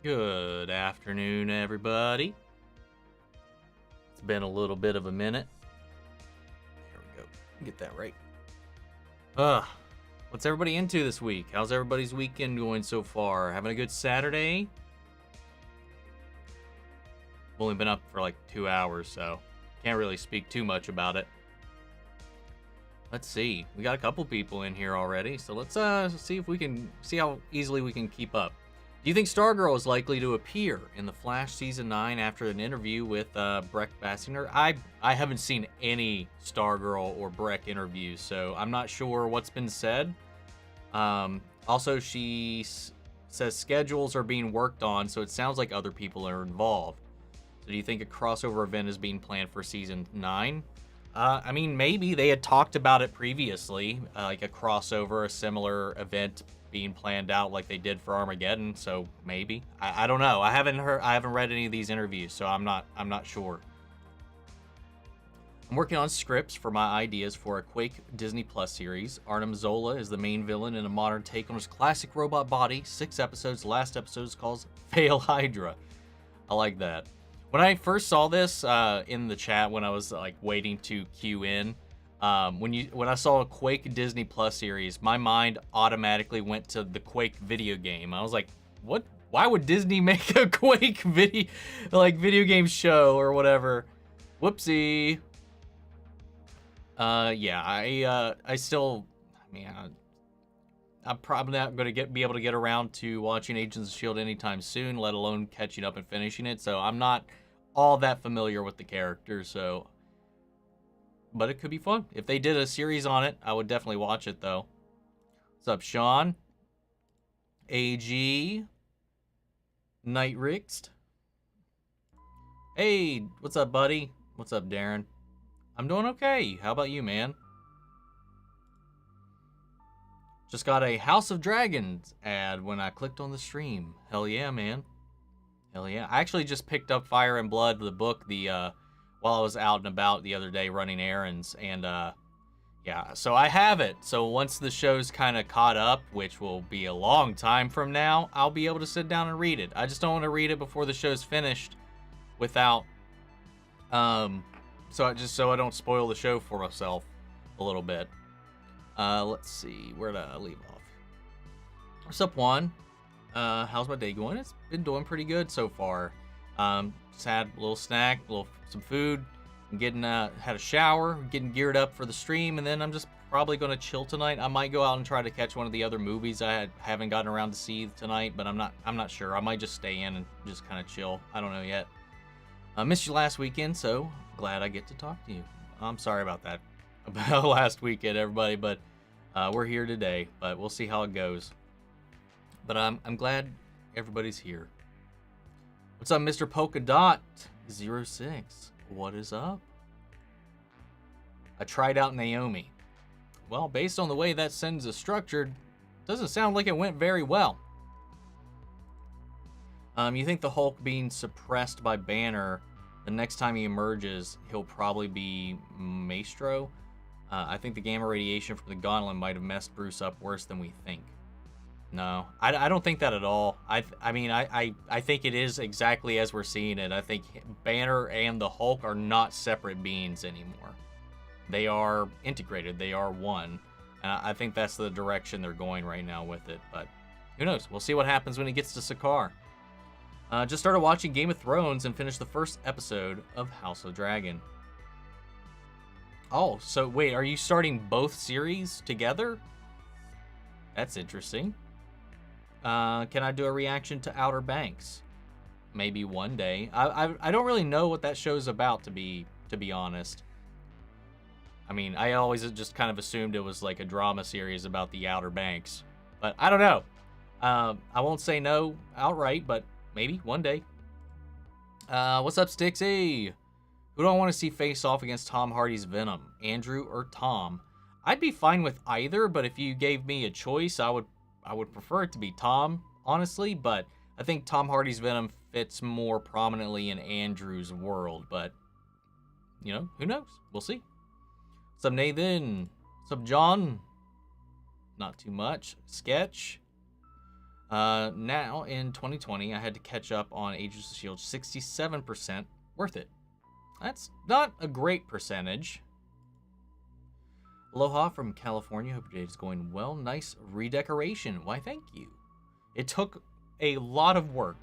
Good afternoon, everybody. It's been a little bit of a minute. There we go. Get that right. What's everybody into this week? How's everybody's weekend going so far? Having a good Saturday? I've only been up for like 2 hours, so can't really speak too much about it. Let's see. We got a couple people in here already, so let's see if we can see how easily we can keep up. Do you think Stargirl is likely to appear in The Flash Season 9 after an interview with Breck Bassinger? I haven't seen any Stargirl or Breck interviews, so I'm not sure what's been said. Also, she says schedules are being worked on, so it sounds like other people are involved. So do you think a crossover event is being planned for Season 9? I mean, maybe. They had talked about it previously, like a crossover, a similar event being planned out like they did for Armageddon, so maybe. I don't know. I haven't read any of these interviews, so I'm not sure. I'm working on scripts for my ideas for a Quake Disney Plus series. Arnim Zola is the main villain in a modern take on his classic robot body. 6 episodes. Last episode is called Fail Hydra. I like that. When I first saw this in the chat, when I was like waiting to queue in, when I saw a Quake Disney Plus series, my mind automatically went to the Quake video game. I was like, what? Why would Disney make a Quake video game show or whatever? Whoopsie. Yeah, I still, I mean, I'm probably not going to be able to get around to watching Agents of S.H.I.E.L.D. anytime soon, let alone catching up and finishing it. So I'm not all that familiar with the characters, so, but it could be fun. If they did a series on it, I would definitely watch it, though. What's up, Sean? AG? Night Rixt? Hey, what's up, buddy? What's up, Darren? I'm doing okay. How about you, man? Just got a House of Dragons ad when I clicked on the stream. Hell yeah, man. Hell yeah. I actually just picked up Fire and Blood, the book, while I was out and about the other day running errands. And, yeah, so I have it. So once the show's kind of caught up, which will be a long time from now, I'll be able to sit down and read it. I just don't want to read it before the show's finished without, so I don't spoil the show for myself a little bit. Let's see, where did I leave off? What's up, Juan? How's my day going? It's been doing pretty good so far. Just had a little snack, some food, had a shower, getting geared up for the stream, and then I'm just probably going to chill tonight. I might go out and try to catch one of the other movies I haven't gotten around to see tonight, but I'm not sure. I might just stay in and just kind of chill. I don't know yet. I missed you last weekend, so glad I get to talk to you. I'm sorry about that. About last weekend, everybody, but we're here today, but we'll see how it goes. But I'm glad everybody's here. What's up, Mr. Polka Dot 06? What is up? I tried out Naomi. Well, based on the way that sentence is structured, doesn't sound like it went very well. You think the Hulk being suppressed by Banner, the next time he emerges, he'll probably be Maestro? I think the gamma radiation from the gauntlet might have messed Bruce up worse than we think. No, I don't think that at all. I mean, I think it is exactly as we're seeing it. I think Banner and the Hulk are not separate beings anymore. They are integrated. They are one. And I think that's the direction they're going right now with it. But who knows? We'll see what happens when he gets to Sakaar. Just started watching Game of Thrones and finished the first episode of House of Dragon. Oh, so wait, are you starting both series together? That's interesting. Can I do a reaction to Outer Banks? Maybe one day. I don't really know what that show's about, to be honest. I mean, I always just kind of assumed it was like a drama series about the Outer Banks, but I don't know. I won't say no outright, but maybe one day. What's up, Stixie? Who do I want to see face off against Tom Hardy's Venom? Andrew or Tom? I'd be fine with either, but if you gave me a choice, I would prefer it to be Tom, honestly, but I think Tom Hardy's Venom fits more prominently in Andrew's world, but, you know, who knows? We'll see. What's up, Nathan? What's up, John? Not too much. Sketch? Now in 2020, I had to catch up on Agents of S.H.I.E.L.D. 67% worth it. That's not a great percentage. Aloha from California. Hope your day is going well. Nice redecoration. Why, thank you. It took a lot of work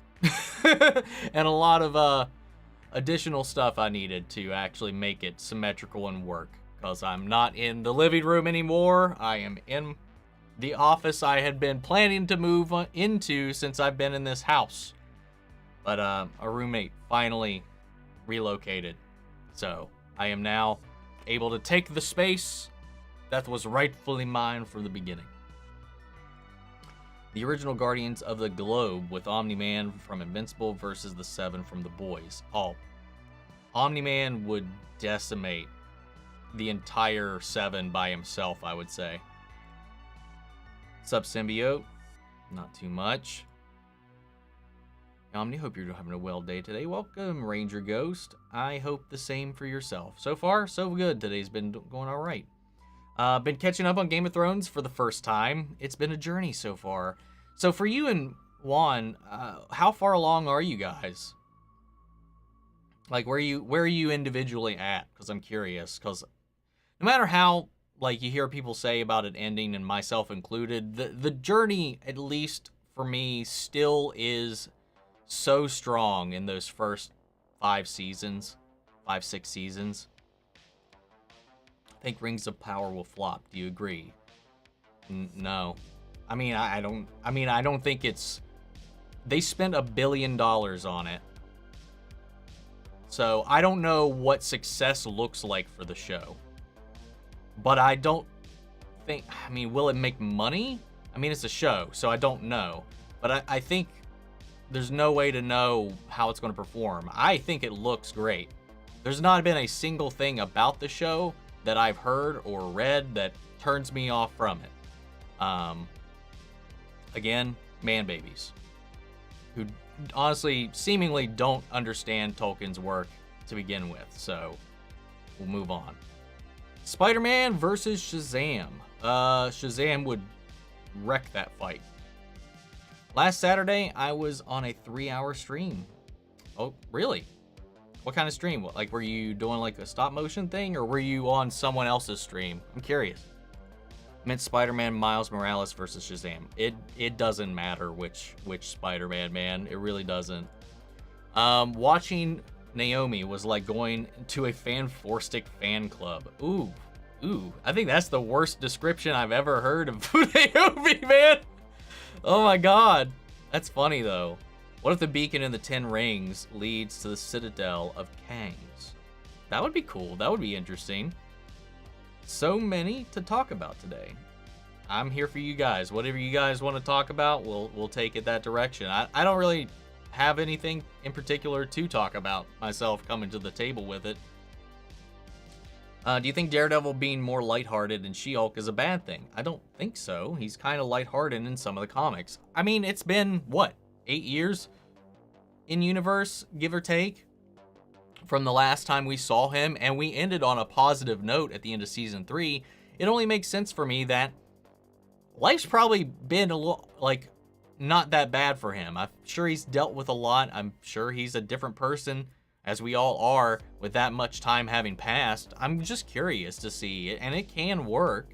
and a lot of additional stuff I needed to actually make it symmetrical and work, because I'm not in the living room anymore. I am in the office I had been planning to move into since I've been in this house. But a roommate finally relocated, so I am now able to take the space that was rightfully mine from the beginning. The original Guardians of the Globe with Omni-Man from Invincible versus the 7 from The Boys. Oh, Omni-Man would decimate the entire 7 by himself, I would say. Sub-Symbiote, not too much. Omni, hope you're having a well day today. Welcome, Ranger Ghost. I hope the same for yourself. So far, so good. Today's been going all right. Been catching up on Game of Thrones for the first time. It's been a journey so far. So for you and Juan, how far along are you guys? Like, where are you individually at? Because I'm curious. Because no matter how, like, you hear people say about it ending, and myself included, the journey, at least for me, still is so strong in those first 5, 6 seasons. I think Rings of Power will flop. Do you agree? No. I mean, I don't think it's... They spent $1 billion on it. So I don't know what success looks like for the show. But I don't think... I mean, will it make money? I mean, it's a show, so I don't know. But I think there's no way to know how it's going to perform. I think it looks great. There's not been a single thing about the show that I've heard or read that turns me off from it. Again, man babies who honestly seemingly don't understand Tolkien's work to begin with, so we'll move on. Spider-Man versus Shazam. Shazam would wreck that fight. Last Saturday, I was on a 3-hour stream. Oh, really? What kind of stream? Like, were you doing like a stop motion thing, or were you on someone else's stream? I'm curious. I meant Spider-Man Miles Morales versus Shazam. It doesn't matter which Spider-Man, man. It really doesn't. Watching Naomi was like going to a Fan4stick fan club. Ooh. I think that's the worst description I've ever heard of Naomi, man. Oh my god. That's funny though. What if the beacon in the 10 rings leads to the Citadel of Kangs? That would be cool. That would be interesting. So many to talk about today. I'm here for you guys. Whatever you guys want to talk about, we'll take it that direction. I don't really have anything in particular to talk about myself coming to the table with it. Do you think Daredevil being more lighthearted than She-Hulk is a bad thing? I don't think so. He's kind of lighthearted in some of the comics. I mean, it's been, what, 8 years in universe, give or take, from the last time we saw him, and we ended on a positive note at the end of season 3. It only makes sense for me that life's probably been a little, like, not that bad for him. I'm sure he's dealt with a lot. I'm sure he's a different person, as we all are, with that much time having passed. I'm just curious to see it, and it can work.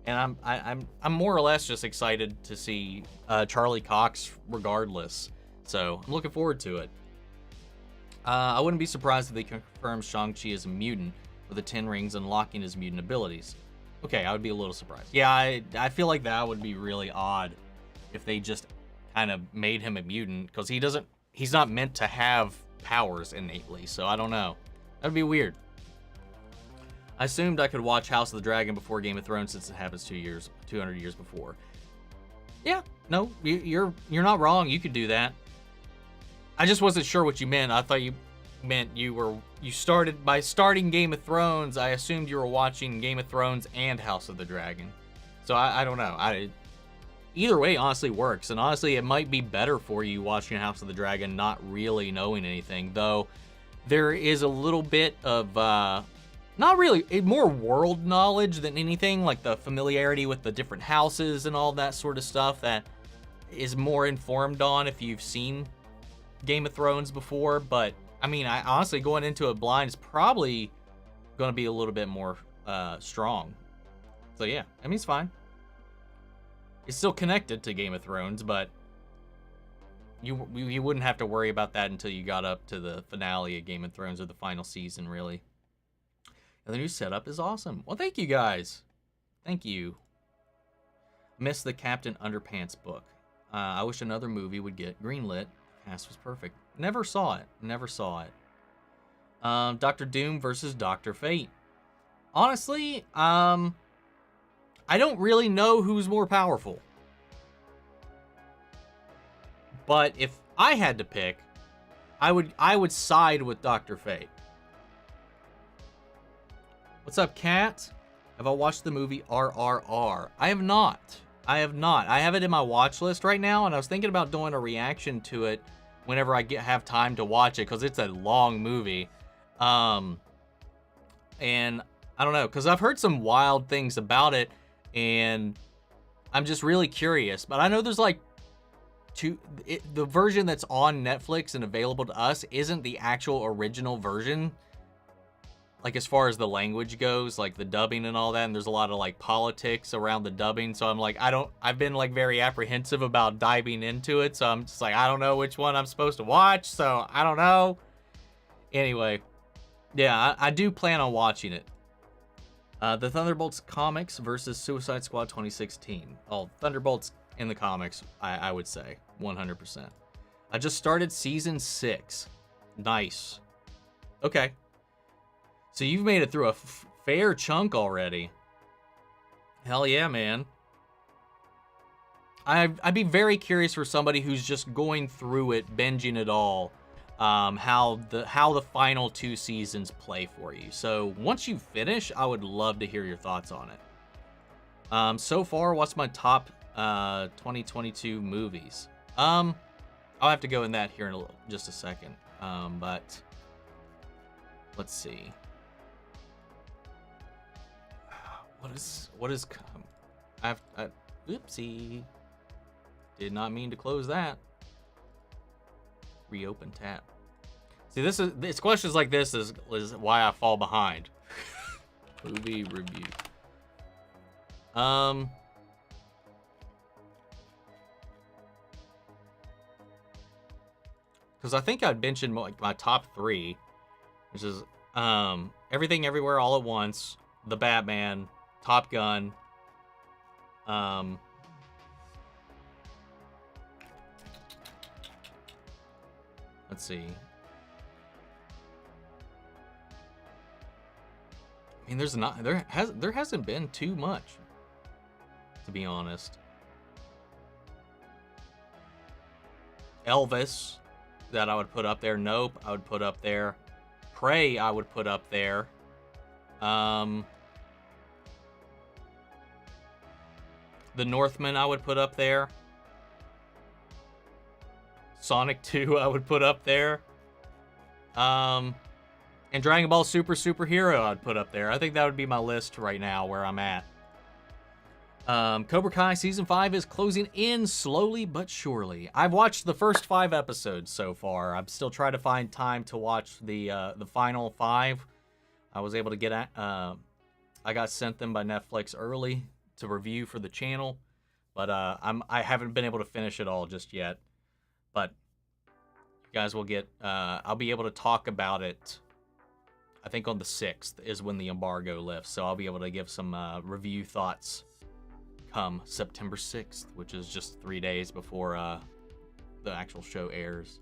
And I'm more or less just excited to see Charlie Cox regardless. So I'm looking forward to it. I wouldn't be surprised if they confirm Shang-Chi as a mutant with the 10 rings unlocking his mutant abilities. Okay, I would be a little surprised. Yeah, I feel like that would be really odd if they just kind of made him a mutant, because he's not meant to have powers innately, so I don't know. That'd be weird. I assumed I could watch House of the Dragon before Game of Thrones since it happens 200 years before. Yeah, no, you're not wrong. You could do that. I just wasn't sure what you meant. I thought you meant you started by starting Game of Thrones. I assumed you were watching Game of Thrones and House of the Dragon. So I don't know. Either way honestly works, and honestly it might be better for you watching House of the Dragon not really knowing anything, though there is a little bit of not really, more world knowledge than anything, like the familiarity with the different houses and all that sort of stuff that is more informed on if you've seen Game of Thrones before. But I mean, I honestly, going into it blind is probably going to be a little bit more strong. So yeah, I mean, it's fine. It's still connected to Game of Thrones, but you wouldn't have to worry about that until you got up to the finale of Game of Thrones, or the final season, really. And the new setup is awesome. Well, thank you guys. Thank you. Missed the Captain Underpants book. I wish another movie would get greenlit. Cast was perfect. Never saw it. Never saw it. Doctor Doom versus Dr. Fate. Honestly, I don't really know who's more powerful. But if I had to pick, I would side with Dr. Fate. What's up, Kat? Have I watched the movie RRR? I have not. I have it in my watch list right now, and I was thinking about doing a reaction to it whenever I have time to watch it, because it's a long movie. And I don't know, because I've heard some wild things about it, and I'm just really curious. But I know there's like the version that's on Netflix and available to us isn't the actual original version. Like, as far as the language goes, like the dubbing and all that, and there's a lot of like politics around the dubbing. So I'm like, I've been like very apprehensive about diving into it. So I'm just like, I don't know which one I'm supposed to watch. So I don't know. Anyway, yeah, I do plan on watching it. The Thunderbolts comics versus Suicide Squad 2016. Oh, Thunderbolts in the comics, I would say 100%. I just started season 6. Nice. Okay. So you've made it through a fair chunk already. Hell yeah, man. I'd be very curious for somebody who's just going through it, binging it all, how the final 2 seasons play for you. So once you finish, I would love to hear your thoughts on it. So far, what's my top 2022 movies? I'll have to go in that here in just a second. But let's see. What is oopsie. Did not mean to close that. Reopen tab. See, it's questions like this is why I fall behind. Movie review. Because I think I'd mentioned like my top 3, which is Everything Everywhere All at Once, The Batman, Top Gun, let's see. I mean, there hasn't been too much, to be honest. Elvis, that I would put up there. Nope, I would put up there. Prey, I would put up there. The Northman, I would put up there. Sonic 2, I would put up there. And Dragon Ball Superhero, I'd put up there. I think that would be my list right now, where I'm at. Cobra Kai Season 5 is closing in slowly but surely. I've watched the first 5 episodes so far. I'm still trying to find time to watch the final 5. I was able to get at... I got sent them by Netflix early to review for the channel, but I haven't been able to finish it all just yet. But you guys will get... I'll be able to talk about it. I think on the 6th is when the embargo lifts, so I'll be able to give some review thoughts come September 6th, which is just 3 days before the actual show airs.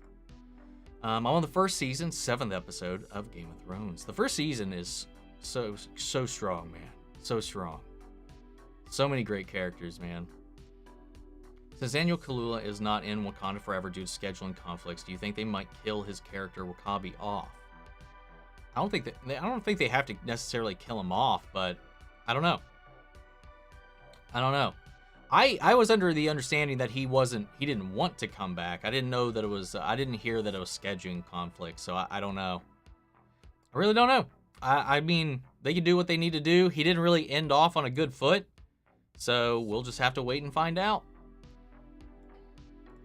I'm on the first season, 7th episode of Game of Thrones. The first season is so strong, man. So strong. So many great characters, man. Since Daniel Kaluuya is not in Wakanda Forever due to scheduling conflicts, do you think they might kill his character Wakabi off? I don't think they have to necessarily kill him off, but I don't know. I was under the understanding that he didn't want to come back. I didn't know that it was, I didn't hear that it was scheduling conflict, so I don't know. I really don't know. I mean, they can do what they need to do. He didn't really end off on a good foot, so we'll just have to wait and find out.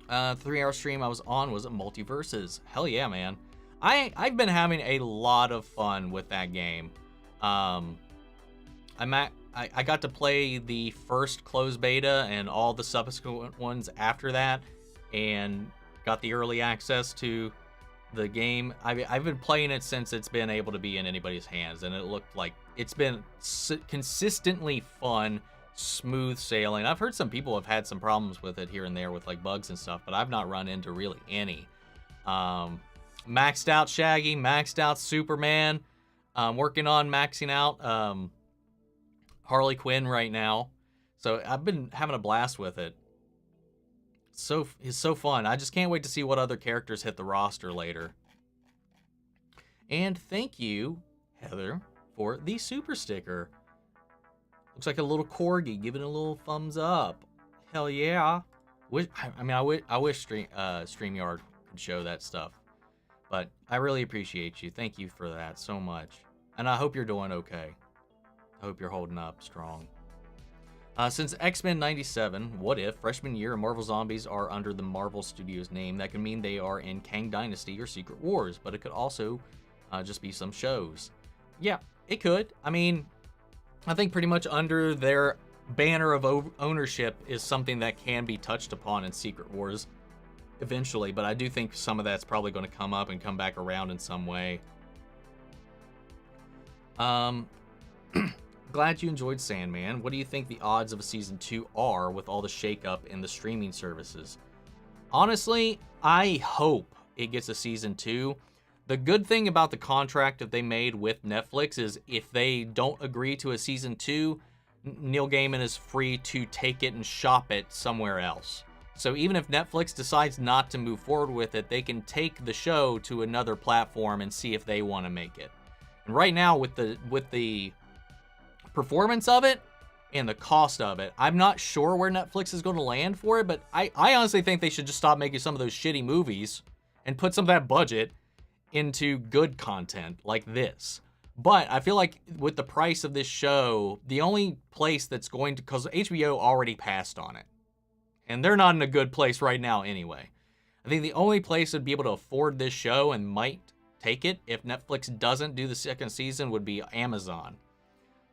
3-hour stream I was on was Multiverses. Hell yeah, man. I've been having a lot of fun with that game. I got to play the first closed beta and all the subsequent ones after that, and got the early access to the game. I've been playing it since it's been able to be in anybody's hands, and it looked like it's been consistently fun, smooth sailing. I've heard some people have had some problems with it here and there with like bugs and stuff, but I've not run into really any. Maxed out Shaggy, maxed out Superman. Working on maxing out Harley Quinn right now. So I've been having a blast with it. It's so fun. I just can't wait to see what other characters hit the roster later. And thank you, Heather, for the super sticker. Looks like a little corgi giving a little thumbs up. Hell yeah. I wish StreamYard could show that stuff. But I really appreciate you. Thank you for that so much. And I hope you're doing okay. I hope you're holding up strong. Since X-Men 97, What If, freshman year, and Marvel Zombies are under the Marvel Studios name, that can mean they are in Kang Dynasty or Secret Wars, but it could also just be some shows. Yeah, it could. I mean, I think pretty much under their banner of ownership is something that can be touched upon in Secret Wars eventually, but I do think some of that's probably going to come up and come back around in some way. Glad you enjoyed Sandman. What do you think the odds of a season 2 are with all the shakeup in the streaming services? Honestly, I hope it gets a season 2. The good thing about the contract that they made with Netflix is if they don't agree to a season 2, Neil Gaiman is free to take it and shop it somewhere else. So even if Netflix decides not to move forward with it, they can take the show to another platform and see if they want to make it. And right now, with the performance of it and the cost of it, I'm not sure where Netflix is going to land for it, but I honestly think they should just stop making some of those shitty movies and put some of that budget into good content like this. But I feel like with the price of this show, the only place that's going to, because HBO already passed on it, and they're not in a good place right now anyway. I think the only place that'd be able to afford this show and might take it if Netflix doesn't do the second season would be Amazon.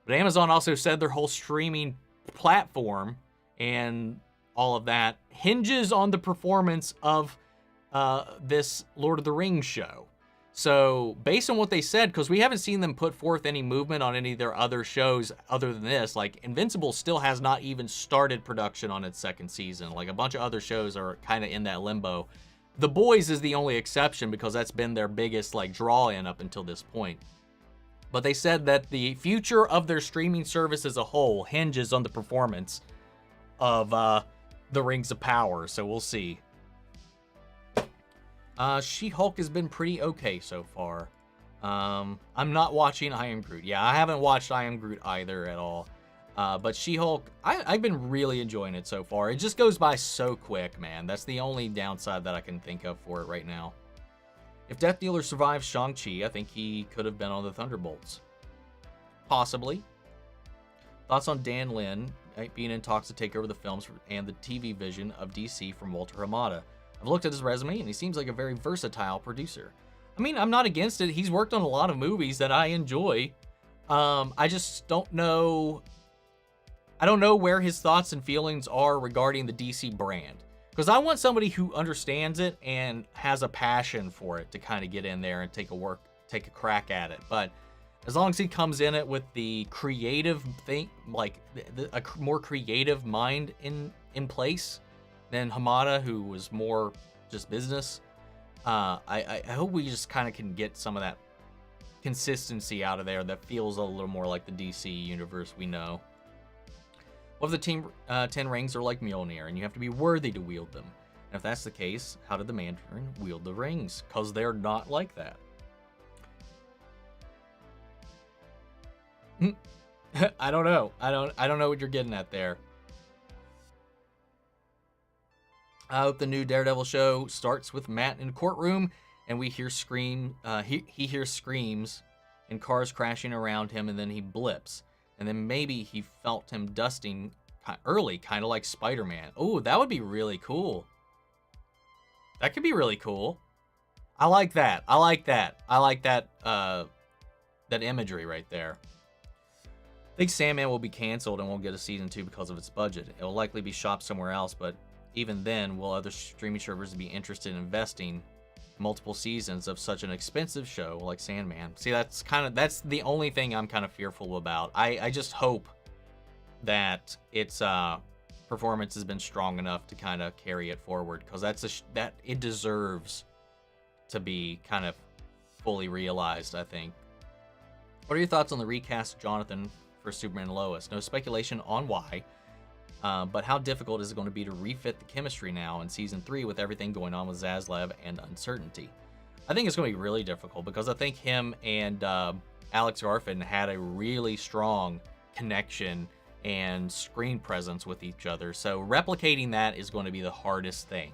But Amazon also said their whole streaming platform and all of that hinges on the performance of this Lord of the Rings show. So based on what they said, because we haven't seen them put forth any movement on any of their other shows other than this, like Invincible still has not even started production on its second season. Like a bunch of other shows are kind of in that limbo. The Boys is the only exception because that's been their biggest like draw in up until this point. But they said that the future of their streaming service as a whole hinges on the performance of the Rings of Power. So we'll see. She-Hulk has been pretty okay so far. I'm not watching I Am Groot. Yeah, I haven't watched I Am Groot either at all. But She-Hulk, I've been really enjoying it so far. It just goes by so quick, man. That's the only downside that I can think of for it right now. If Death Dealer survives Shang-Chi, I think he could have been on the Thunderbolts. Possibly. Thoughts on Dan Lin being in talks to take over the films and the TV vision of DC from Walter Hamada? I've looked at his resume, and he seems like a very versatile producer. I mean, I'm not against it. He's worked on a lot of movies that I enjoy. I just don't know... I don't know where his thoughts and feelings are regarding the DC brand. Because I want somebody who understands it and has a passion for it to kind of get in there and take a crack at it. But as long as he comes in it with the creative thing, like a more creative mind in place than Hamada, who was more just business, I hope we just kind of can get some of that consistency out of there that feels a little more like the DC universe we know. What if the 10 rings are like Mjolnir and you have to be worthy to wield them? And if that's the case, how did the Mandarin wield the rings? Because they're not like that. I don't know. I don't know what you're getting at there. I hope the new Daredevil show starts with Matt in a courtroom and we hear he hears screams and cars crashing around him, and then he blips. And then maybe he felt him dusting early, kind of like Spider-Man. Oh, that would be really cool. That could be really cool. I like that. I like that. I like that, that imagery right there. I think Sandman will be canceled and won't get a season 2 because of its budget. It will likely be shopped somewhere else, but even then, will other streaming servers be interested in investing multiple seasons of such an expensive show like Sandman? See, that's the only thing I'm kind of fearful about. I just hope that its performance has been strong enough to kind of carry it forward, because that it deserves to be kind of fully realized, I think. What are your thoughts on the recast Jonathan for Superman and Lois? No speculation on why, but how difficult is it going to be to refit the chemistry now in season 3 with everything going on with Zaslav and uncertainty? I think it's going to be really difficult, because I think him and Alex Garfin had a really strong connection and screen presence with each other. So replicating that is going to be the hardest thing.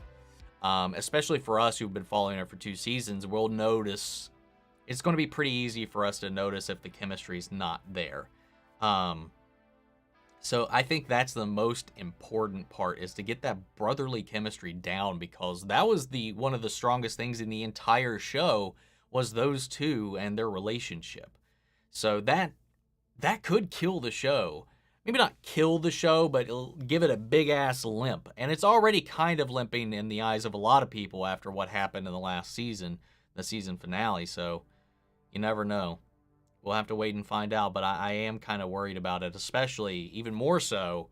Especially for us who've been following it for 2 seasons, we'll notice it's going to be pretty easy for us to notice if the chemistry is not there. So I think that's the most important part, is to get that brotherly chemistry down, because that was one of the strongest things in the entire show, was those two and their relationship. So that could kill the show. Maybe not kill the show, but it'll give it a big-ass limp. And it's already kind of limping in the eyes of a lot of people after what happened in the last season, the season finale. So you never know. We'll have to wait and find out, but I am kind of worried about it, especially even more so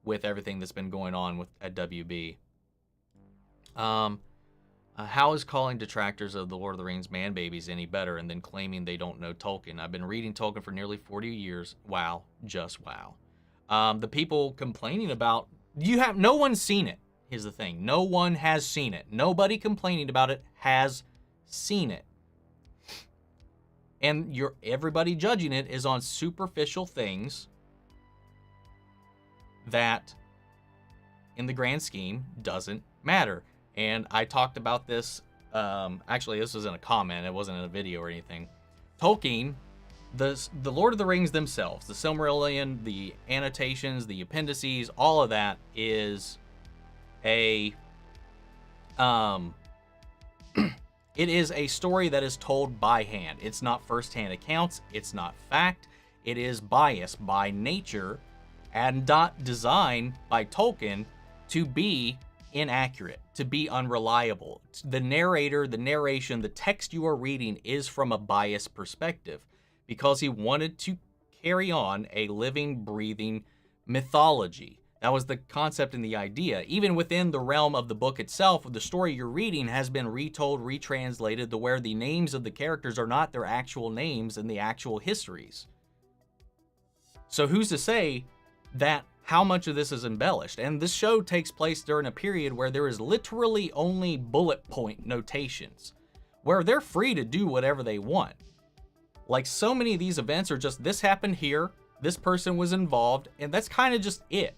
with everything that's been going on at WB. How is calling detractors of The Lord of the Rings man babies any better and then claiming they don't know Tolkien? I've been reading Tolkien for nearly 40 years. Wow. Just wow. The people complaining about... no one's seen it. Here's the thing. No one has seen it. Nobody complaining about it has seen it. And everybody judging it is on superficial things that, in the grand scheme, doesn't matter. And I talked about this, actually this was in a comment, it wasn't in a video or anything. Tolkien, the Lord of the Rings themselves, the Silmarillion, the annotations, the appendices, all of that is it is a story that is told by hand. It's not first-hand accounts. It's not fact. It is biased by nature and not designed by Tolkien to be inaccurate, to be unreliable. The narrator, the narration, the text you are reading is from a biased perspective, because he wanted to carry on a living, breathing mythology. That was the concept and the idea. Even within the realm of the book itself, the story you're reading has been retold, retranslated, to where the names of the characters are not their actual names and the actual histories. So who's to say that how much of this is embellished? And this show takes place during a period where there is literally only bullet point notations, where they're free to do whatever they want. Like, so many of these events are just, this happened here, this person was involved, and that's kind of just it.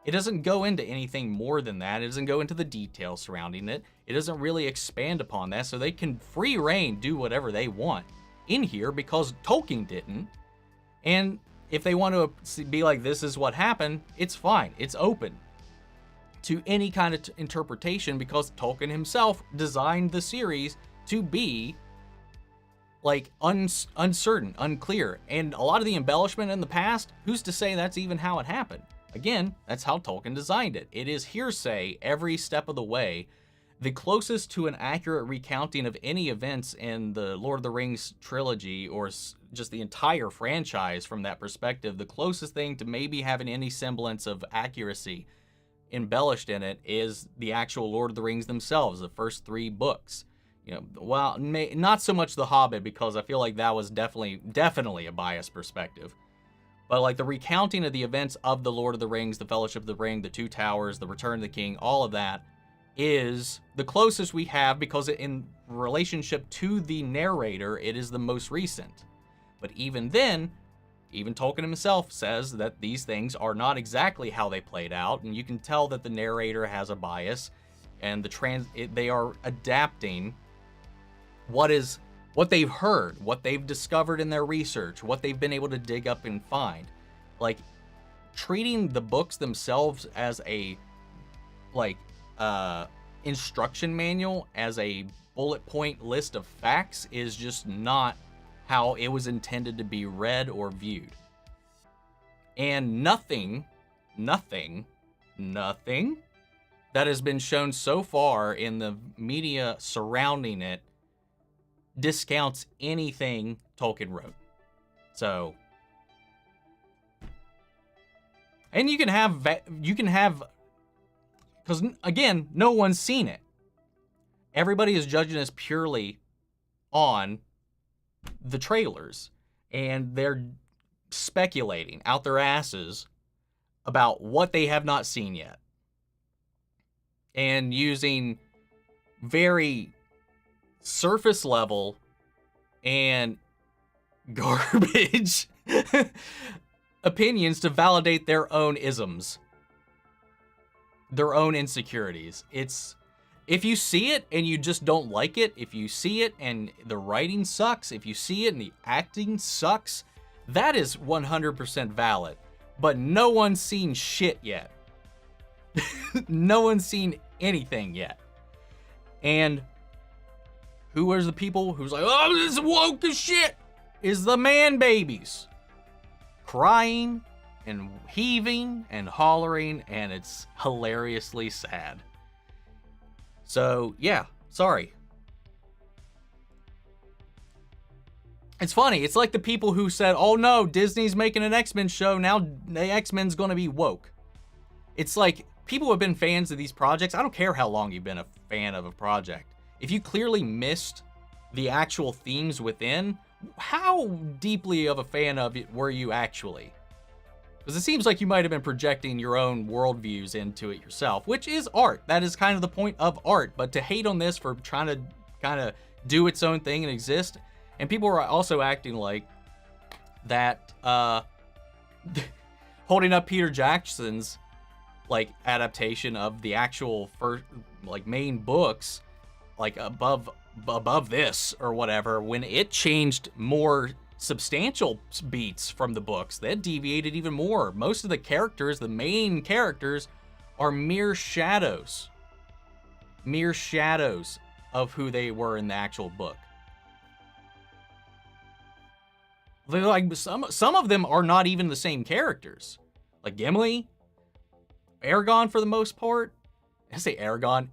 It doesn't go into anything more than that. It doesn't go into the details surrounding it. It doesn't really expand upon that, so they can free reign do whatever they want in here, because Tolkien didn't. And if they want to be like, this is what happened, it's fine. It's open to any kind of interpretation, because Tolkien himself designed the series to be like uncertain, unclear. And a lot of the embellishment in the past, who's to say that's even how it happened? Again, that's how Tolkien designed it. It is hearsay every step of the way. The closest to an accurate recounting of any events in the Lord of the Rings trilogy, or just the entire franchise from that perspective, the closest thing to maybe having any semblance of accuracy embellished in it is the actual Lord of the Rings themselves, the first 3 books. You know, well, not so much The Hobbit, because I feel like that was definitely a biased perspective. But like the recounting of the events of the Lord of the Rings, the Fellowship of the Ring, the Two Towers, the Return of the King, all of that is the closest we have, because in relationship to the narrator, it is the most recent. But even then, even Tolkien himself says that these things are not exactly how they played out, and you can tell that the narrator has a bias, and they are adapting what they've heard, what they've discovered in their research, what they've been able to dig up and find. Like, treating the books themselves as a instruction manual as a bullet point list of facts is just not how it was intended to be read or viewed. And nothing that has been shown so far in the media surrounding it discounts anything Tolkien wrote. So, and you can have, because again, no one's seen it. Everybody is judging this purely on the trailers, and they're speculating out their asses about what they have not seen yet, and using very surface level and garbage opinions to validate their own isms, their own insecurities. It's, if you see it and you just don't like it, if you see it and the writing sucks, if you see it and the acting sucks, that is 100% valid. But no one's seen shit yet. No one's seen anything yet. And who are the people who's like, oh, this is woke as shit, is the man babies. Crying and heaving and hollering, and it's hilariously sad. So, yeah, sorry. It's funny. It's like the people who said, oh no, Disney's making an X-Men show. Now the X-Men's going to be woke. It's like, people who have been fans of these projects, I don't care how long you've been a fan of a project. If you clearly missed the actual themes within, how deeply of a fan of it were you actually? Because it seems like you might have been projecting your own worldviews into it yourself, which is art. That is kind of the point of art. But to hate on this for trying to kind of do its own thing and exist, and people are also acting like that, holding up Peter Jackson's like adaptation of the actual first like main books like above this or whatever, when it changed more substantial beats from the books that deviated even more. Most of the characters, the main characters, are mere shadows of who they were in the actual book. They're like, some of them are not even the same characters, like Gimli, Aragorn for the most part. I say Aragorn.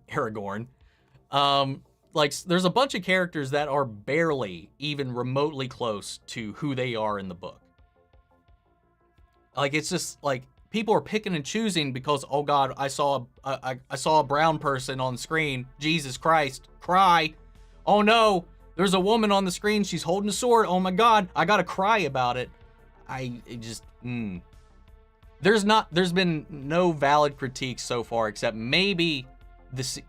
Like, there's a bunch of characters that are barely even remotely close to who they are in the book. Like, it's just like people are picking and choosing because, oh God, I saw a brown person on the screen. Jesus Christ, cry. Oh no, there's a woman on the screen. She's holding a sword. Oh my God, I gotta cry about it. There's been no valid critiques so far, except maybe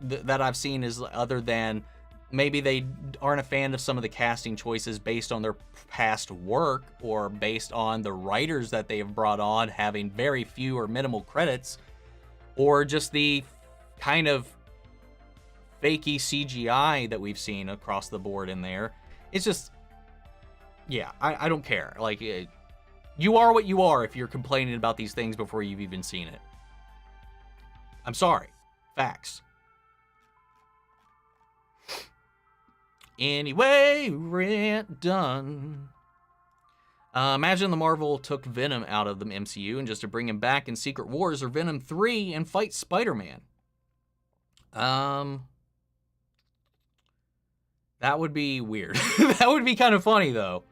that I've seen is other than maybe they aren't a fan of some of the casting choices based on their past work or based on the writers that they have brought on having very few or minimal credits, or just the kind of fakey CGI that we've seen across the board in there. It's just, yeah, I don't care. Like, you are what you are if you're complaining about these things before you've even seen it. I'm sorry. Facts. Anyway, rant done. Imagine the Marvel took Venom out of the MCU and just to bring him back in Secret Wars or Venom 3 and fight Spider-Man. That would be weird. That would be kind of funny, though.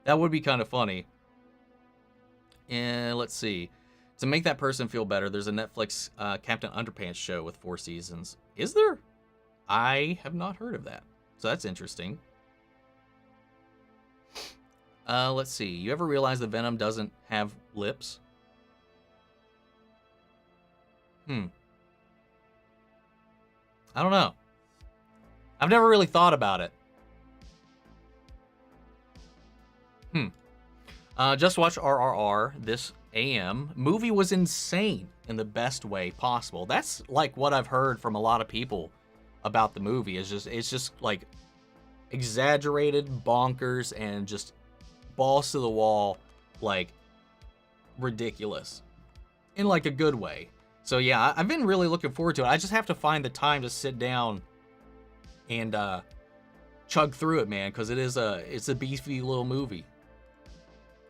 That would be kind of funny. And let's see. To make that person feel better, there's a Netflix Captain Underpants show with 4 seasons. Is there? I have not heard of that. So that's interesting. Let's see. You ever realize that Venom doesn't have lips? I don't know. I've never really thought about it. Just watched RRR this AM. Movie was insane in the best way possible. That's like what I've heard from a lot of people about the movie. It's just like exaggerated, bonkers, and just balls to the wall, like ridiculous in like a good way. So yeah, I've been really looking forward to it. I just have to find the time to sit down and chug through it, man, because it's a beefy little movie.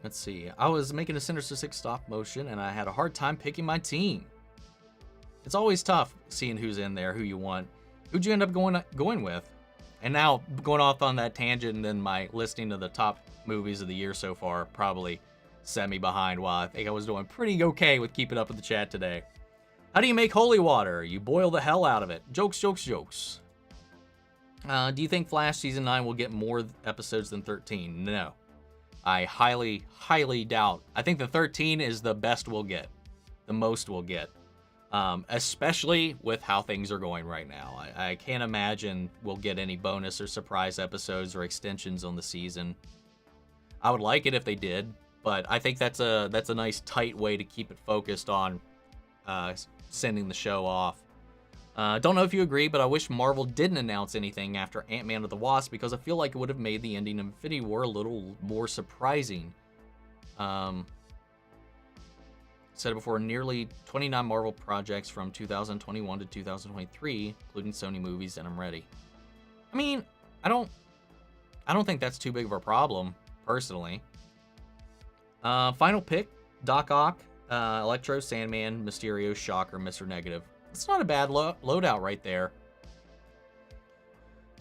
Let's see. I was making a Sinister Six stop motion, and I had a hard time picking my team. It's always tough seeing who's in there, who you want. Who'd you end up going with? And now, going off on that tangent, and then my listing of the top movies of the year so far probably set me behind, while I think I was doing pretty okay with keeping up with the chat today. How do you make holy water? You boil the hell out of it. Jokes, jokes, jokes. Do you think Flash Season 9 will get more episodes than 13? No. I highly, highly doubt. I think the 13 is the best we'll get. The most we'll get. Especially with how things are going right now. I can't imagine we'll get any bonus or surprise episodes or extensions on the season. I would like it if they did, but I think that's a nice tight way to keep it focused on sending the show off. Don't know if you agree, but I wish Marvel didn't announce anything after Ant-Man and the Wasp, because I feel like it would have made the ending of Infinity War a little more surprising. Said it before, nearly 29 Marvel projects from 2021 to 2023, including Sony movies, and I'm ready. I mean, I don't think that's too big of a problem, personally. Final pick, Doc Ock, Electro, Sandman, Mysterio, Shocker, Mr. Negative. It's not a bad loadout right there.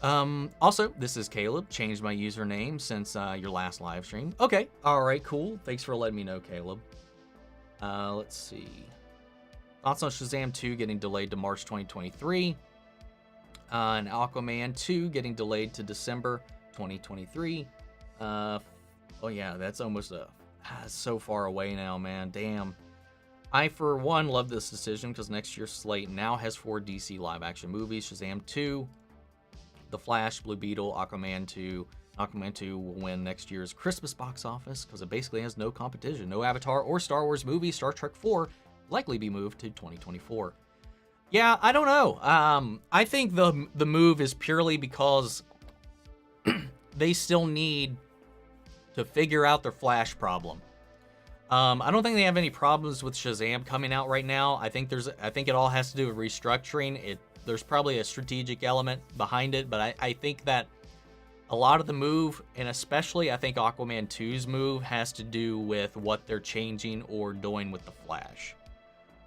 Also, this is Caleb. Changed my username since your last live stream. Okay, all right, cool. Thanks for letting me know, Caleb. Let's see. Thoughts on Shazam 2 getting delayed to March 2023. And Aquaman 2 getting delayed to December 2023. Oh yeah, that's almost so far away now, man. Damn. I, for one, love this decision because next year's slate now has 4 DC live-action movies. Shazam 2, The Flash, Blue Beetle, Aquaman 2. Aquaman 2 will win next year's Christmas box office because it basically has no competition. No Avatar or Star Wars movie. Star Trek 4 likely be moved to 2024. Yeah, I don't know. I think the move is purely because they still need to figure out their Flash problem. I don't think they have any problems with Shazam coming out right now. I think it all has to do with restructuring. There's probably a strategic element behind it, but I think that a lot of the move, and especially I think Aquaman 2's move, has to do with what they're changing or doing with the Flash.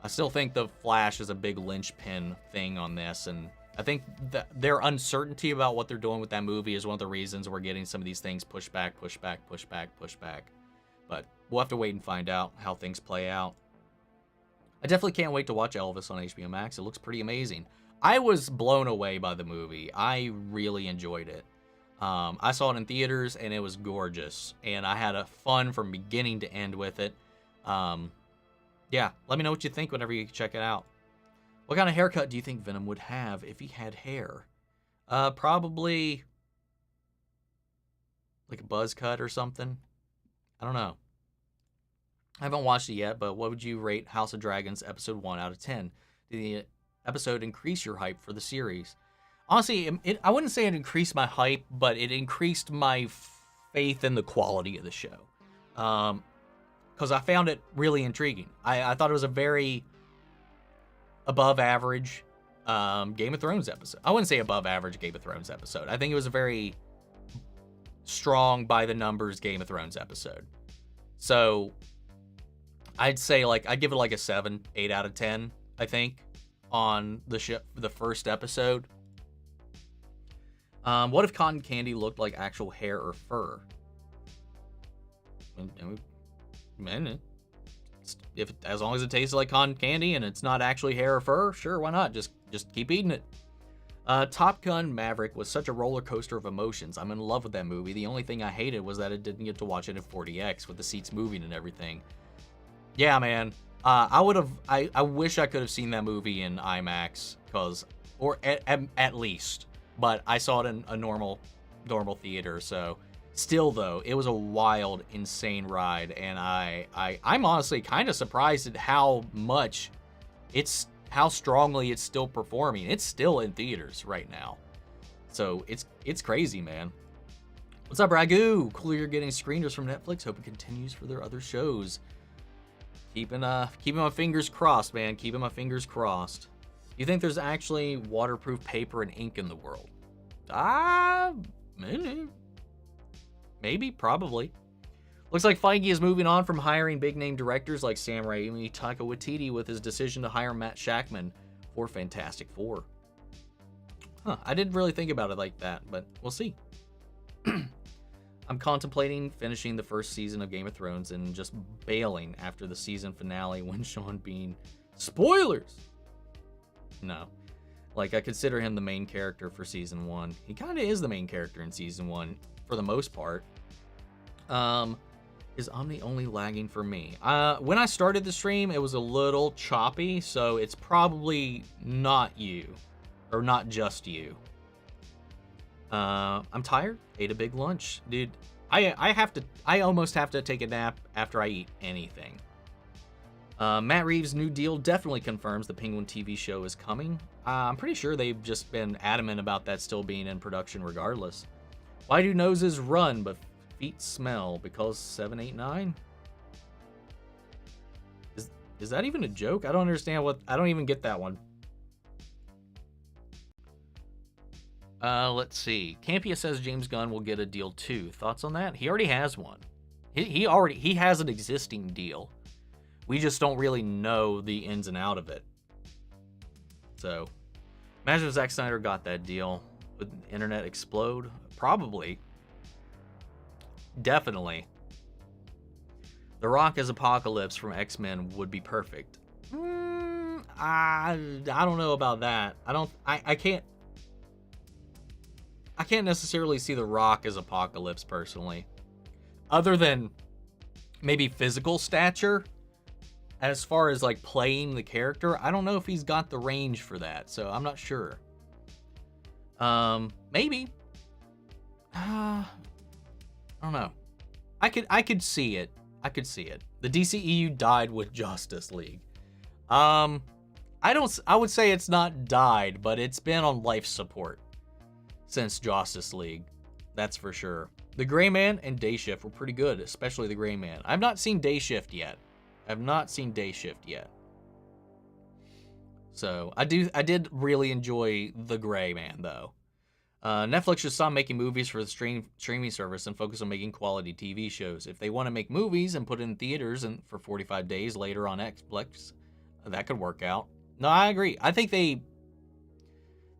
I still think the Flash is a big linchpin thing on this, and I think that their uncertainty about what they're doing with that movie is one of the reasons we're getting some of these things pushed back. But we'll have to wait and find out how things play out. I definitely can't wait to watch Elvis on HBO Max. It looks pretty amazing. I was blown away by the movie. I really enjoyed it. I saw it in theaters, and it was gorgeous. And I had a fun from beginning to end with it. Yeah, let me know what you think whenever you check it out. What kind of haircut do you think Venom would have if he had hair? Probably like a buzz cut or something. I don't know. I haven't watched it yet, but what would you rate House of Dragons episode 1 out of 10? Did the episode increase your hype for the series? Honestly, I wouldn't say it increased my hype, but it increased my faith in the quality of the show. Because I found it really intriguing. I thought it was a very above average Game of Thrones episode. I wouldn't say above average Game of Thrones episode. I think it was a very strong by the numbers Game of Thrones episode. So I'd say I'd give it like a 7, 8 out of 10, I think, on the first episode. What if cotton candy looked like actual hair or fur? As long as it tastes like cotton candy and it's not actually hair or fur, sure, why not? Just keep eating it. Top Gun Maverick was such a roller coaster of emotions. I'm in love with that movie. The only thing I hated was that I didn't get to watch it in 40X with the seats moving and everything. Yeah, man. I wish I could have seen that movie in IMAX, or at least. But I saw it in a normal theater, so still though, it was a wild, insane ride, and I'm honestly kind of surprised at how strongly it's still performing. It's still in theaters right now. So it's crazy, man. What's up, Ragu? Cool you're getting screeners from Netflix. Hope it continues for their other shows. Keeping my fingers crossed, man. Keeping my fingers crossed. You think there's actually waterproof paper and ink in the world? Maybe, probably. Looks like Feige is moving on from hiring big-name directors like Sam Raimi, Taika Waititi, with his decision to hire Matt Shakman for Fantastic Four. Huh, I didn't really think about it like that, but we'll see. I'm contemplating finishing the first season of Game of Thrones and just bailing after the season finale when Sean Bean... Spoilers! No. Like, I consider him the main character for season 1. He kind of is the main character in season 1, for the most part. Is Omni only lagging for me? When I started the stream, it was a little choppy, so it's probably not you. Or not just you. I'm tired. Ate a big lunch. Dude, I almost have to take a nap after I eat anything. Matt Reeves' new deal definitely confirms the Penguin TV show is coming. I'm pretty sure they've just been adamant about that still being in production regardless. Why do noses run but feet smell? Because 789? Is that even a joke? I don't understand I don't even get that one. Let's see. Campia says James Gunn will get a deal too. Thoughts on that? He already has one. He has an existing deal. We just don't really know the ins and out of it. So, imagine if Zack Snyder got that deal. Would the internet explode? Probably. Definitely. The Rock as Apocalypse from X-Men would be perfect. I don't know about that. I can't necessarily see The Rock as Apocalypse personally. Other than maybe physical stature. As far as like playing the character, I don't know if he's got the range for that, so I'm not sure. Maybe. I don't know. I could see it. I could see it. The DCEU died with Justice League. I would say it's not died, but it's been on life support since Justice League. That's for sure. The Gray Man and Day Shift were pretty good, especially the Gray Man. I've not seen Day Shift yet. So I did really enjoy The Gray Man though. Netflix should stop making movies for the streaming service and focus on making quality TV shows. If they want to make movies and put it in theaters and for 45 days later on Xbox, that could work out. No, I agree. I think they're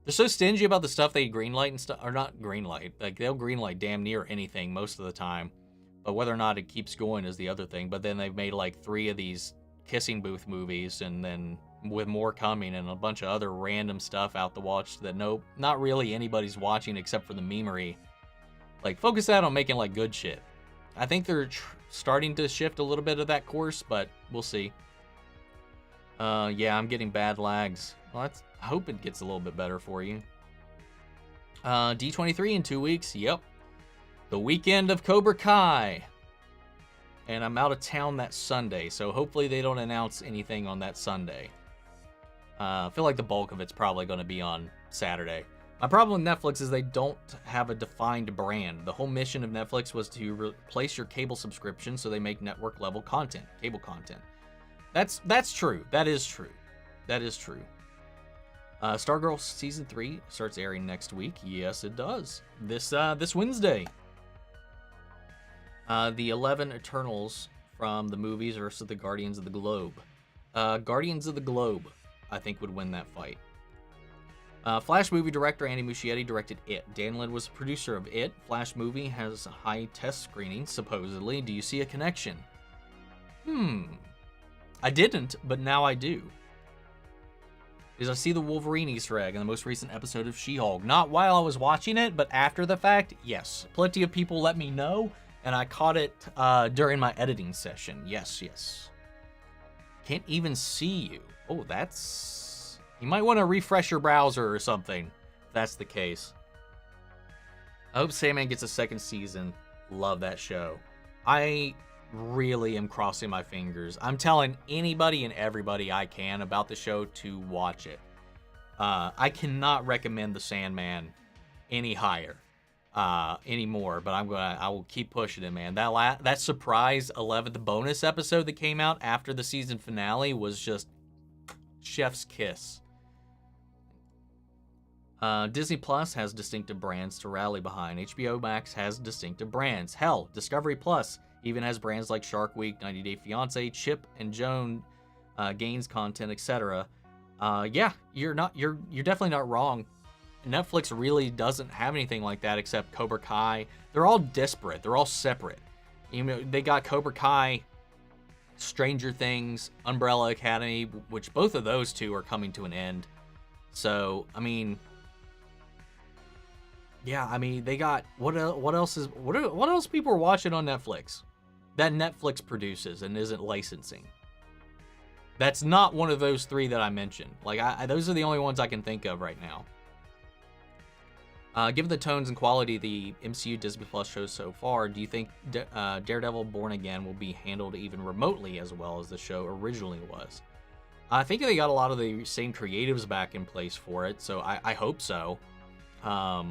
so stingy about the stuff they greenlight and stuff, or not greenlight. Like they'll greenlight damn near anything most of the time. But whether or not it keeps going is the other thing. But then they've made like 3 of these kissing booth movies, and then with more coming and a bunch of other random stuff out to watch that not really anybody's watching except for the memery. Like focus that on making like good shit. I think they're starting to shift a little bit of that course, but we'll see. Yeah, I'm getting bad lags. Well, I hope it gets a little bit better for you. D23 in 2 weeks. Yep. The weekend of Cobra Kai. And I'm out of town that Sunday, so hopefully they don't announce anything on that Sunday. I feel like the bulk of it's probably going to be on Saturday. My problem with Netflix is they don't have a defined brand. The whole mission of Netflix was to replace your cable subscription so they make network level content, cable content. That's true. That is true. Stargirl Season 3 starts airing next week. Yes, it does. This Wednesday. The 11 Eternals from the movies versus the Guardians of the Globe. Guardians of the Globe, I think, would win that fight. Flash movie director Andy Muschietti directed It. Dan Lin was the producer of It. Flash movie has a high test screening, supposedly. Do you see a connection? I didn't, but now I do. Because I see the Wolverine Easter egg in the most recent episode of She-Hulk. Not while I was watching it, but after the fact, yes. Plenty of people let me know, and I caught it during my editing session. Yes. Can't even see you. Oh, that's... You might want to refresh your browser or something, if that's the case. I hope Sandman gets a second season. Love that show. I really am crossing my fingers. I'm telling anybody and everybody I can about the show to watch it. I cannot recommend The Sandman any higher. anymore, but I will keep pushing it, man. That surprise 11th bonus episode that came out after the season finale was just chef's kiss. Disney Plus has distinctive brands to rally behind. HBO Max has distinctive brands. Hell, Discovery Plus even has brands like Shark Week, 90 Day Fiancé, Chip and Joan, Gaines content, etc. Yeah, you're definitely not wrong. Netflix really doesn't have anything like that except Cobra Kai. They're all disparate. They're all separate. You know, they got Cobra Kai, Stranger Things, Umbrella Academy, which both of those two are coming to an end. So, I mean, yeah, I mean, they got what else people are watching on Netflix that Netflix produces and isn't licensing. That's not one of those three that I mentioned. Like, those are the only ones I can think of right now. Given the tones and quality of the MCU Disney Plus shows so far, do you think Daredevil Born Again will be handled even remotely as well as the show originally was? I think they got a lot of the same creatives back in place for it, so I hope so. I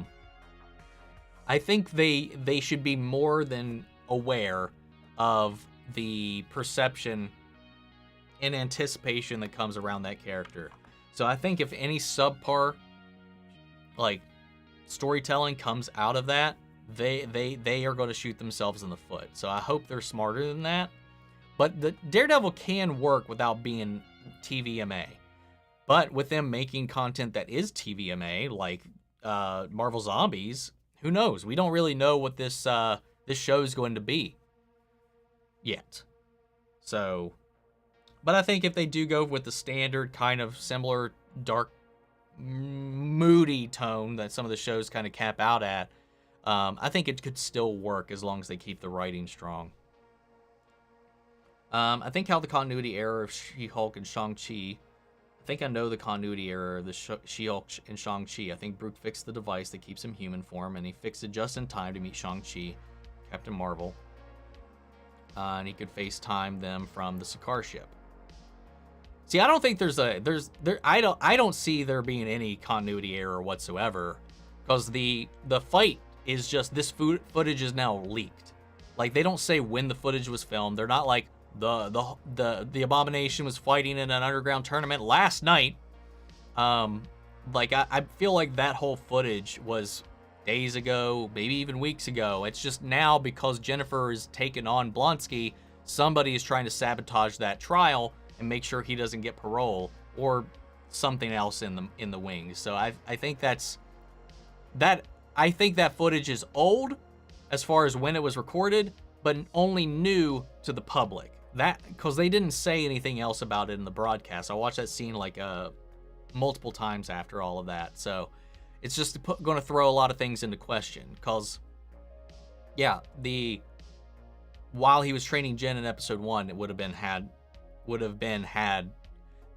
think they should be more than aware of the perception and anticipation that comes around that character. So I think if any subpar, like, storytelling comes out of that, they are going to shoot themselves in the foot. So I hope they're smarter than that. But the Daredevil can work without being TVMA. But with them making content that is TVMA, like Marvel Zombies, who knows? We don't really know what this show is going to be yet. So, but I think if they do go with the standard kind of similar dark, moody tone that some of the shows kind of cap out at, I think it could still work as long as they keep the writing strong. I think how the continuity error of She-Hulk and Shang-Chi. I think I know the continuity error of the She-Hulk and Shang-Chi. I think Brooke fixed the device that keeps him human form, and he fixed it just in time to meet Shang-Chi, Captain Marvel. And he could FaceTime them from the Sakaar ship. See, I don't think I don't see there being any continuity error whatsoever, because the fight is just, this footage is now leaked. Like, they don't say when the footage was filmed. They're not like the Abomination was fighting in an underground tournament last night. Like, I feel like that whole footage was days ago, maybe even weeks ago. It's just now, because Jennifer is taking on Blonsky, somebody is trying to sabotage that trial and make sure he doesn't get parole or something else in the wings. So I think I think that footage is old as far as when it was recorded, but only new to the public. That, because they didn't say anything else about it in the broadcast. I watched that scene like multiple times after all of that. So it's just going to throw a lot of things into question. Because, yeah, while he was training Jen in episode 1, it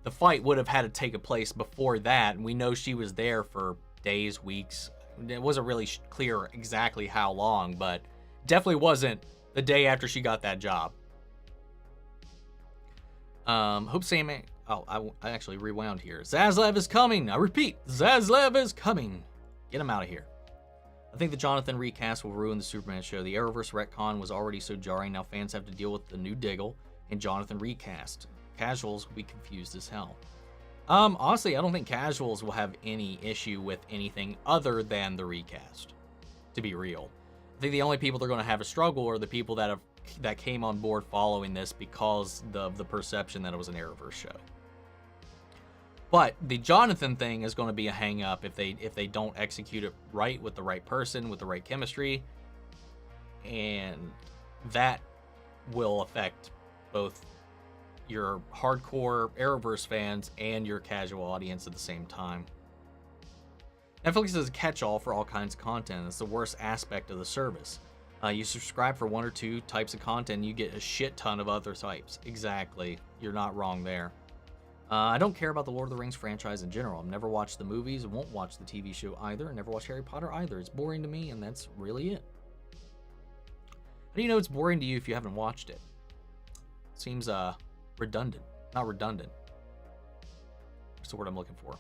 the fight would have had to take place before that, and we know she was there for days, weeks. It wasn't really clear exactly how long, but definitely wasn't the day after she got that job. Hope Sam. Oh, I actually rewound here. Zaslav is coming. I repeat, Zaslav is coming. Get him out of here. I think the Jonathan recast will ruin the Superman show. The Arrowverse retcon was already so jarring. Now fans have to deal with the new Diggle and Jonathan recast. Casuals will be confused as hell. Honestly, I don't think casuals will have any issue with anything other than the recast, to be real. I think the only people that are going to have a struggle are the people that came on board following this because of the perception that it was an Arrowverse show. But the Jonathan thing is going to be a hang up if they don't execute it right with the right person, with the right chemistry, and that will affect both your hardcore Arrowverse fans and your casual audience at the same time. Netflix is a catch-all for all kinds of content. It's the worst aspect of the service. You subscribe for one or two types of content, you get a shit ton of other types. Exactly. You're not wrong there. I don't care about the Lord of the Rings franchise in general. I've never watched the movies, won't watch the TV show either, never watched Harry Potter either. It's boring to me, and that's really it. How do you know it's boring to you if you haven't watched it? Seems redundant. Not redundant. What's the word I'm looking for?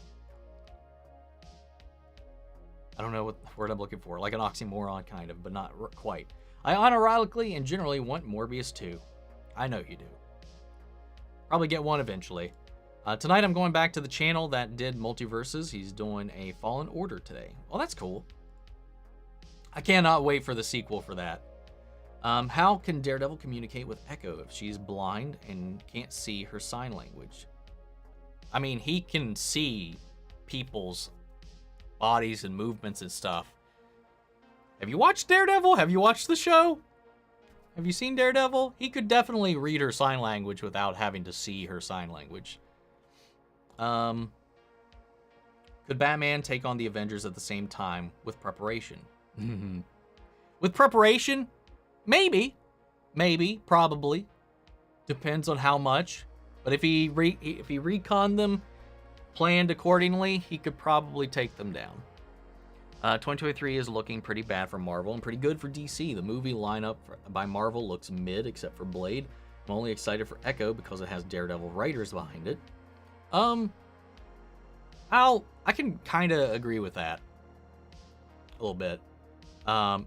I don't know what word I'm looking for. Like an oxymoron, kind of, but not quite. I unironically and generally want Morbius 2. I know you do. Probably get one eventually. Tonight I'm going back to the channel that did Multiverses. He's doing a Fallen Order today. Well, that's cool. I cannot wait for the sequel for that. How can Daredevil communicate with Echo if she's blind and can't see her sign language? I mean, he can see people's bodies and movements and stuff. Have you watched Daredevil? Have you watched the show? Have you seen Daredevil? He could definitely read her sign language without having to see her sign language. Could Batman take on the Avengers at the same time with preparation? With preparation? Maybe. Maybe. Probably. Depends on how much. But if he reconned them, planned accordingly, he could probably take them down. 2023 is looking pretty bad for Marvel and pretty good for DC. The movie lineup by Marvel looks mid except for Blade. I'm only excited for Echo because it has Daredevil writers behind it. I can kind of agree with that a little bit.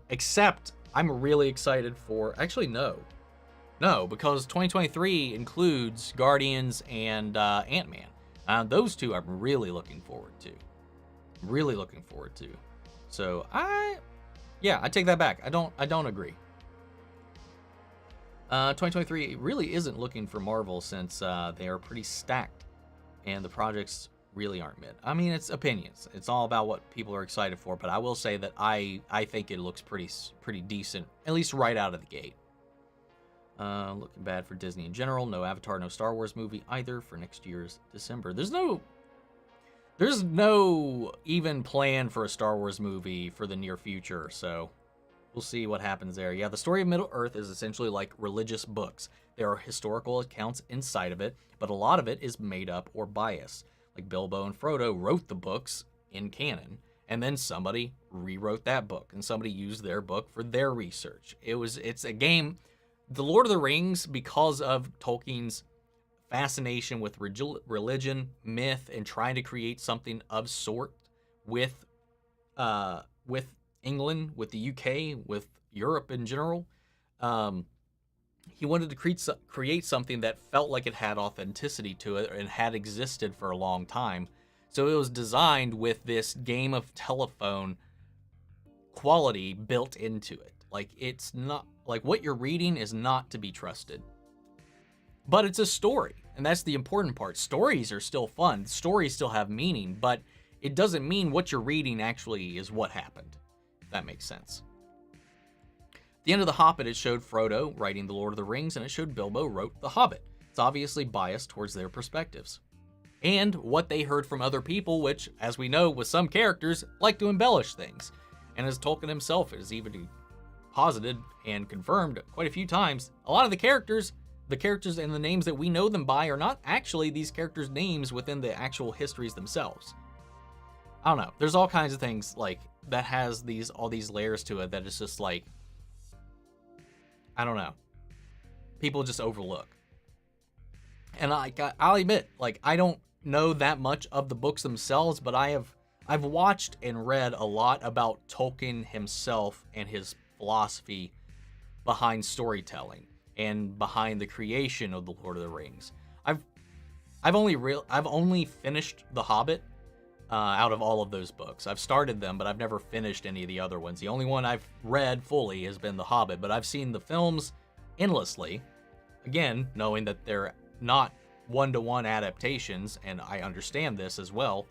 Except I'm really excited for, actually no, because 2023 includes Guardians and Ant-Man. Those two I'm really looking forward to. So I take that back. I don't agree. 2023 really isn't looking for Marvel since they are pretty stacked and the projects really aren't mid. I mean, it's opinions. It's all about what people are excited for, but I will say that I think it looks pretty decent, at least right out of the gate. Looking bad for Disney in general. No Avatar, no Star Wars movie either for next year's December. There's no even plan for a Star Wars movie for the near future, so we'll see what happens there. Yeah, the story of Middle-earth is essentially like religious books. There are historical accounts inside of it, but a lot of it is made up or biased. Like Bilbo and Frodo wrote the books in canon, and then somebody rewrote that book, and somebody used their book for their research. It's a game. The Lord of the Rings, because of Tolkien's fascination with religion, myth, and trying to create something of sort with England, with the UK, with Europe in general. He wanted to create something that felt like it had authenticity to it and had existed for a long time. So it was designed with this game of telephone quality built into it. Like, it's not like what you're reading is not to be trusted. But it's a story, and that's the important part. Stories are still fun. Stories still have meaning, but it doesn't mean what you're reading actually is what happened, if that makes sense. At the end of The Hobbit, it showed Frodo writing The Lord of the Rings, and it showed Bilbo wrote The Hobbit. It's obviously biased towards their perspectives. And what they heard from other people, which, as we know, with some characters, like to embellish things. And as Tolkien himself has even posited and confirmed quite a few times, a lot of the characters and the names that we know them by are not actually these characters' names within the actual histories themselves. I don't know. There's all kinds of things like that has all these layers to it that it's just like, I don't know. People just overlook. And I'll admit, like, I don't know that much of the books themselves, but I've watched and read a lot about Tolkien himself and his philosophy behind storytelling and behind the creation of the Lord of the Rings. I've only finished The Hobbit out of all of those books. I've started them, but I've never finished any of the other ones. The only one I've read fully has been The Hobbit, but I've seen the films endlessly. Again, knowing that they're not one-to-one adaptations, and I understand this as well.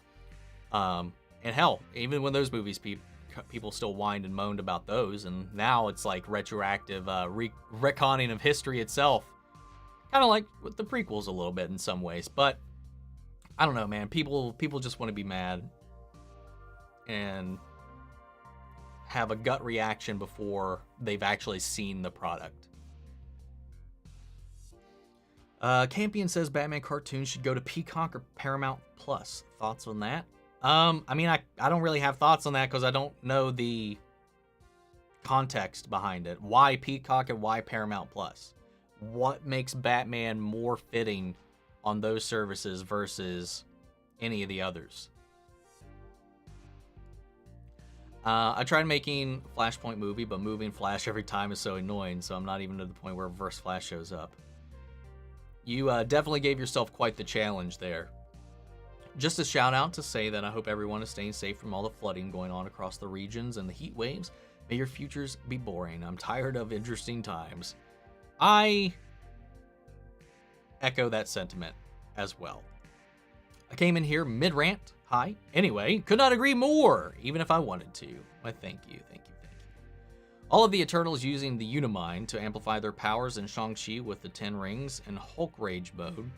And hell, even when those movies, people still whined and moaned about those, and now it's like retroactive retconning of history itself. Kind of like with the prequels a little bit in some ways, but I don't know, man. People just want to be mad and have a gut reaction before they've actually seen the product. Campion says Batman cartoons should go to Peacock or Paramount Plus. Thoughts on that? I mean, I don't really have thoughts on that because I don't know the context behind it. Why Peacock and why Paramount Plus? What makes Batman more fitting on those services versus any of the others? I tried making Flashpoint movie, but moving Flash every time is so annoying, so I'm not even to the point where Reverse Flash shows up. You definitely gave yourself quite the challenge there. Just a shout out to say that I hope everyone is staying safe from all the flooding going on across the regions and the heat waves. May your futures be boring. I'm tired of interesting times. I echo that sentiment as well. I came in here mid-rant. Hi. Anyway, could not agree more, even if I wanted to. Why, thank you. All of the Eternals using the Unimind to amplify their powers, and Shang-Chi with the 10 rings and Hulk Rage mode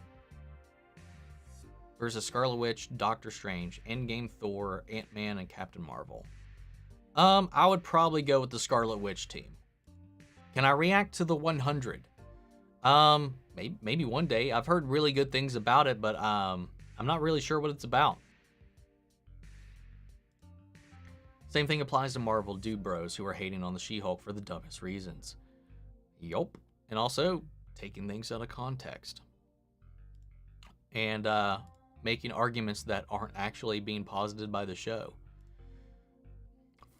versus Scarlet Witch, Doctor Strange, Endgame Thor, Ant-Man, and Captain Marvel. I would probably go with the Witch team. Can I react to the 100? Maybe one day. I've heard really good things about it, but I'm not really sure what it's about. Same thing applies to Marvel dude bros who are hating on the She-Hulk for the dumbest reasons. Yup. And also taking things out of context. And making arguments that aren't actually being posited by the show.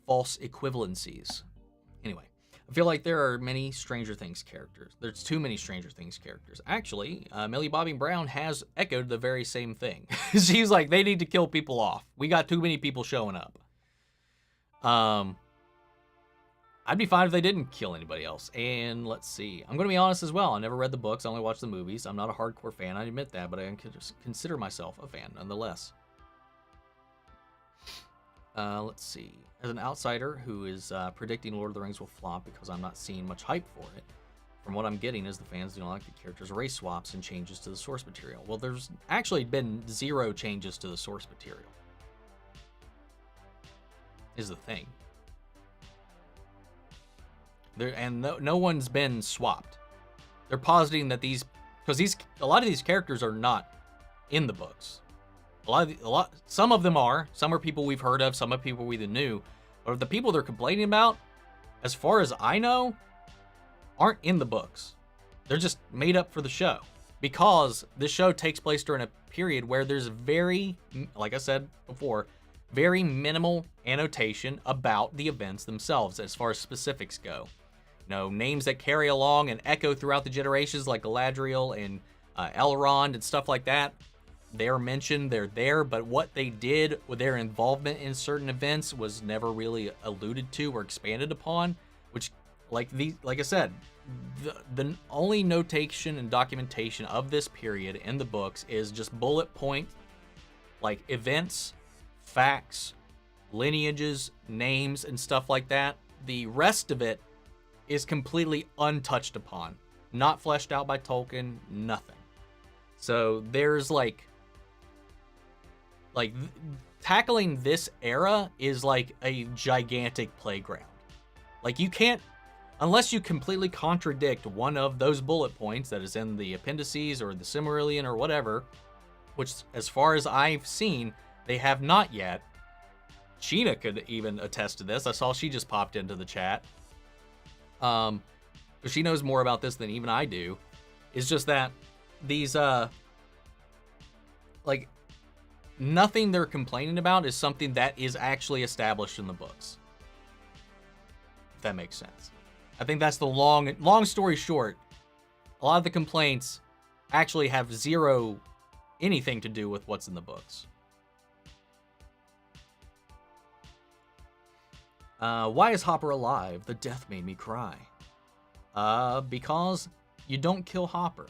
False equivalencies. Anyway, I feel like there are many Stranger Things characters. There's too many Stranger Things characters. Actually, Millie Bobby Brown has echoed the very same thing. She's like, they need to kill people off. We got too many people showing up. I'd be fine if they didn't kill anybody else. And let's see. I'm going to be honest as well. I never read the books. I only watched the movies. I'm not a hardcore fan. I admit that, but I consider myself a fan nonetheless. Let's see. As an outsider who is predicting Lord of the Rings will flop because I'm not seeing much hype for it, from what I'm getting is the fans do not like the characters' race swaps and changes to the source material. Well, there's actually been 0 changes to the source material. Is the thing. No one's been swapped. They're positing that because a lot of these characters are not in the books. Some of them are. Some are people we've heard of. Some are people we knew. But the people they're complaining about, as far as I know, aren't in the books. They're just made up for the show. Because this show takes place during a period where there's very, like I said before, very minimal annotation about the events themselves as far as specifics go. You know, names that carry along and echo throughout the generations like Galadriel and Elrond and stuff like that. They're mentioned, they're there, but what they did with their involvement in certain events was never really alluded to or expanded upon, which, like I said, the only notation and documentation of this period in the books is just bullet point, like events, facts, lineages, names, and stuff like that. The rest of it is completely untouched upon, not fleshed out by Tolkien, nothing. So there's like tackling this era is like a gigantic playground. Like you can't, unless you completely contradict one of those bullet points that is in the appendices or the Silmarillion or whatever, which as far as I've seen, they have not yet. Sheena could even attest to this. I saw she just popped into the chat. She knows more about this than even I do. It's just that these, like, nothing they're complaining about is something that is actually established in the books. If that makes sense. I think that's the long story short. A lot of the complaints actually have zero anything to do with what's in the books. Why is Hopper alive? The death made me cry. Because you don't kill Hopper.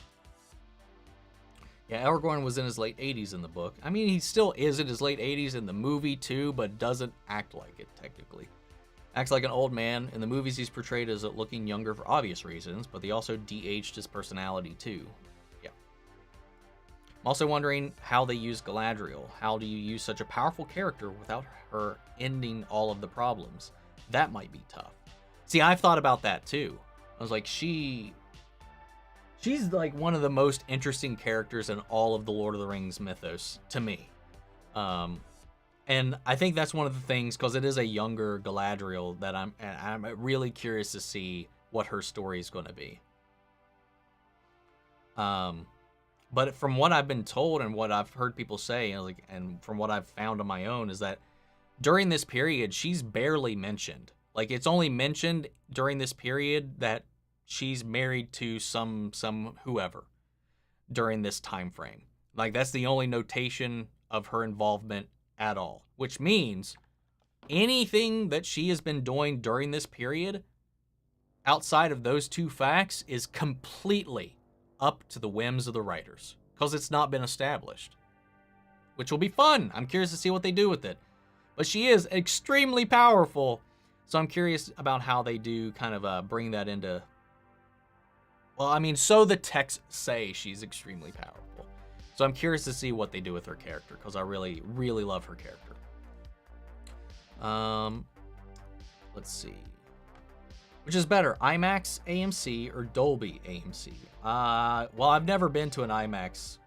Yeah, Aragorn was in his late 80s in the book. I mean, he still is in his late 80s in the movie too, but doesn't act like it technically. Acts like an old man. In the movies, he's portrayed as looking younger for obvious reasons, but they also de-aged his personality too. Yeah. I'm also wondering how they use Galadriel. How do you use such a powerful character without her ending all of the problems? That might be tough. See, I've thought about that too. I was like, she's like one of the most interesting characters in all of the Lord of the Rings mythos to me. And I think that's one of the things, because it is a younger Galadriel, that I'm really curious to see what her story is going to be. But from what I've been told and what I've heard people say, and from what I've found on my own, is that during this period, she's barely mentioned. Like, it's only mentioned during this period that she's married to some whoever during this time frame. Like, that's the only notation of her involvement at all, which means anything that she has been doing during this period outside of those two facts is completely up to the whims of the writers, because it's not been established, which will be fun. I'm curious to see what they do with it. But she is extremely powerful, so I'm curious about how they do kind of bring that into... Well, I mean, so the texts say she's extremely powerful. So I'm curious to see what they do with her character, because I really, really love her character. Let's see. Which is better, IMAX AMC or Dolby AMC? Well, I've never been to an IMAX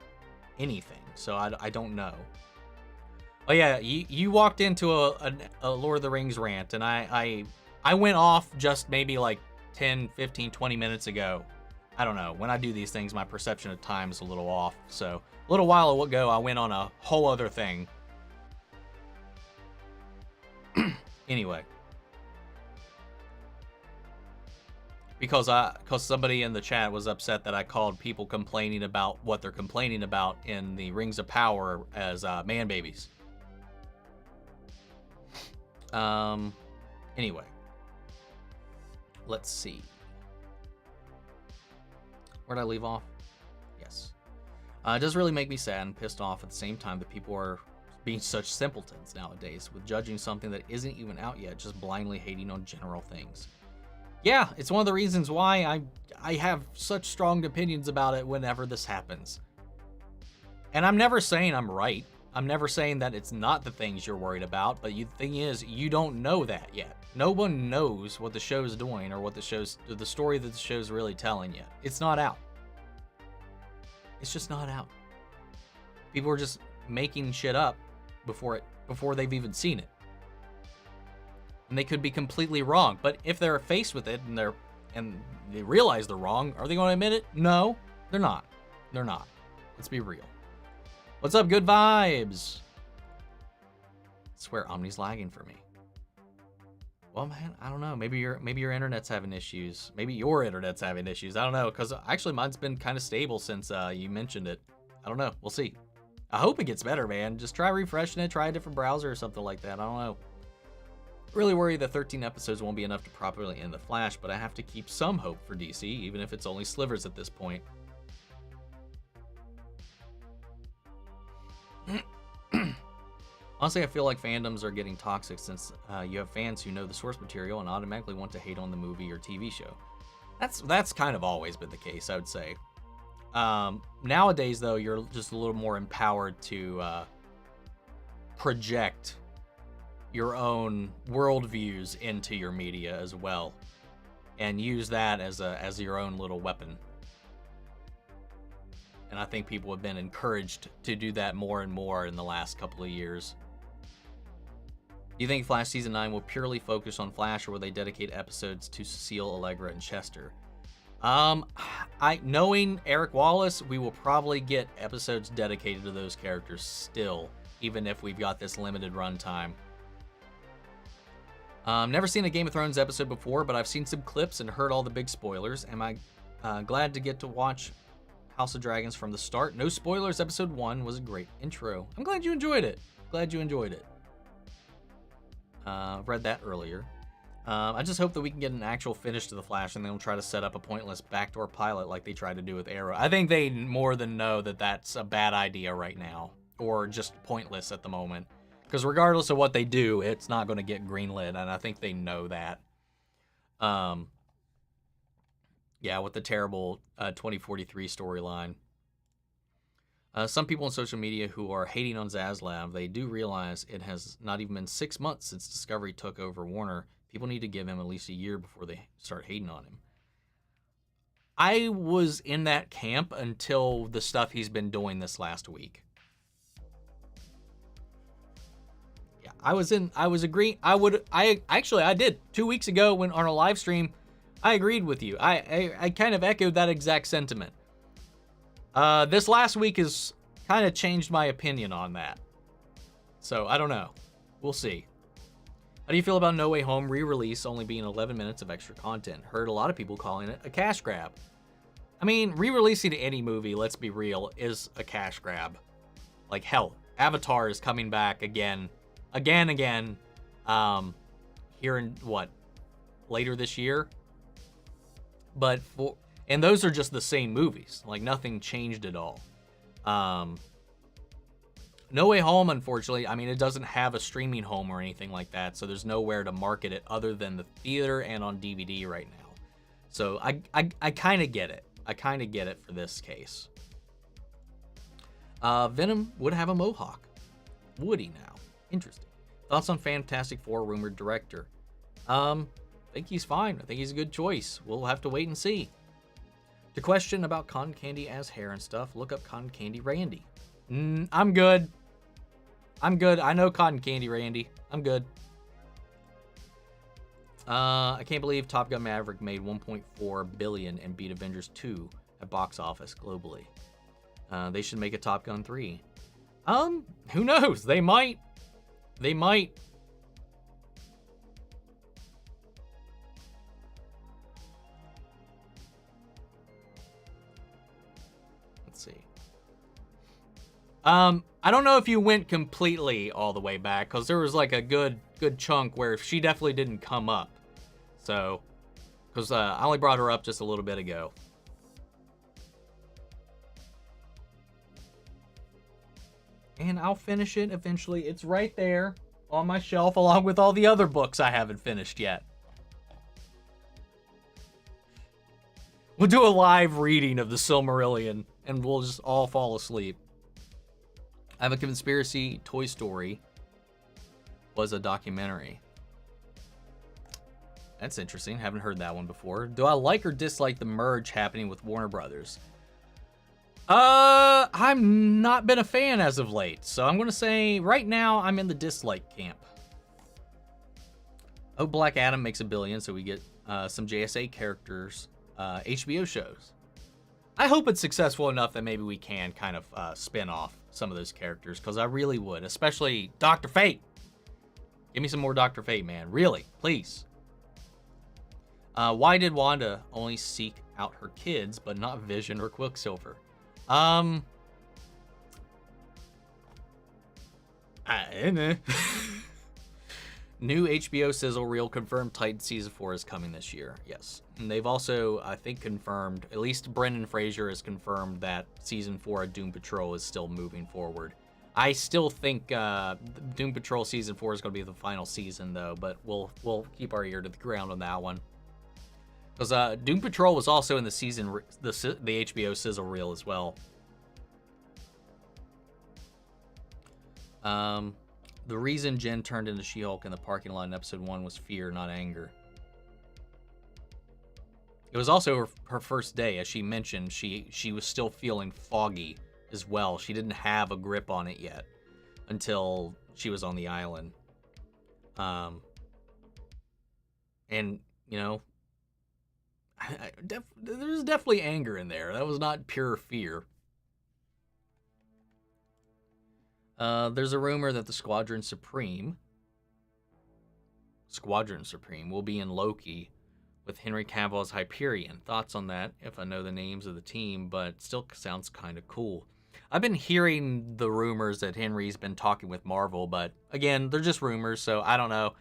anything, so I don't know. Oh yeah, you walked into a Lord of the Rings rant, and I went off just maybe like 10, 15, 20 minutes ago. I don't know. When I do these things, my perception of time is a little off. So a little while ago, I went on a whole other thing. Anyway. Because somebody in the chat was upset that I called people complaining about what they're complaining about in the Rings of Power as man babies. Anyway. Let's see. Where'd I leave off? Yes. It does really make me sad and pissed off at the same time that people are being such simpletons nowadays with judging something that isn't even out yet, just blindly hating on general things. Yeah, it's one of the reasons why I have such strong opinions about it whenever this happens. And I'm never saying I'm right. I'm never saying that it's not the things you're worried about, but the thing is, you don't know that yet. No one knows what the show's doing or what the story that the show's really telling yet. It's not out. It's just not out. People are just making shit up before they've even seen it. And they could be completely wrong. But if they're faced with it and they realize they're wrong, are they going to admit it? No, they're not. They're not. Let's be real. What's up, good vibes? I swear Omni's lagging for me. Well, man, I don't know. Maybe your internet's having issues. Maybe your internet's having issues. I don't know, because actually mine's been kind of stable since you mentioned it. I don't know. We'll see. I hope it gets better, man. Just try refreshing it. Try a different browser or something like that. I don't know. Really worried that 13 episodes won't be enough to properly end The Flash, but I have to keep some hope for DC, even if it's only slivers at this point. Honestly, I feel like fandoms are getting toxic since you have fans who know the source material and automatically want to hate on the movie or TV show. That's kind of always been the case, I would say. Nowadays, though, you're just a little more empowered to project your own worldviews into your media as well, and use that as your own little weapon. And I think people have been encouraged to do that more and more in the last couple of years. Do you think Flash Season 9 will purely focus on Flash, or will they dedicate episodes to Cecile, Allegra, and Chester? Knowing Eric Wallace, we will probably get episodes dedicated to those characters still, even if we've got this limited runtime. Never seen a Game of Thrones episode before, but I've seen some clips and heard all the big spoilers. Am I glad to get to watch House of Dragons from the start? No spoilers, episode 1 was a great intro. I'm glad you enjoyed it. Glad you enjoyed it. Read that earlier. I just hope that we can get an actual finish to The Flash and they don't try to set up a pointless backdoor pilot like they tried to do with Arrow. I think they more than know that that's a bad idea right now, or just pointless at the moment. Because regardless of what they do, it's not going to get greenlit, and I think they know that. Yeah, with the terrible 2043 storyline. Some people on social media who are hating on Zaslav, they do realize it has not even been 6 months since Discovery took over Warner. People need to give him at least a year before they start hating on him. I was in that camp until the stuff he's been doing this last week. Yeah, I was agreeing. I did 2 weeks ago when on a live stream, I agreed with you. I kind of echoed that exact sentiment. This last week has kind of changed my opinion on that. So, I don't know. We'll see. How do you feel about No Way Home re-release only being 11 minutes of extra content? Heard a lot of people calling it a cash grab. I mean, re-releasing any movie, let's be real, is a cash grab. Like, hell, Avatar is coming back again. Here in, what, later this year? And those are just the same movies. Like, nothing changed at all. No Way Home, unfortunately, I mean, it doesn't have a streaming home or anything like that, so there's nowhere to market it other than the theater and on DVD right now. So I kind of get it. I kind of get it for this case. Venom would have a mohawk. Would he now? Interesting. Thoughts on Fantastic Four rumored director? I think he's fine. I think he's a good choice. We'll have to wait and see. The question about Cotton Candy as hair and stuff, look up Cotton Candy Randy. I'm good. I know Cotton Candy Randy. I'm good. I can't believe Top Gun Maverick made $1.4 billion and beat Avengers 2 at box office globally. They should make a Top Gun 3. Who knows? They might. Let's see. I don't know if you went completely all the way back, because there was like a good chunk where she definitely didn't come up. So, because I only brought her up just a little bit ago. And I'll finish it eventually. It's right there on my shelf along with all the other books I haven't finished yet. We'll do a live reading of the Silmarillion and we'll just all fall asleep. I have a conspiracy. Toy Story was a documentary. That's interesting. Haven't heard that one before. Do I like or dislike the merge happening with Warner Brothers? I've not been a fan as of late, so I'm gonna say right now I'm in the dislike camp. Oh, Black Adam makes $1 billion, so we get some JSA characters, HBO shows. I hope it's successful enough that maybe we can kind of spin off some of those characters, because I really would, especially Dr. Fate. Give me some more Dr. Fate, man. Really, please. Why did Wanda only seek out her kids, but not Vision or Quicksilver? I don't know. New HBO sizzle reel confirmed Titan Season 4 is coming this year. Yes. And they've also, I think, confirmed, at least Brendan Fraser has confirmed that Season 4 of Doom Patrol is still moving forward. I still think Doom Patrol Season 4 is going to be the final season, though, but we'll keep our ear to the ground on that one. Because Doom Patrol was also in the HBO sizzle reel as well. The reason Jen turned into She-Hulk in the parking lot in episode 1 was fear, not anger. It was also her first day. As she mentioned, she was still feeling foggy as well. She didn't have a grip on it yet until she was on the island. And, you know, there's definitely anger in there. That was not pure fear. There's a rumor that the Squadron Supreme will be in Loki with Henry Cavill as Hyperion. Thoughts on that? If I know the names of the team, but still sounds kind of cool. I've been hearing the rumors that Henry's been talking with Marvel, but again, they're just rumors, so I don't know.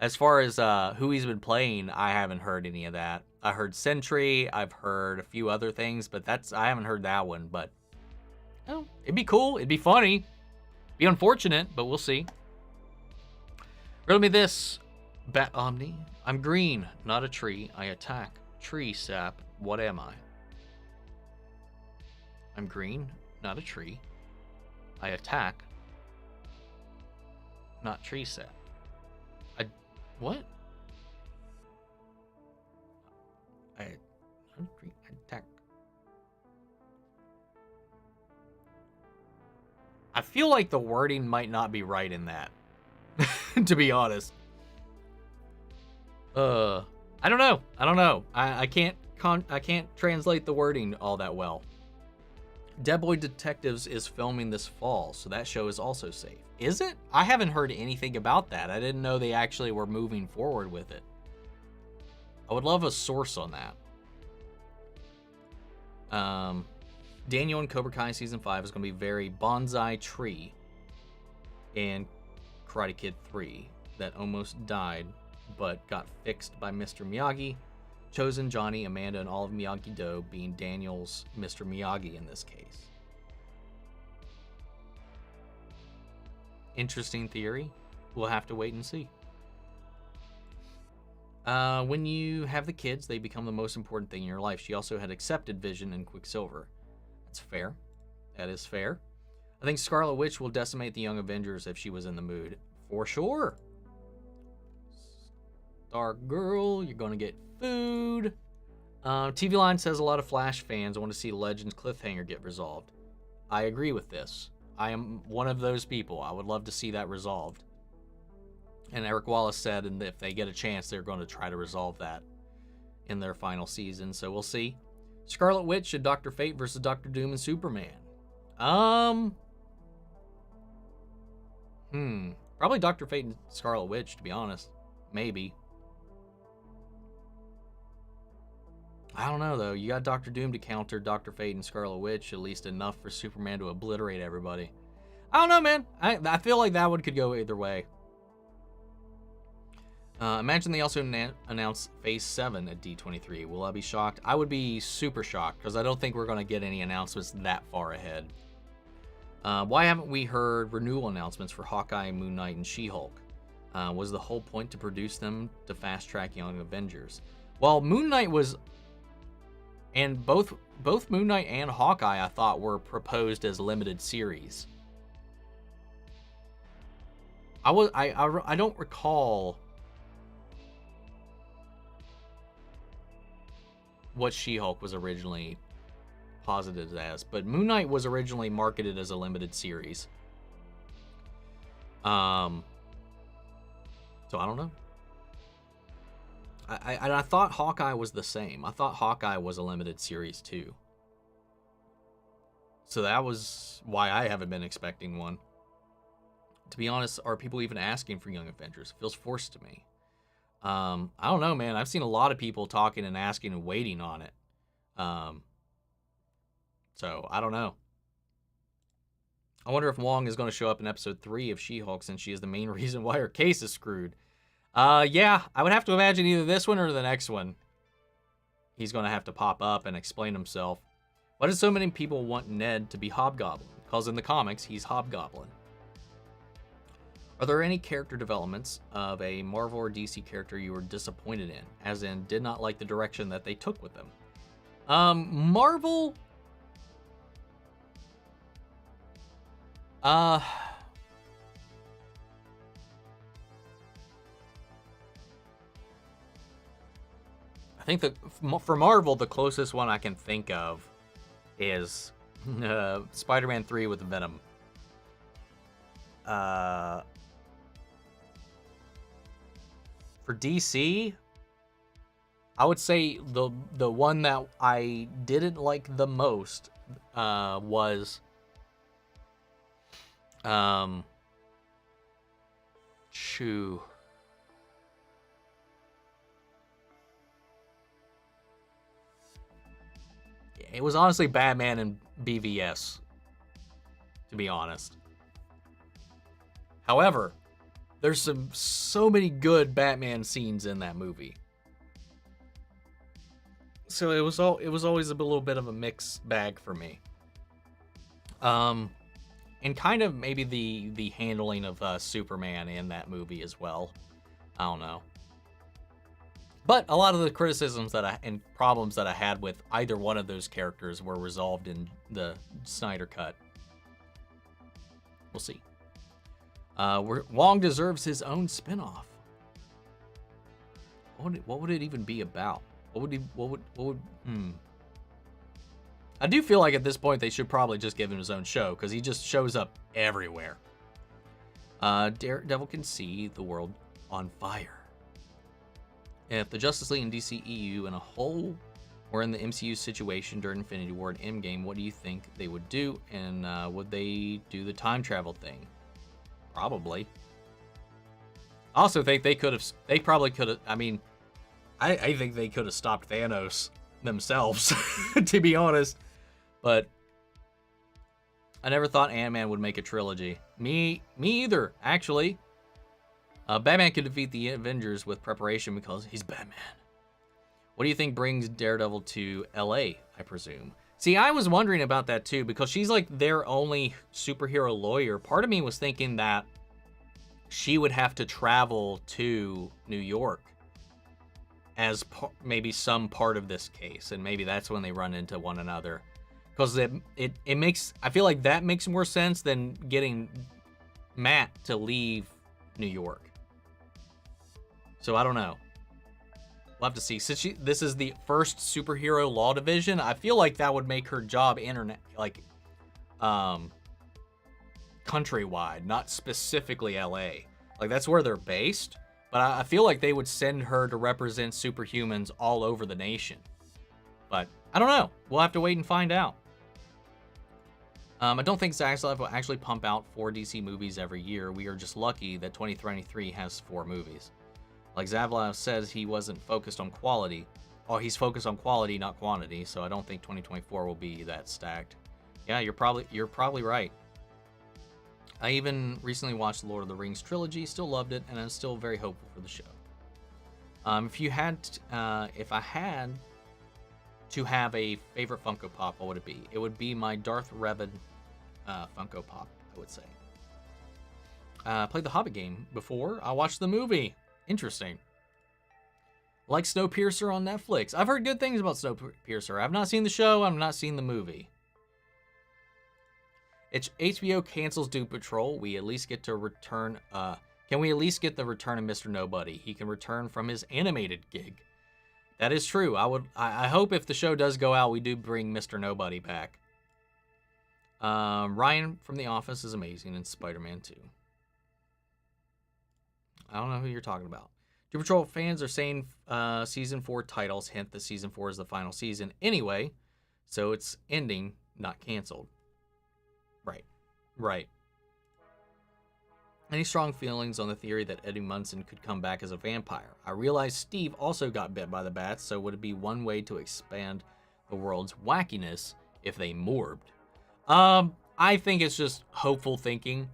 As far as who he's been playing, I haven't heard any of that. I heard Sentry, I've heard a few other things, but I haven't heard that one. But oh, it'd be cool, it'd be funny. Be unfortunate, but we'll see. Riddle me this, Bat Omni. I'm green, not a tree. I attack. Tree sap. What am I? I'm green, not a tree. I attack. Not tree sap. What? I'm green. I attack. I feel like the wording might not be right in that, to be honest. I don't know. I can't translate the wording all that well. Dead Boy Detectives is filming this fall, so that show is also safe. Is it? I haven't heard anything about that. I didn't know they actually were moving forward with it. I would love a source on that. Daniel in Cobra Kai Season 5 is going to be very bonsai tree in Karate Kid 3 that almost died but got fixed by Mr. Miyagi. Chosen, Johnny, Amanda, and all of Miyagi-Do being Daniel's Mr. Miyagi in this case. Interesting theory. We'll have to wait and see. When you have the kids, they become the most important thing in your life. She also had accepted Vision and Quicksilver. That's fair. That is fair. I think Scarlet Witch will decimate the Young Avengers if she was in the mood. For sure. Star Girl, you're going to get food. TV Line says a lot of Flash fans want to see Legends cliffhanger get resolved. I agree with this. I am one of those people. I would love to see that resolved. And Eric Wallace said, and if they get a chance, they're going to try to resolve that in their final season. So we'll see. Scarlet Witch and Dr. Fate versus Dr. Doom and Superman. Probably Dr. Fate and Scarlet Witch, to be honest. Maybe. I don't know, though. You got Dr. Doom to counter Dr. Fate and Scarlet Witch, at least enough for Superman to obliterate everybody. I don't know, man. I feel like that one could go either way. Imagine they also announced Phase 7 at D23. Will I be shocked? I would be super shocked, because I don't think we're going to get any announcements that far ahead. Why haven't we heard renewal announcements for Hawkeye, Moon Knight, and She-Hulk? Was the whole point to produce them to fast-track Young Avengers? Well, Moon Knight was... And both Moon Knight and Hawkeye, I thought, were proposed as limited series. I don't recall what She-Hulk was originally posited as, but Moon Knight was originally marketed as a limited series. So I don't know. I thought Hawkeye was the same. I thought Hawkeye was a limited series too. So that was why I haven't been expecting one. To be honest, are people even asking for Young Avengers? It feels forced to me. I don't know, man. I've seen a lot of people talking and asking and waiting on it. So I don't know. I wonder if Wong is going to show up in episode 3 of She-Hulk, since she is the main reason why her case is screwed. Yeah, I would have to imagine either this one or the next one. He's going to have to pop up and explain himself. Why do so many people want Ned to be Hobgoblin? Because in the comics, he's Hobgoblin. Are there any character developments of a Marvel or DC character you were disappointed in? As in, did not like the direction that they took with them? Marvel... I think that for Marvel, the closest one I can think of is Spider-Man 3 with Venom. For DC, I would say the one that I didn't like the most was it was honestly Batman and BVS, to be honest. However, there's so many good Batman scenes in that movie. So it was always a little bit of a mixed bag for me. And kind of maybe the handling of Superman in that movie as well. I don't know. But a lot of the criticisms and problems that I had with either one of those characters were resolved in the Snyder Cut. We'll see. Wong deserves his own spinoff. What would it even be about? I do feel like at this point they should probably just give him his own show, because he just shows up everywhere. Daredevil can see the world on fire. If the Justice League and DC EU in a whole we're in the MCU situation during Infinity War and Endgame, what do you think they would do? And would they do the time travel thing? Probably. I also think they probably could have, I mean, I think they could have stopped Thanos themselves, to be honest. But I never thought Ant-Man would make a trilogy. Me either, actually. Batman could defeat the Avengers with preparation because he's Batman. What do you think brings Daredevil to LA, I presume? See, I was wondering about that too, because she's like their only superhero lawyer. Part of me was thinking that she would have to travel to New York as maybe some part of this case, and maybe that's when they run into one another. Because it makes, I feel like that makes more sense than getting Matt to leave New York. So I don't know. We'll have to see. Since this is the first superhero law division, I feel like that would make her job countrywide, not specifically LA. Like, that's where they're based, but I feel like they would send her to represent superhumans all over the nation. But I don't know. We'll have to wait and find out. I don't think Zack Snyder will actually pump out 4 DC movies every year. We are just lucky that 2023 has 4 movies. Like Zaslav says, he wasn't focused on quality. Oh, he's focused on quality, not quantity. So I don't think 2024 will be that stacked. Yeah, you're probably right. I even recently watched the Lord of the Rings trilogy. Still loved it, and I'm still very hopeful for the show. If I had to have a favorite Funko Pop, what would it be? It would be my Darth Revan Funko Pop, I would say. Played the Hobbit game before. I watched the movie. Interesting. Like Snowpiercer on Netflix. I've heard good things about Snowpiercer. I've not seen the show. I've not seen the movie. It's HBO cancels Doom Patrol. We at least get to return. Can we at least get the return of Mr. Nobody? He can return from his animated gig. That is true. I hope if the show does go out, we do bring Mr. Nobody back. Ryan from The Office is amazing in Spider-Man 2. I don't know who you're talking about. Doom Patrol fans are saying season 4 titles hint that season 4 is the final season anyway, so it's ending, not canceled. Right. Any strong feelings on the theory that Eddie Munson could come back as a vampire? I realize Steve also got bit by the bats, so would it be one way to expand the world's wackiness if they morbed? I think it's just hopeful thinking.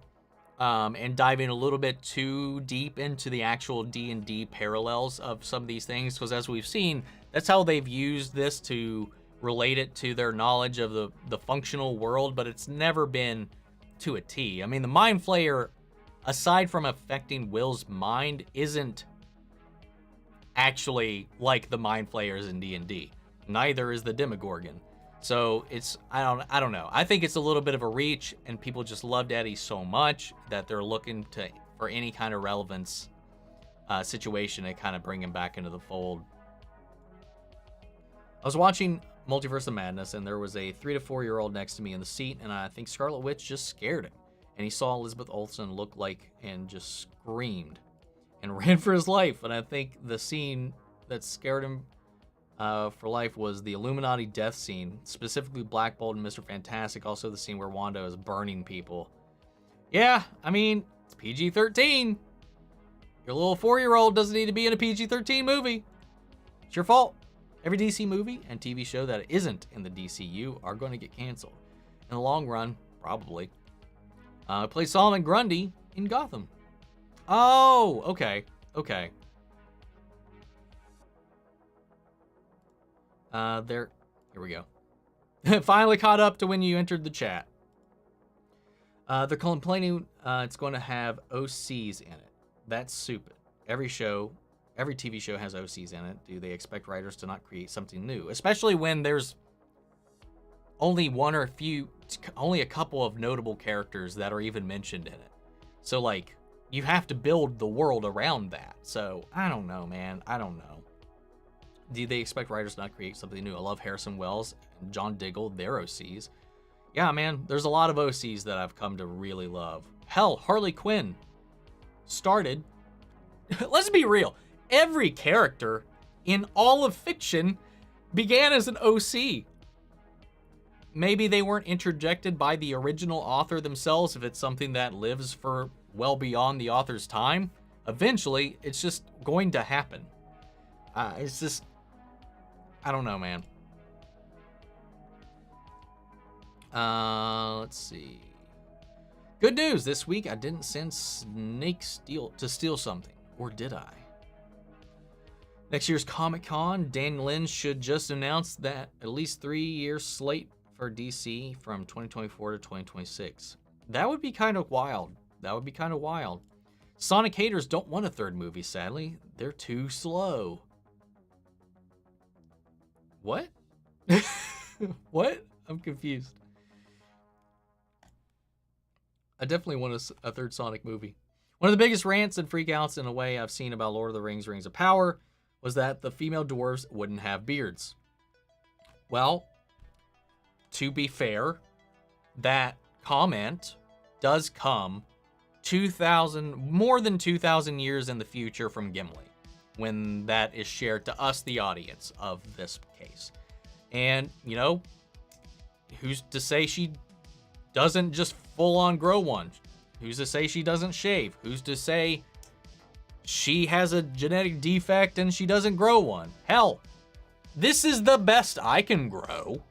And diving a little bit too deep into the actual D&D parallels of some of these things, because as we've seen, that's how they've used this to relate it to their knowledge of the functional world, but it's never been to a T. I mean, the Mind Flayer, aside from affecting Will's mind, isn't actually like the Mind Flayers in D&D. Neither is the Demogorgon. So it's, I don't know. I think it's a little bit of a reach, and people just loved Eddie so much that they're looking for any kind of relevance situation to kind of bring him back into the fold. I was watching Multiverse of Madness, and there was a 3 to 4 year old next to me in the seat, and I think Scarlet Witch just scared him. And he saw Elizabeth Olsen look like and just screamed and ran for his life. And I think the scene that scared him for life was the Illuminati death scene, specifically Black Bolt and Mr. Fantastic. Also the scene where Wanda is burning people. Yeah, I mean, it's PG-13. Your little 4-year-old doesn't need to be in a PG-13 movie. It's your fault. Every DC movie and TV show that isn't in the DCU are going to get canceled. In the long run, probably. Play Solomon Grundy in Gotham. Oh, okay. Here we go. Finally caught up to when you entered the chat. They're complaining it's going to have OCs in it. That's stupid. Every TV show has OCs in it. Do they expect writers to not create something new? Especially when there's only a couple of notable characters that are even mentioned in it. So, like, you have to build the world around that. So, I don't know, man. I don't know. Do they expect writers to not create something new? I love Harrison Wells and John Diggle, their OCs. Yeah, man, there's a lot of OCs that I've come to really love. Hell, Harley Quinn started. Let's be real. Every character in all of fiction began as an OC. Maybe they weren't interjected by the original author themselves if it's something that lives for well beyond the author's time. Eventually, it's just going to happen. It's just, I don't know, man. Let's see. Good news, this week I didn't send Snake to steal something. Or did I? Next year's Comic-Con, Dan Lin should just announce that at least 3-year slate for DC from 2024 to 2026. That would be kind of wild. Sonic haters don't want a third movie, sadly. They're too slow. What? What? I'm confused. I definitely want a third Sonic movie. One of the biggest rants and freakouts in a way I've seen about Lord of the Rings, Rings of Power was that the female dwarves wouldn't have beards. Well, to be fair, that comment does come more than 2,000 years in the future from Gimli, when that is shared to us, the audience of this case. And, you know, who's to say she doesn't just full on grow one? Who's to say she doesn't shave? Who's to say she has a genetic defect and she doesn't grow one? Hell, this is the best I can grow.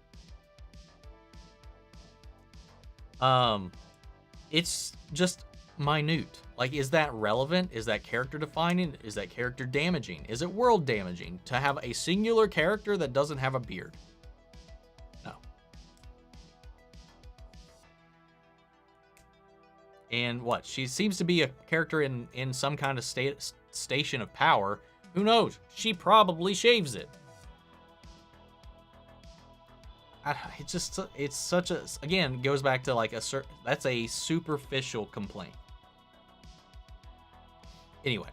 It's just minute. Like, is that relevant? Is that character defining? Is that character damaging? Is it world damaging to have a singular character that doesn't have a beard? No. And what? She seems to be a character in some kind of station of power. Who knows? She probably shaves it. It's such a, again, goes back to like that's a superficial complaint. Anyway,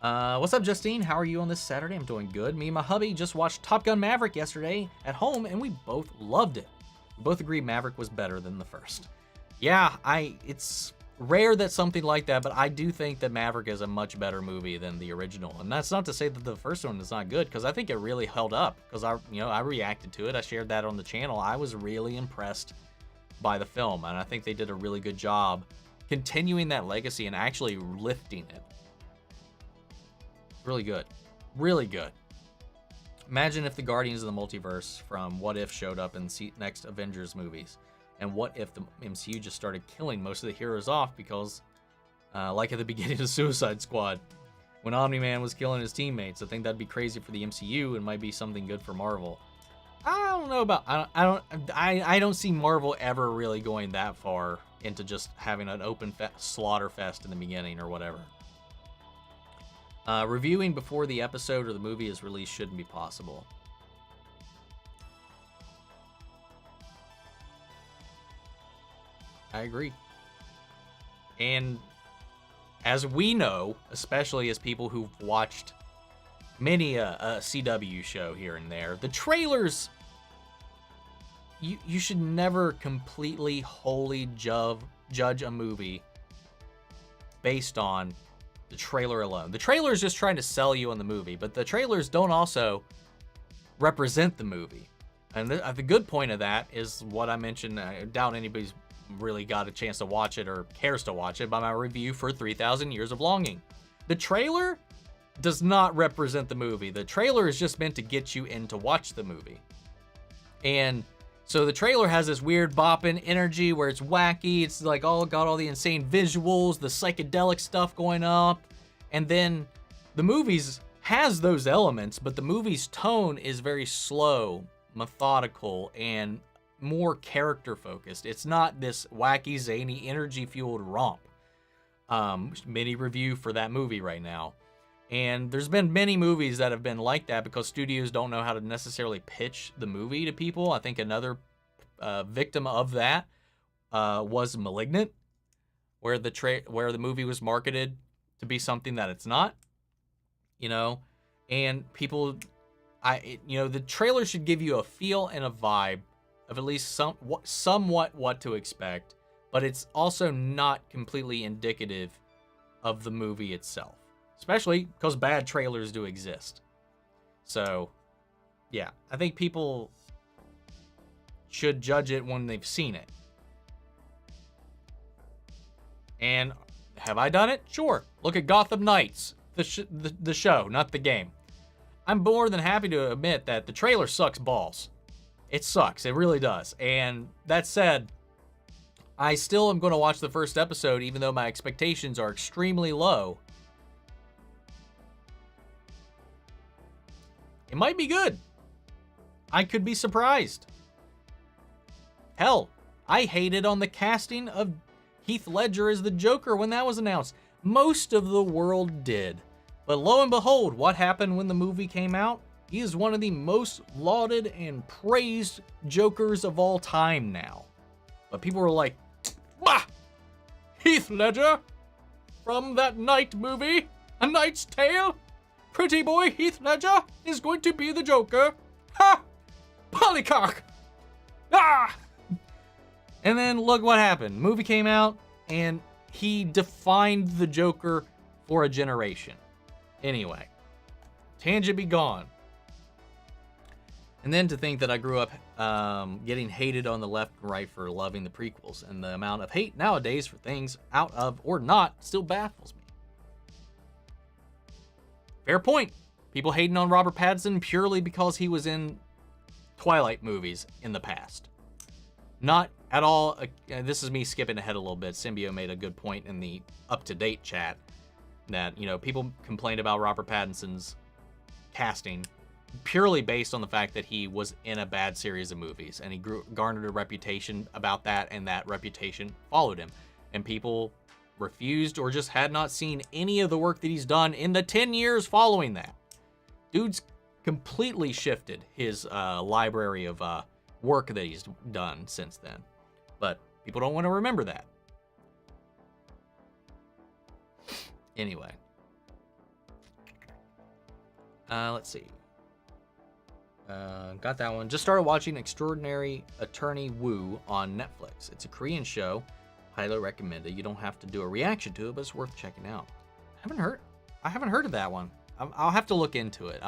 what's up, Justine? How are you on this Saturday? I'm doing good. Me and my hubby just watched Top Gun Maverick yesterday at home, and we both loved it. We both agreed Maverick was better than the first. Yeah, it's rare that something like that, but I do think that Maverick is a much better movie than the original. And that's not to say that the first one is not good, because I think it really held up. Because I reacted to it. I shared that on the channel. I was really impressed by the film, and I think they did a really good job continuing that legacy and actually lifting it. Really good. Really good. Imagine if the Guardians of the Multiverse from What If showed up in next Avengers movies. And what if the MCU just started killing most of the heroes off because, like at the beginning of Suicide Squad, when Omni-Man was killing his teammates? I think that'd be crazy for the MCU and might be something good for Marvel. I don't know about, I don't see Marvel ever really going that far into just having an open slaughter fest in the beginning or whatever. Reviewing before the episode or the movie is released shouldn't be possible. I agree. And as we know, especially as people who've watched many a CW show here and there, the trailers, you should never completely wholly judge a movie based on the trailer alone. The trailer is just trying to sell you on the movie, but the trailers don't also represent the movie. And the good point of that is what I mentioned. I doubt anybody's really got a chance to watch it or cares to watch it, by my review for 3,000 Years of Longing. The trailer does not represent the movie. The trailer is just meant to get you in to watch the movie. And so the trailer has this weird bopping energy where it's wacky. It's like got all the insane visuals, the psychedelic stuff going up. And then the movies has those elements, but the movie's tone is very slow, methodical, and more character focused. It's not this wacky, zany, energy fueled romp. Mini review for that movie right now. And there's been many movies that have been like that because studios don't know how to necessarily pitch the movie to people. I think another victim of that was Malignant, where the movie was marketed to be something that it's not, and people, the trailer should give you a feel and a vibe of at least somewhat what to expect, but it's also not completely indicative of the movie itself, especially because bad trailers do exist. So yeah, I think people should judge it when they've seen it. And have I done it? Sure. Look at Gotham Knights, the show, not the game. I'm more than happy to admit that the trailer sucks balls. It sucks. It really does. And that said, I still am going to watch the first episode, even though my expectations are extremely low. It might be good. I could be surprised. Hell, I hated on the casting of Heath Ledger as the Joker when that was announced. Most of the world did. But lo and behold, what happened when the movie came out? He is one of the most lauded and praised Jokers of all time now. But people were like, bah! Heath Ledger? From that Night movie? A Knight's Tale? Pretty boy Heath Ledger is going to be the Joker? Ha! Polycock! Ah! And then look what happened. Movie came out, and he defined the Joker for a generation. Anyway, tangent be gone. And then to think that I grew up getting hated on the left and right for loving the prequels, and the amount of hate nowadays for things out of or not still baffles me. Fair point. People hating on Robert Pattinson purely because he was in Twilight movies in the past. Not at all. This is me skipping ahead a little bit. Symbio made a good point in the up-to-date chat that, you know, people complained about Robert Pattinson's casting purely based on the fact that he was in a bad series of movies, and he garnered a reputation about that, and that reputation followed him. And people refused or just had not seen any of the work that he's done in the 10 years following that. Dude's completely shifted his library of work that he's done since then. But people don't want to remember that. Anyway. Let's see. Got that one. Just started watching Extraordinary Attorney Woo on Netflix. It's a Korean show. Highly recommend it. You don't have to do a reaction to it, but it's worth checking out. I haven't heard of that one. I'll have to look into it.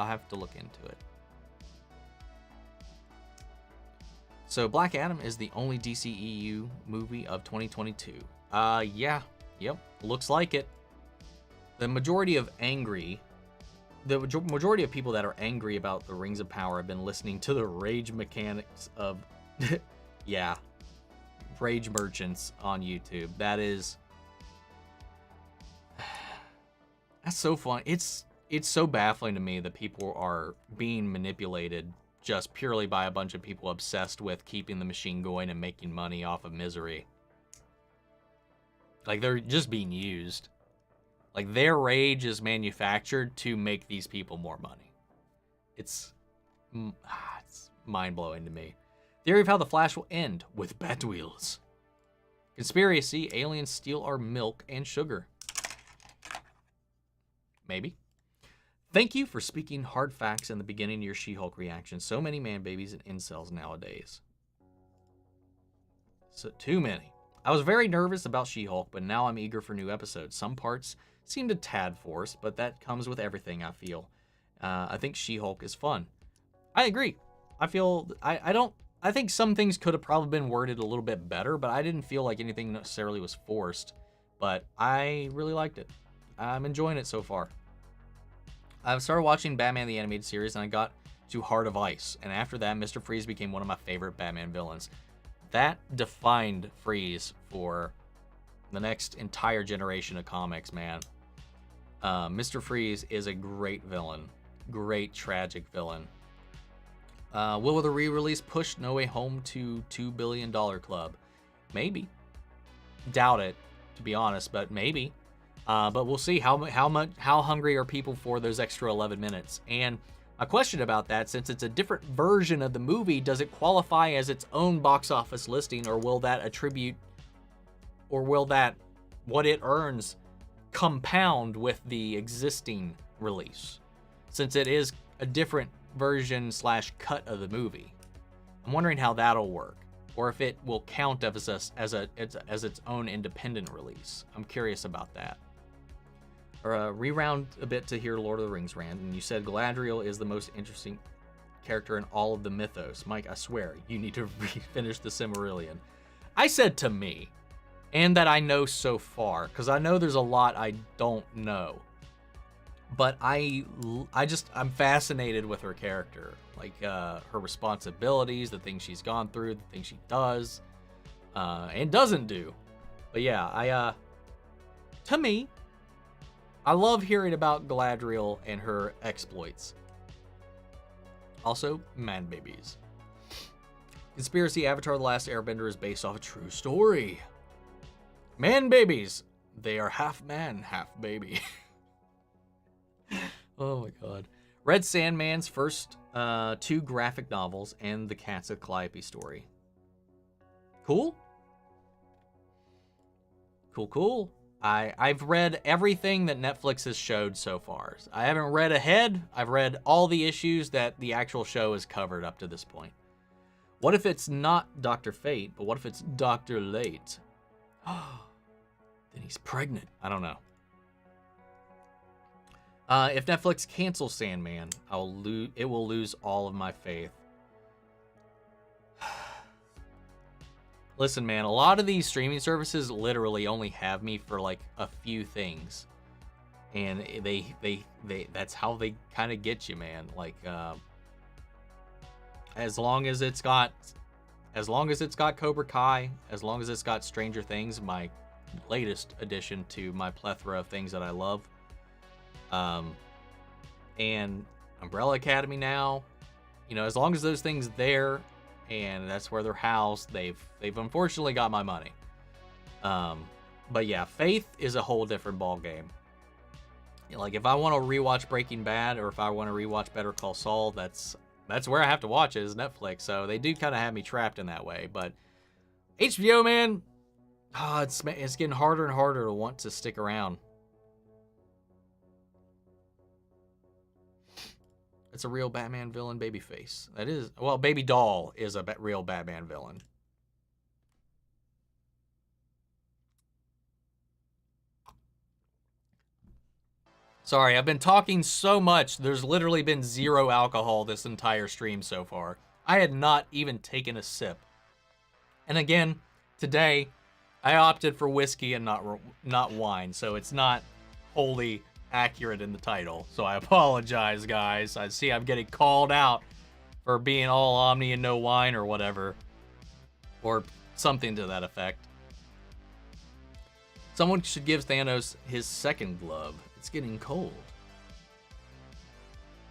So Black Adam is the only DCEU movie of 2022. Yeah. Yep. Looks like it. The majority of people that are angry about the Rings of Power have been listening to the rage mechanics of, yeah, rage merchants on YouTube. That's so fun. It's so baffling to me that people are being manipulated just purely by a bunch of people obsessed with keeping the machine going and making money off of misery. Like, they're just being used. Like, their rage is manufactured to make these people more money. It's mind-blowing to me. Theory of how the Flash will end with Batwheels. Conspiracy, aliens steal our milk and sugar. Maybe. Thank you for speaking hard facts in the beginning of your She-Hulk reaction. So many man-babies and incels nowadays. So too many. I was very nervous about She-Hulk, but now I'm eager for new episodes. Some parts seemed a tad forced, but that comes with everything, I feel. I think She-Hulk is fun. I agree. I think some things could have probably been worded a little bit better, but I didn't feel like anything necessarily was forced. But I really liked it. I'm enjoying it so far. I've started watching Batman the Animated Series, and I got to Heart of Ice. And after that, Mr. Freeze became one of my favorite Batman villains. That defined Freeze for the next entire generation of comics, man. Mr. Freeze is a great villain. Great, tragic villain. Will the re-release push No Way Home to $2 billion club? Maybe. Doubt it, to be honest, but maybe. But we'll see how hungry are people for those extra 11 minutes. And a question about that, since it's a different version of the movie, does it qualify as its own box office listing, or will that what it earns compound with the existing release, since it is a different version / cut of the movie? I'm wondering how that'll work, or if it will count as its own independent release. I'm curious about that. Or reround a bit to hear Lord of the Rings rant, and you said Galadriel is the most interesting character in all of the mythos. Mike, I swear, you need to finish the Silmarillion. I said to me, and that I know so far, because I know there's a lot I don't know. But I'm fascinated with her character. Like, her responsibilities, the things she's gone through, the things she does, and doesn't do. But yeah, to me, I love hearing about Galadriel and her exploits. Also, man babies. Conspiracy: Avatar: The Last Airbender is based off a true story. Man babies. They are half man, half baby. Oh my god. Read Sandman's first 2 graphic novels and the Cats of Calliope story. Cool? Cool. I've read everything that Netflix has showed so far. I haven't read ahead. I've read all the issues that the actual show has covered up to this point. What if it's not Dr. Fate, but what if it's Dr. Late? Then he's pregnant. I don't know. If Netflix cancels Sandman, it will lose all of my faith. Listen, man, a lot of these streaming services literally only have me for like a few things, and that's how they kind of get you, man. Like, as long as it's got Cobra Kai, as long as it's got Stranger Things, my latest addition to my plethora of things that I love, and Umbrella Academy now, you know, as long as those things there and that's where they're housed, they've unfortunately got my money. But yeah, Faith is a whole different ball game. You know, like if I want to rewatch Breaking Bad or if I want to rewatch Better Call Saul, that's where I have to watch it, is Netflix. So they do kind of have me trapped in that way. But HBO, man, it's getting harder and harder to want to stick around. It's a real Batman villain, Babyface. That is, well, Baby Doll is a real Batman villain. Sorry, I've been talking so much. There's literally been 0 alcohol this entire stream so far. I had not even taken a sip. And again, today, I opted for whiskey and not wine, so it's not wholly accurate in the title. So I apologize, guys. I see I'm getting called out for being all Omni and no wine or whatever. Or something to that effect. Someone should give Thanos his second glove. It's getting cold.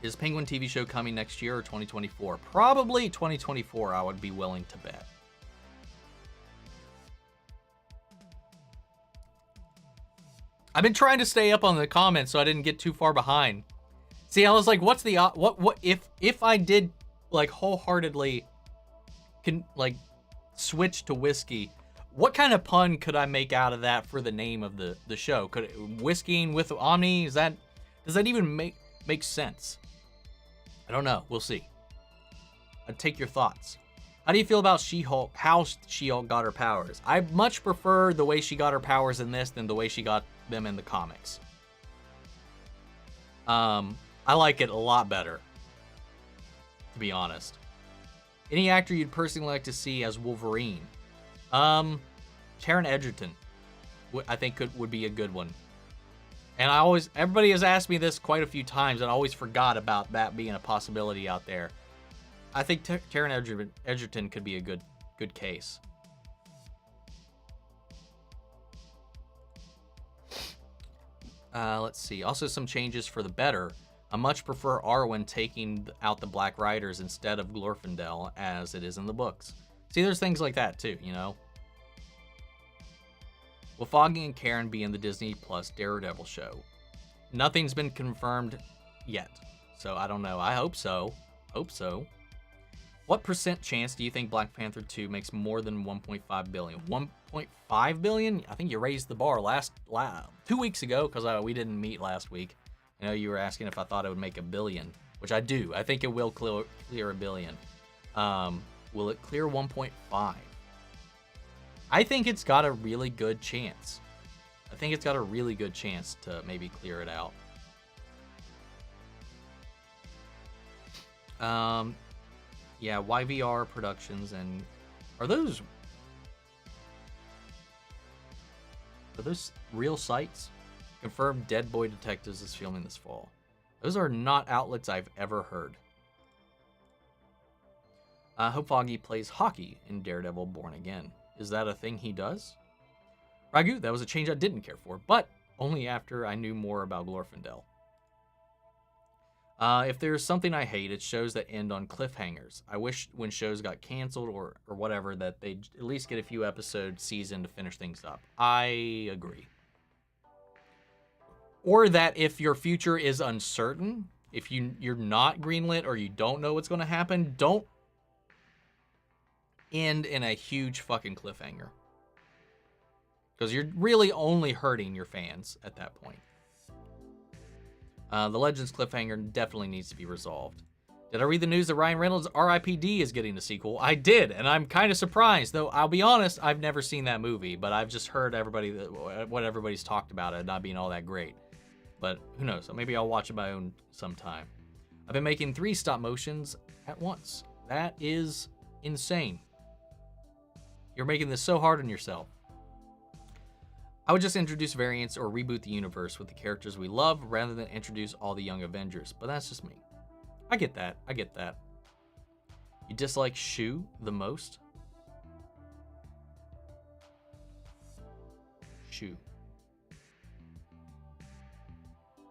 Is Penguin TV show coming next year or 2024? Probably 2024, I would be willing to bet. I've been trying to stay up on the comments so I didn't get too far behind. See, I was like, what's the what if I did like wholeheartedly switch to whiskey, what kind of pun could I make out of that for the name of the show? Could whiskeying with Omni, does that even make sense? I don't know. We'll see. I'd take your thoughts. How do you feel about She-Hulk? How She-Hulk got her powers? I much prefer the way she got her powers in this than the way she got them in the comics. I like it a lot better, to be honest. Any actor you'd personally like to see as Wolverine? Taron Egerton, I think would be a good one. And everybody has asked me this quite a few times, and I always forgot about that being a possibility out there. I think Taron Egerton could be a good case. Let's see. Also, some changes for the better. I much prefer Arwen taking out the Black Riders instead of Glorfindel, as it is in the books. See, there's things like that too, you know. Will Foggy and Karen be in the Disney Plus Daredevil show? Nothing's been confirmed yet, so I don't know. I hope so. What % chance do you think Black Panther 2 makes more than 1.5 billion? 1.5 billion? I think you raised the bar 2 weeks ago, because we didn't meet last week. I know you were asking if I thought it would make $1 billion, which I do. I think it will clear $1 billion. Will it clear 1.5? I think it's got a really good chance. I think it's got a really good chance to maybe clear it out. Yeah, YVR Productions, and are those real sites? Confirmed Dead Boy Detectives is filming this fall. Those are not outlets I've ever heard. Hope Foggy plays hockey in Daredevil Born Again. Is that a thing he does? Ragu, that was a change I didn't care for, but only after I knew more about Glorfindel. If there's something I hate, it's shows that end on cliffhangers. I wish when shows got canceled or whatever that they'd at least get a few episodes season to finish things up. I agree. Or that if your future is uncertain, if you're not greenlit or you don't know what's going to happen, don't end in a huge fucking cliffhanger. Because you're really only hurting your fans at that point. The Legends cliffhanger definitely needs to be resolved. Did I read the news that Ryan Reynolds' R.I.P.D. is getting a sequel? I did, and I'm kind of surprised. Though I'll be honest, I've never seen that movie, but I've just heard what everybody's talked about it not being all that great. But who knows? Maybe I'll watch it my own sometime. I've been making 3 stop motions at once. That is insane. You're making this so hard on yourself. I would just introduce variants or reboot the universe with the characters we love rather than introduce all the young Avengers, but that's just me. I get that. You dislike Shu the most? Shu.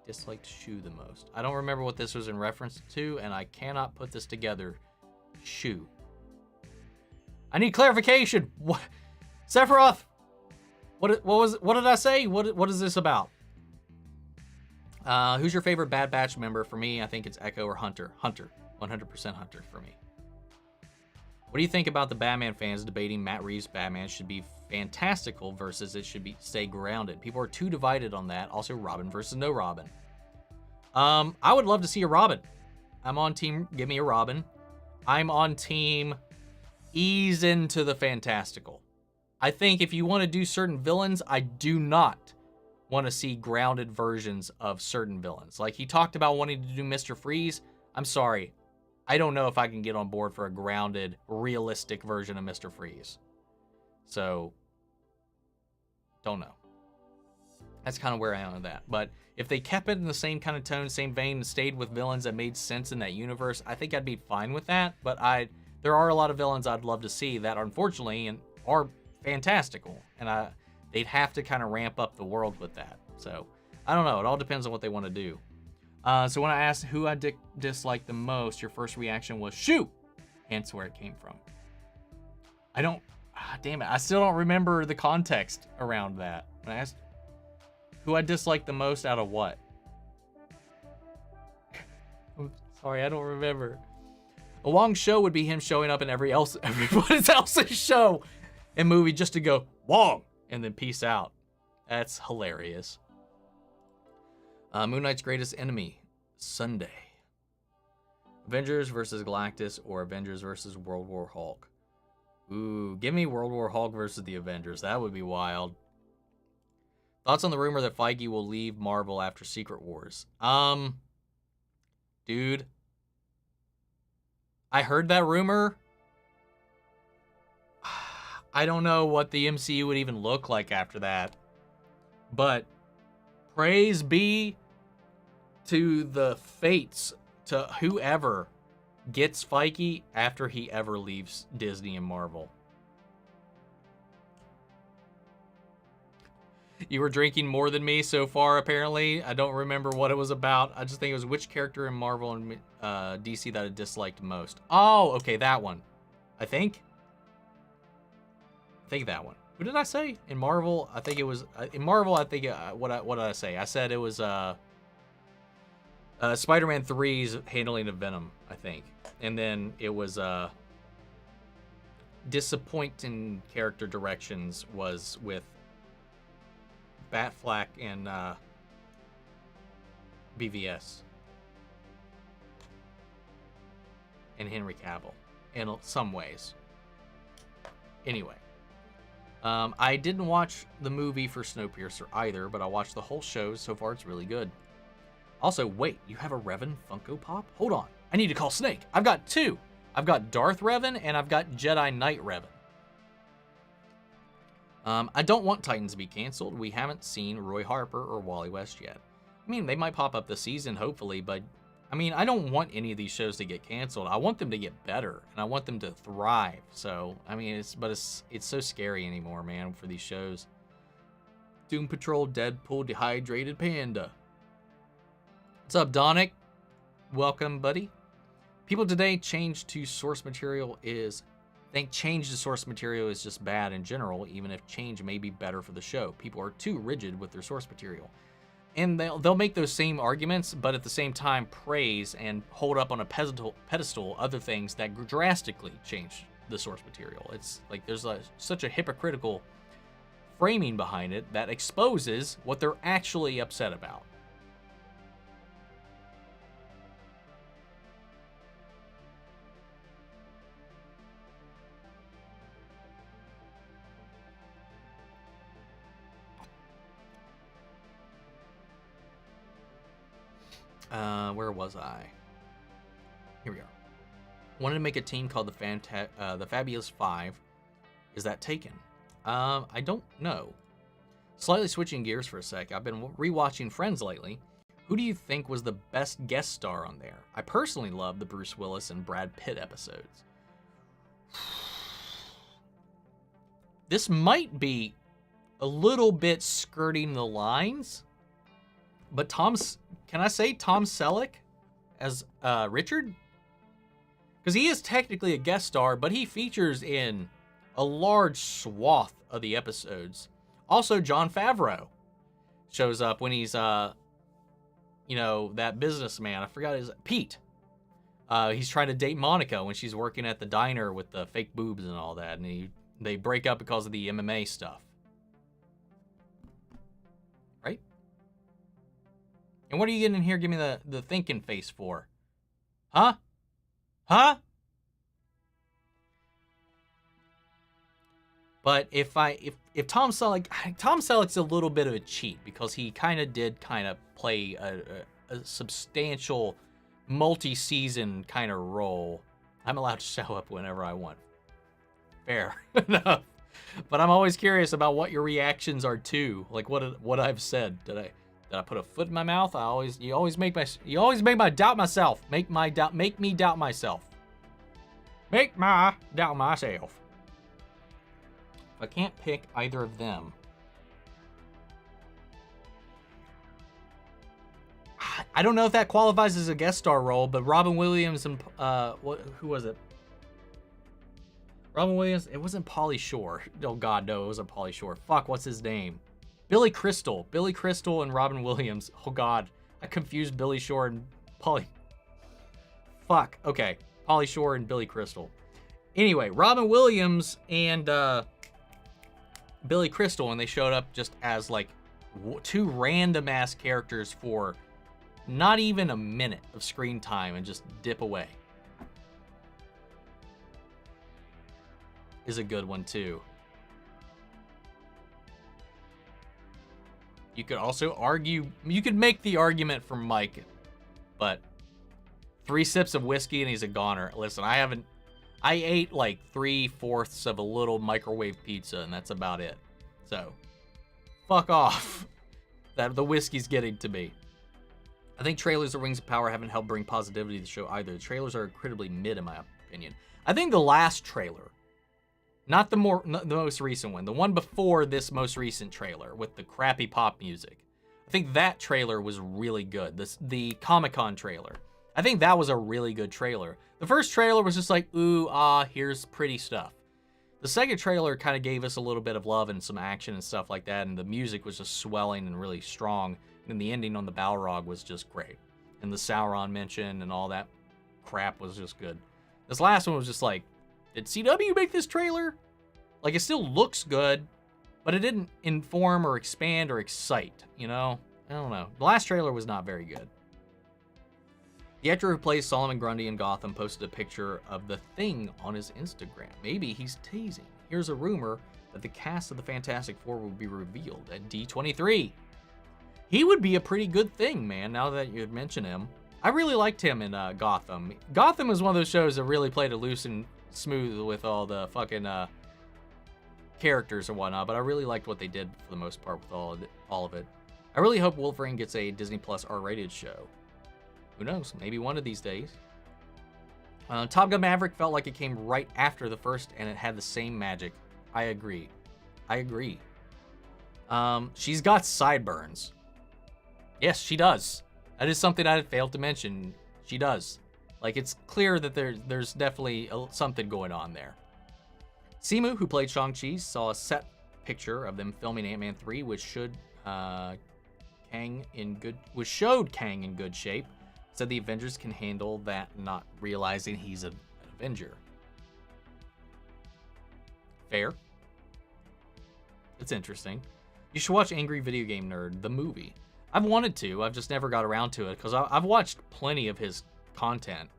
Disliked Shu the most. I don't remember what this was in reference to, and I cannot put this together. Shu. I need clarification. What? Sephiroth! What did I say? What is this about? Who's your favorite Bad Batch member? For me, I think it's Echo or Hunter. Hunter. 100% Hunter for me. What do you think about the Batman fans debating Matt Reeves' Batman should be fantastical versus it should stay grounded? People are too divided on that. Also, Robin versus no Robin. I would love to see a Robin. I'm on team give me a Robin. I'm on team ease into the fantastical. I think if you want to do certain villains, I do not want to see grounded versions of certain villains. Like he talked about wanting to do Mr. Freeze. I'm sorry. I don't know if I can get on board for a grounded, realistic version of Mr. Freeze. So, don't know. That's kind of where I am with that. But if they kept it in the same kind of tone, same vein, and stayed with villains that made sense in that universe, I think I'd be fine with that. But there are a lot of villains I'd love to see that, unfortunately, are fantastical, and they'd have to kind of ramp up the world with that. So I don't know. It all depends on what they want to do. So when I asked who I disliked the most, your first reaction was Shoo, hence where it came from. I don't. Damn it! I still don't remember the context around that. When I asked who I disliked the most out of what. I'm sorry, I don't remember. A Wong show would be him showing up in everybody else's show and movie just to go Wong and then peace out. That's hilarious. Moon Knight's greatest enemy, Sunday. Avengers versus Galactus or Avengers versus World War Hulk. Ooh, give me World War Hulk versus the Avengers. That would be wild. Thoughts on the rumor that Feige will leave Marvel after Secret Wars? Dude. I heard that rumor. I don't know what the MCU would even look like after that. But praise be to the fates, to whoever gets Feige after he ever leaves Disney and Marvel. You were drinking more than me so far, apparently. I don't remember what it was about. I just think it was which character in Marvel and DC that I disliked most. Oh, okay, that one. I think that one. What did I say? In Marvel, I think it was... in Marvel, I think... what did I say? I said it was Spider-Man 3's handling of Venom, I think. And then it was... disappointing character directions was with Batfleck and BVS. And Henry Cavill. In some ways. Anyway. I didn't watch the movie for Snowpiercer either, but I watched the whole show. So far, it's really good. Also, wait, you have a Revan Funko Pop? Hold on. I need to call Snake. I've got two. I've got Darth Revan and I've got Jedi Knight Revan. I don't want Titans to be canceled. We haven't seen Roy Harper or Wally West yet. I mean, they might pop up this season, hopefully, but I mean, I don't want any of these shows to get canceled. I want them to get better, and I want them to thrive. So, I mean, it's so scary anymore, man, for these shows. Doom Patrol, Deadpool, Dehydrated Panda. What's up, Donick? Welcome, buddy. People today think change to source material is just bad in general, even if change may be better for the show. People are too rigid with their source material. And they'll make those same arguments, but at the same time praise and hold up on a pedestal other things that drastically change the source material. It's like there's such a hypocritical framing behind it that exposes what they're actually upset about. Where was I? Here we are. Wanted to make a team called the Fabulous Five. Is that taken? I don't know. Slightly switching gears for a sec. I've been rewatching Friends lately. Who do you think was the best guest star on there? I personally love the Bruce Willis and Brad Pitt episodes. This might be a little bit skirting the lines, but can I say Tom Selleck as Richard? Because he is technically a guest star, but he features in a large swath of the episodes. Also, Jon Favreau shows up when he's, that businessman. I forgot his Pete. He's trying to date Monica when she's working at the diner with the fake boobs and all that, and they break up because of the MMA stuff. Right? And what are you getting in here? Give me the thinking face for? Huh? Huh? But if Tom Selleck's a little bit of a cheat because he kind of play a substantial multi-season kind of role. I'm allowed to show up whenever I want. Fair enough. But I'm always curious about what your reactions are to, like what I've said. Did I put a foot in my mouth? You always make me doubt myself. Make me doubt myself. Make my doubt myself. I can't pick either of them. I don't know if that qualifies as a guest star role, but Robin Williams and who was it? Robin Williams. It wasn't Pauly Shore. Oh God, no, it wasn't Pauly Shore. Fuck, what's his name? Billy Crystal. Billy Crystal and Robin Williams. Oh God, I confused Billy Shore and Pauly. Fuck. Okay, Pauly Shore and Billy Crystal. Anyway, Robin Williams and Billy Crystal, and they showed up just as like two random ass characters for not even a minute of screen time and just dip away. Is a good one too. You could also argue, you could make the argument for Mike, but 3 sips of whiskey and he's a goner. Listen, I ate like 3/4 of a little microwave pizza and that's about it. So, fuck off. The whiskey's getting to me. I think trailers of Rings of Power haven't helped bring positivity to the show either. The trailers are incredibly mid in my opinion. I think the last trailer, not the most recent one, the one before this most recent trailer with the crappy pop music. I think that trailer was really good. The Comic-Con trailer. I think that was a really good trailer. The first trailer was just like, ooh, here's pretty stuff. The second trailer kind of gave us a little bit of love and some action and stuff like that, and the music was just swelling and really strong, and the ending on the Balrog was just great. And the Sauron mention and all that crap was just good. This last one was just like, did CW make this trailer? Like, it still looks good, but it didn't inform or expand or excite, you know? I don't know. The last trailer was not very good. The actor who plays Solomon Grundy in Gotham posted a picture of the Thing on his Instagram. Maybe he's teasing. Here's a rumor that the cast of the Fantastic Four will be revealed at D23. He would be a pretty good Thing, man, now that you mention him. I really liked him in Gotham. Gotham is one of those shows that really played it loose and smooth with all the fucking characters and whatnot, but I really liked what they did for the most part with all of it. I really hope Wolverine gets a Disney Plus R-rated show. Who knows? Maybe one of these days. Top Gun Maverick felt like it came right after the first, and it had the same magic. I agree. She's got sideburns. Yes, she does. That is something I failed to mention. She does. Like, it's clear that there's definitely something going on there. Simu, who played Shang-Chi, saw a set picture of them filming Ant-Man 3, which showed Kang in good shape. Said the Avengers can handle that, not realizing he's an Avenger. Fair. It's interesting. You should watch Angry Video Game Nerd, the movie. I've wanted to. I've just never got around to it because I've watched plenty of his content.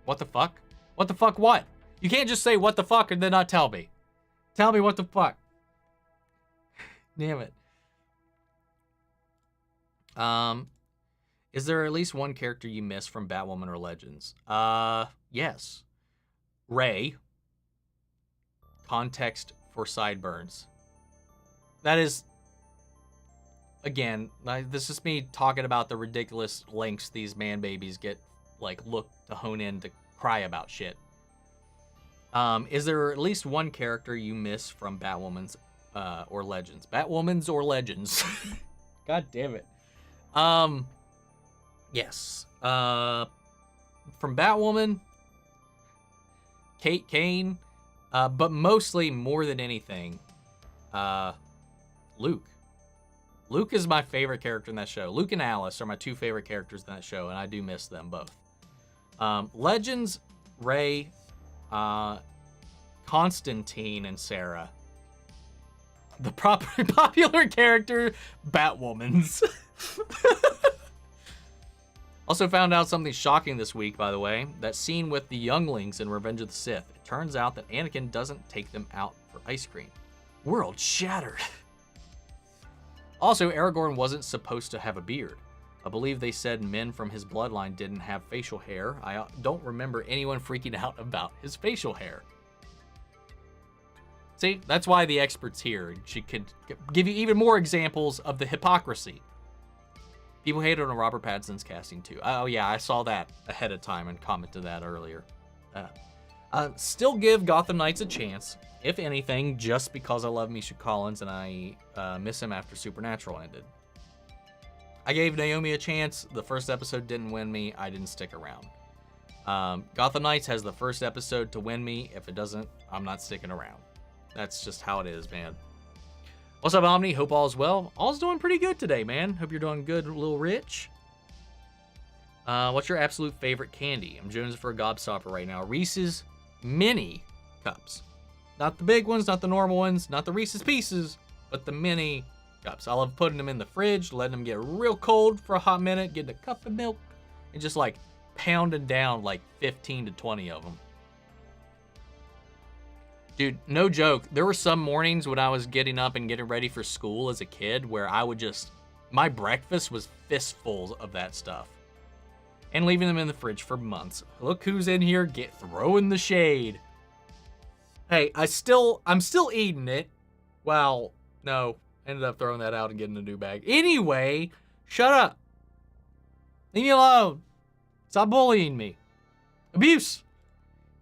What the fuck? What the fuck what? You can't just say what the fuck and then not tell me. Tell me what the fuck. Damn it. Is there at least one character you miss from Batwoman or Legends? Yes. Ray. Context for sideburns. That is, again, this is me talking about the ridiculous lengths these man babies get, like, look to hone in to cry about shit. Is there at least one character you miss from Batwoman's or Legends? Batwoman's or Legends? God damn it. Yes. From Batwoman, Kate Kane, but mostly, more than anything, Luke. Luke is my favorite character in that show. Luke and Alice are my two favorite characters in that show, and I do miss them both. Legends, Ray, Constantine, and Sarah. The popular character, Batwoman's. Also found out something shocking this week, by the way. That scene with the younglings in Revenge of the Sith. It turns out that Anakin doesn't take them out for ice cream. World shattered. Also, Aragorn wasn't supposed to have a beard. I believe they said men from his bloodline didn't have facial hair. I don't remember anyone freaking out about his facial hair. See, that's why the expert's here. She could give you even more examples of the hypocrisy. People hated on Robert Pattinson's casting too. Oh yeah, I saw that ahead of time and commented that earlier. Still give Gotham Knights a chance, if anything, just because I love Misha Collins and I miss him after Supernatural ended. I gave Naomi a chance. The first episode didn't win me. I didn't stick around. Gotham Knights has the first episode to win me. If it doesn't, I'm not sticking around. That's just how it is, man. What's up, Omni? Hope all's well. All's doing pretty good today, man. Hope you're doing good, little Rich. What's your absolute favorite candy? I'm jonesing for a gobstopper right now. Reese's mini cups. Not the big ones, not the normal ones, not the Reese's Pieces, but the mini cups. I love putting them in the fridge, letting them get real cold for a hot minute, getting a cup of milk, and just like pounding down like 15 to 20 of them. Dude, no joke. There were some mornings when I was getting up and getting ready for school as a kid where I would just, my breakfast was fistfuls of that stuff. And leaving them in the fridge for months. Look who's in here, throwing the shade. Hey, I'm still eating it. Well, no, ended up throwing that out and getting a new bag. Anyway, shut up. Leave me alone. Stop bullying me. Abuse.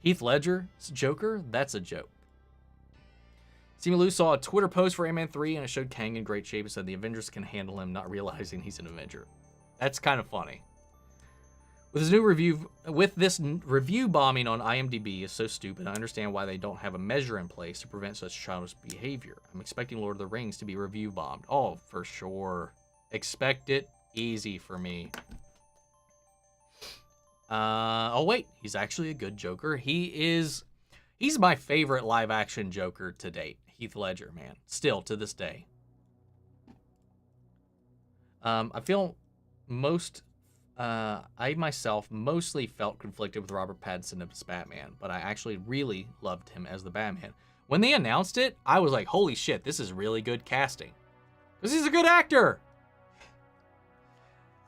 Heath Ledger's Joker, that's a joke. Simu Liu saw a Twitter post for Ant-Man 3 and it showed Kang in great shape and said the Avengers can handle him, not realizing he's an Avenger. That's kind of funny. With this review bombing on IMDb is so stupid, I understand why they don't have a measure in place to prevent such childish behavior. I'm expecting Lord of the Rings to be review bombed. Oh, for sure. Expect it. Easy for me. Oh wait, he's actually a good Joker. He's my favorite live action Joker to date. Heath Ledger, man. Still to this day. I myself mostly felt conflicted with Robert Pattinson as Batman, but I actually really loved him as the Batman. When they announced it, I was like, holy shit, this is really good casting. Because he's a good actor.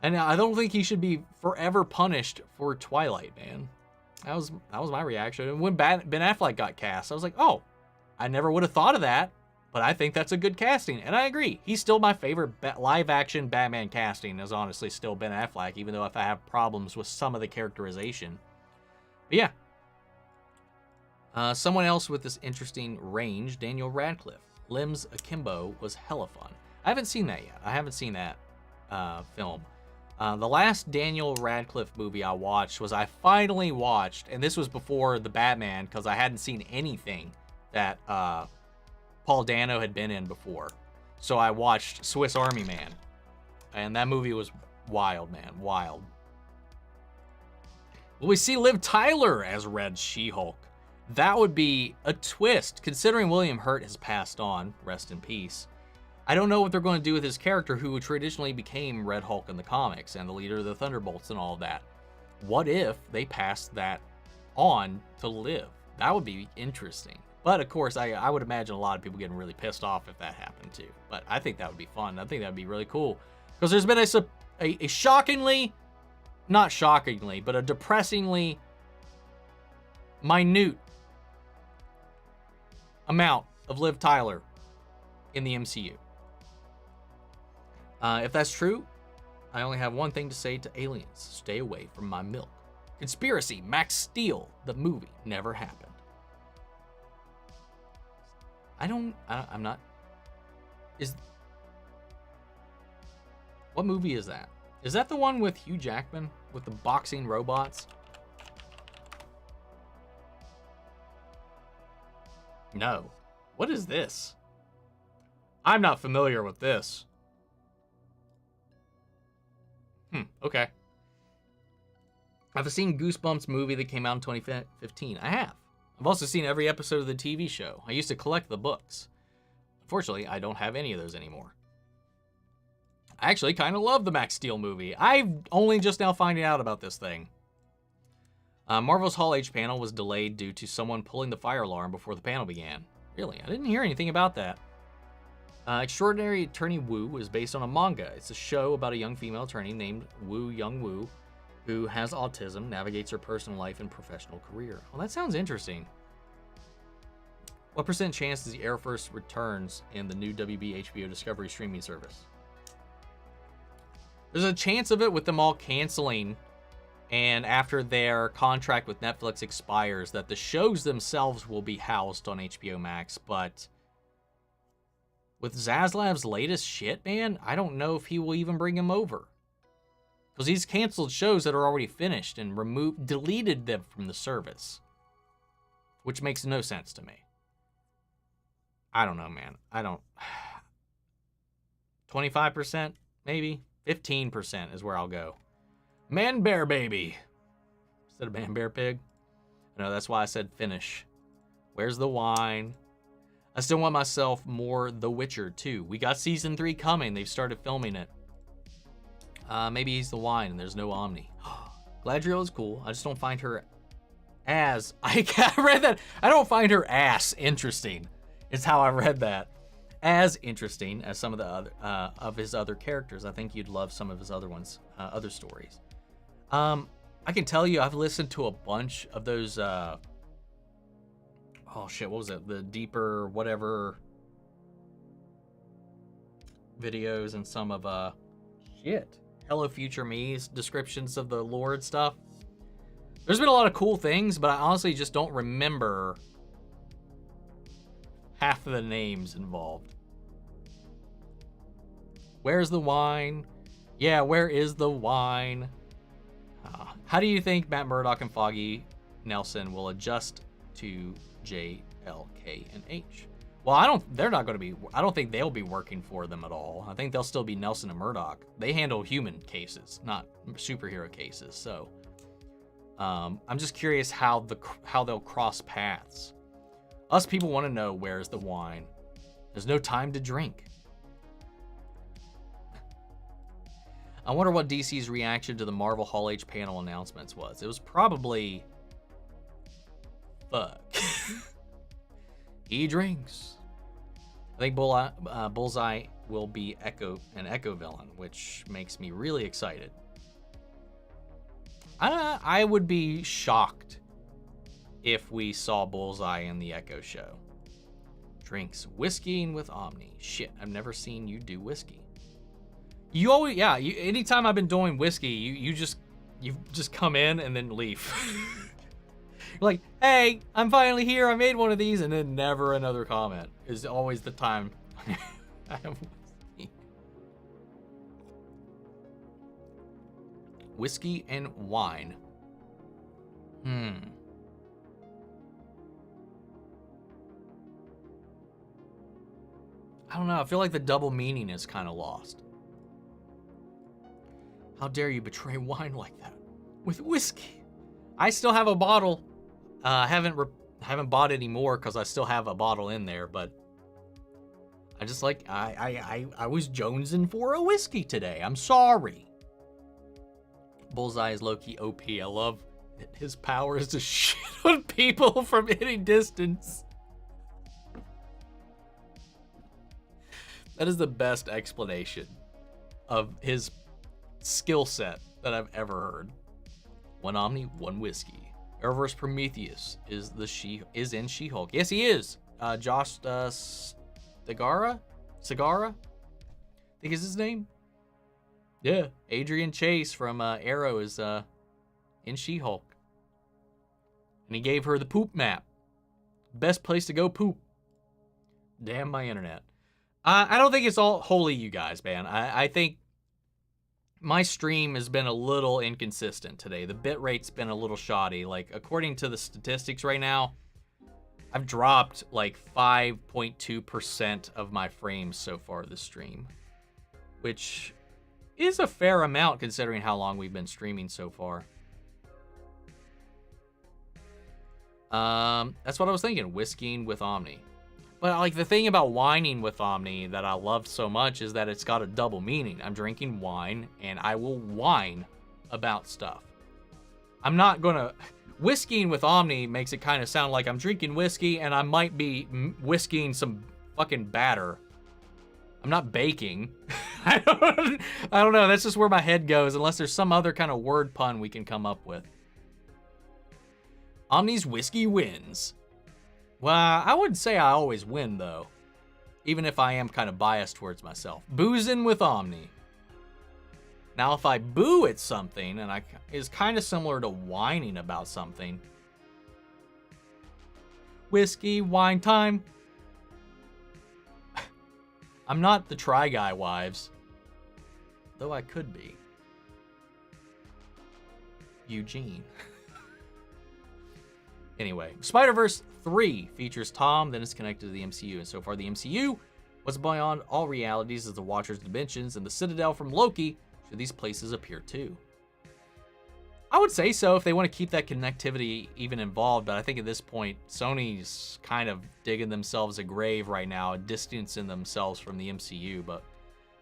And I don't think he should be forever punished for Twilight, man. That was my reaction. And when Ben Affleck got cast, I was like, oh, I never would have thought of that, but I think that's a good casting. And I agree. He's still my favorite live-action Batman casting is honestly still Ben Affleck, even though if I have problems with some of the characterization. But yeah. Someone else with this interesting range, Daniel Radcliffe. Limbs Akimbo was hella fun. I haven't seen that yet. I haven't seen that film. The last Daniel Radcliffe movie I watched was I finally watched, and this was before the Batman because I hadn't seen anything that Paul Dano had been in before. So I watched Swiss Army Man, and that movie was wild, man, wild. Will we see Liv Tyler as Red She-Hulk? That would be a twist, considering William Hurt has passed on, rest in peace. I don't know what they're going to do with his character who traditionally became Red Hulk in the comics and the leader of the Thunderbolts and all of that. What if they passed that on to Liv? That would be interesting. But of course, I would imagine a lot of people getting really pissed off if that happened too. But I think that would be fun. I think that would be really cool. Because there's been a shockingly, not shockingly, but a depressingly minute amount of Liv Tyler in the MCU. If that's true, I only have one thing to say to aliens. Stay away from my milk. Conspiracy, Max Steel, the movie never happened. I'm not... What movie is that? Is that the one with Hugh Jackman? With the boxing robots? No. What is this? I'm not familiar with this. Okay. I've seen Goosebumps movie that came out in 2015. I have. I've also seen every episode of the TV show. I used to collect the books. Unfortunately, I don't have any of those anymore. I actually kind of love the Max Steel movie. I'm only just now finding out about this thing. Marvel's Hall H panel was delayed due to someone pulling the fire alarm before the panel began. Really? I didn't hear anything about that. Extraordinary Attorney Woo is based on a manga. It's a show about a young female attorney named Woo Young Woo who has autism, navigates her personal life and professional career. Well, that sounds interesting. What % chance does the Air Force returns in the new WB HBO Discovery streaming service? There's a chance of it with them all canceling, and after their contract with Netflix expires, that the shows themselves will be housed on HBO Max, but with Zaslav's latest shit, man, I don't know if he will even bring him over. Because he's canceled shows that are already finished and deleted them from the service. Which makes no sense to me. I don't know, man. I don't... 25%? Maybe? 15% is where I'll go. Man Bear Baby. Instead of Man Bear Pig. I know, that's why I said finish. Where's the wine? I still want myself more The Witcher 2. We got season 3 coming. They've started filming it. Maybe he's the wine and there's no Omni. Gladriel is cool. I just don't find her as... I read that. I don't find her ass interesting. Is how I read that. As interesting as some of the other of his other characters. I think you'd love some of his other ones, other stories. I can tell you I've listened to a bunch of those... oh shit, what was it? The Deeper whatever videos and some of shit. Hello Future Me's descriptions of the Lord stuff. There's been a lot of cool things, but I honestly just don't remember half of the names involved. Where's the wine? Yeah, where is the wine? How do you think Matt Murdock and Foggy Nelson will adjust to J, L, K, and H? Well, I don't think they'll be working for them at all. I think they'll still be Nelson and Murdoch. They handle human cases, not superhero cases. So, I'm just curious how they'll cross paths. Us people want to know where's the wine. There's no time to drink. I wonder what DC's reaction to the Marvel Hall H panel announcements was. It was probably... fuck. He drinks. I think Bullseye will be an Echo villain, which makes me really excited. I would be shocked if we saw Bullseye in the Echo show. Drinks whiskey with Omni. Shit, I've never seen you do whiskey. You always, yeah. Anytime I've been doing whiskey, you just come in and then leave. Like, hey, I'm finally here. I made one of these, and then never another comment is always the time I have whiskey. Whiskey and wine. I don't know. I feel like the double meaning is kind of lost. How dare you betray wine like that with whiskey? I still have a bottle. Haven't bought any more because I still have a bottle in there, but I just like I was jonesing for a whiskey today. I'm sorry. Bullseye is low-key OP. I love his power is to shit on people from any distance. That is the best explanation of his skill set that I've ever heard. One Omni, one whiskey. Arrowverse Prometheus is in She-Hulk. Yes, he is. Josh Segarra? I think is his name. Yeah. Adrian Chase from Arrow is in She-Hulk. And he gave her the poop map. Best place to go poop. Damn my internet. I don't think it's all wholly you guys, man. I think my stream has been a little inconsistent today. The bit rate's been a little shoddy. Like, according to the statistics right now, I've dropped like 5.2% of my frames so far this stream, which is a fair amount considering how long we've been streaming so far. That's what I was thinking, whiskeying with Omni. But like the thing about whining with Omni that I love so much is that it's got a double meaning. I'm drinking wine and I will whine about stuff. I'm not gonna... Whiskeying with Omni makes it kind of sound like I'm drinking whiskey and I might be whiskeying some fucking batter. I'm not baking. I don't know. That's just where my head goes unless there's some other kind of word pun we can come up with. Omni's whiskey wins. Well, I wouldn't say I always win, though. Even if I am kind of biased towards myself. Boozing with Omni. Now, if I boo at something, and is kind of similar to whining about something. Whiskey, wine time. I'm not the Try Guy wives. Though I could be. Eugene. Anyway, Spider-Verse 3 features Tom, then is connected to the MCU. And so far, the MCU was beyond all realities as the Watcher's dimensions and the Citadel from Loki. Should these places appear too? I would say so if they want to keep that connectivity even involved, but I think at this point, Sony's kind of digging themselves a grave right now and distancing themselves from the MCU, but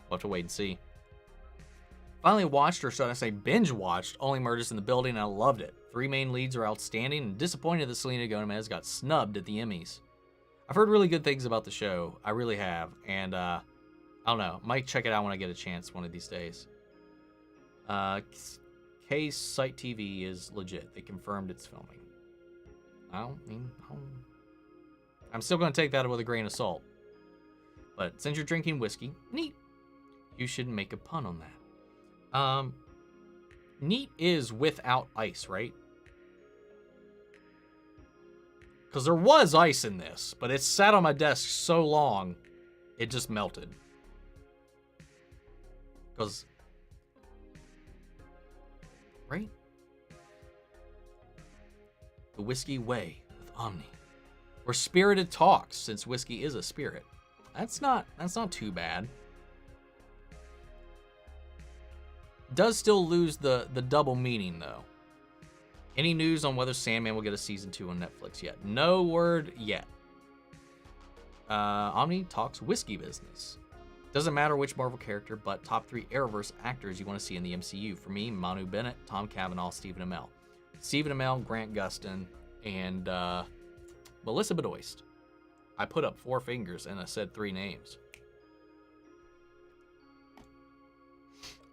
we'll have to wait and see. Finally watched, or should I say binge watched, Only Murders in the Building, and I loved it. 3 main leads are outstanding, and disappointed that Selena Gomez got snubbed at the Emmys. I've heard really good things about the show. I really have, and I don't know. Might check it out when I get a chance one of these days. K's Site TV is legit. They confirmed it's filming. I'm still going to take that with a grain of salt. But since you're drinking whiskey, neat. You shouldn't make a pun on that. Neat is without ice, right? Because there was ice in this, but it sat on my desk so long, it just melted. Because... right? The Whiskey Way with Omni. Or Spirited Talks, since whiskey is a spirit. That's not too bad. Does still lose the double meaning, though. Any news on whether Sandman will get a season 2 on Netflix yet? No word yet. Omni talks whiskey business. Doesn't matter which Marvel character, but top 3 Arrowverse actors you want to see in the MCU. For me, Manu Bennett, Tom Cavanaugh, Stephen Amell. Stephen Amell, Grant Gustin, and Melissa Benoist. I put up 4 fingers and I said 3 names.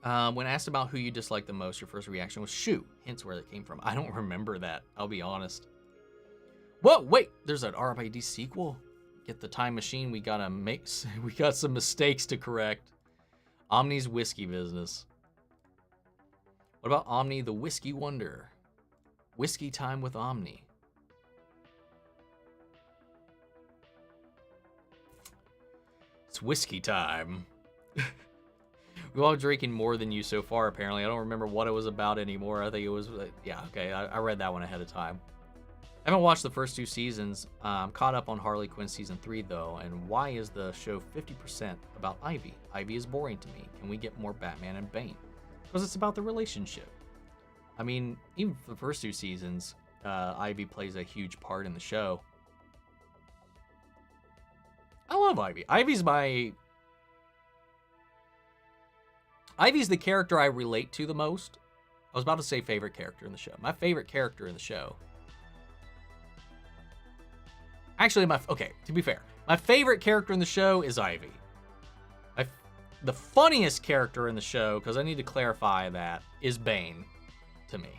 When asked about who you disliked the most, your first reaction was shoo. Hints where it came from. I don't remember that. I'll be honest. Whoa, wait. There's an RFID sequel. Get the time machine. We got some mistakes to correct. Omni's whiskey business. What about Omni the Whiskey Wonder? Whiskey time with Omni. It's whiskey time. We're all drinking more than you so far, apparently. I don't remember what it was about anymore. I think it was, yeah, okay. I read that one ahead of time. I haven't watched the first 2 seasons. I'm caught up on Harley Quinn season 3, though. And why is the show 50% about Ivy? Ivy is boring to me. Can we get more Batman and Bane? Because it's about the relationship. I mean, even for the first 2 seasons, Ivy plays a huge part in the show. I love Ivy. Ivy's the character I relate to the most. I was about to say favorite character in the show. My favorite character in the show. Actually, okay, to be fair, my favorite character in the show is Ivy. The funniest character in the show, because I need to clarify that, is Bane to me.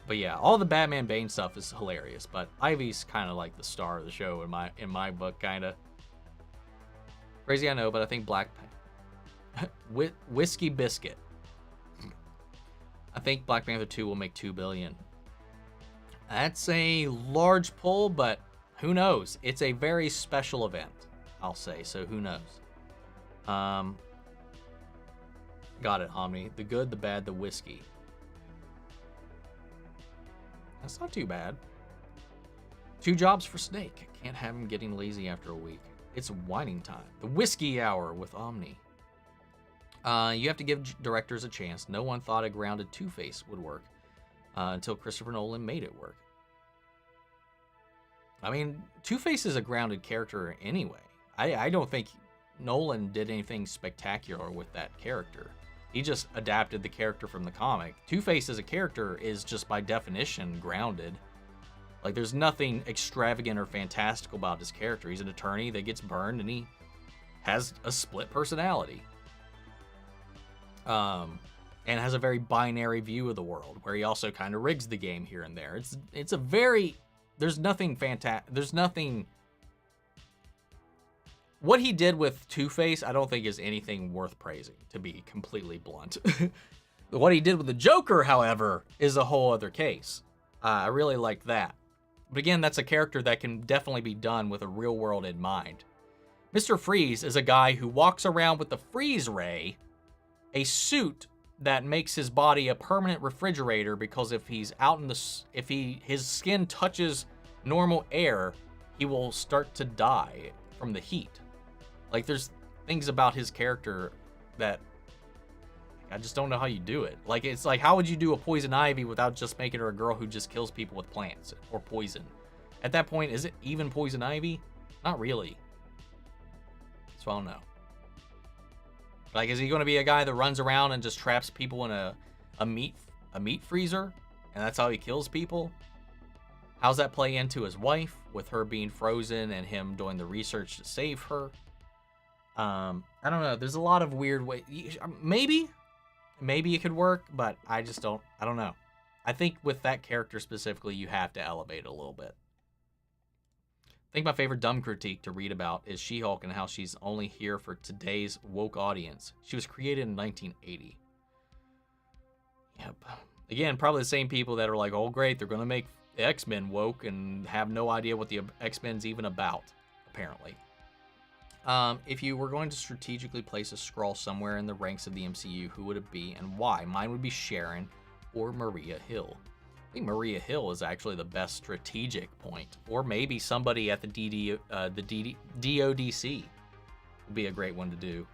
But yeah, all the Batman Bane stuff is hilarious, but Ivy's kind of like the star of the show in my book, kind of. Crazy, I know, but I think Whiskey Biscuit. I think Black Panther 2 will make $2 billion. That's a large pull, but who knows? It's a very special event, I'll say, so who knows? Got it, Omni. The good, the bad, the whiskey. That's not too bad. 2 jobs for Snake. Can't have him getting lazy after a week. It's whining time. The whiskey hour with Omni. You have to give directors a chance. No one thought a grounded Two-Face would work until Christopher Nolan made it work. I mean, Two-Face is a grounded character anyway. I don't think Nolan did anything spectacular with that character. He just adapted the character from the comic. Two-Face as a character is just by definition grounded. Like, there's nothing extravagant or fantastical about his character. He's an attorney that gets burned and he has a split personality. And has a very binary view of the world, where he also kind of rigs the game here and there. It's a very, there's nothing fantastic. There's nothing. What he did with Two-Face, I don't think is anything worth praising, to be completely blunt. What he did with the Joker, however, is a whole other case. I really liked that. But again, that's a character that can definitely be done with a real world in mind. Mr. Freeze is a guy who walks around with the freeze ray, a suit that makes his body a permanent refrigerator, because if he's out in his skin touches normal air, he will start to die from the heat. Like, there's things about his character that I just don't know how you do it. Like, it's like, how would you do a Poison Ivy without just making her a girl who just kills people with plants or poison? At that point, is it even Poison Ivy? Not really. So I don't know. Like, is he going to be a guy that runs around and just traps people in a meat freezer, and that's how he kills people? How's that play into his wife, with her being frozen and him doing the research to save her? I don't know. There's a lot of weird ways. Maybe it could work, but I don't know. I think with that character specifically, you have to elevate it a little bit. I think my favorite dumb critique to read about is She-Hulk and how she's only here for today's woke audience. She was created in 1980. Yep. Again, probably the same people that are like, oh great, they're going to make X-Men woke and have no idea what the X-Men's even about, apparently. If you were going to strategically place a Skrull somewhere in the ranks of the MCU, who would it be and why? Mine would be Sharon or Maria Hill. I think Maria Hill is actually the best strategic point, or maybe somebody at the DODC would be a great one to do.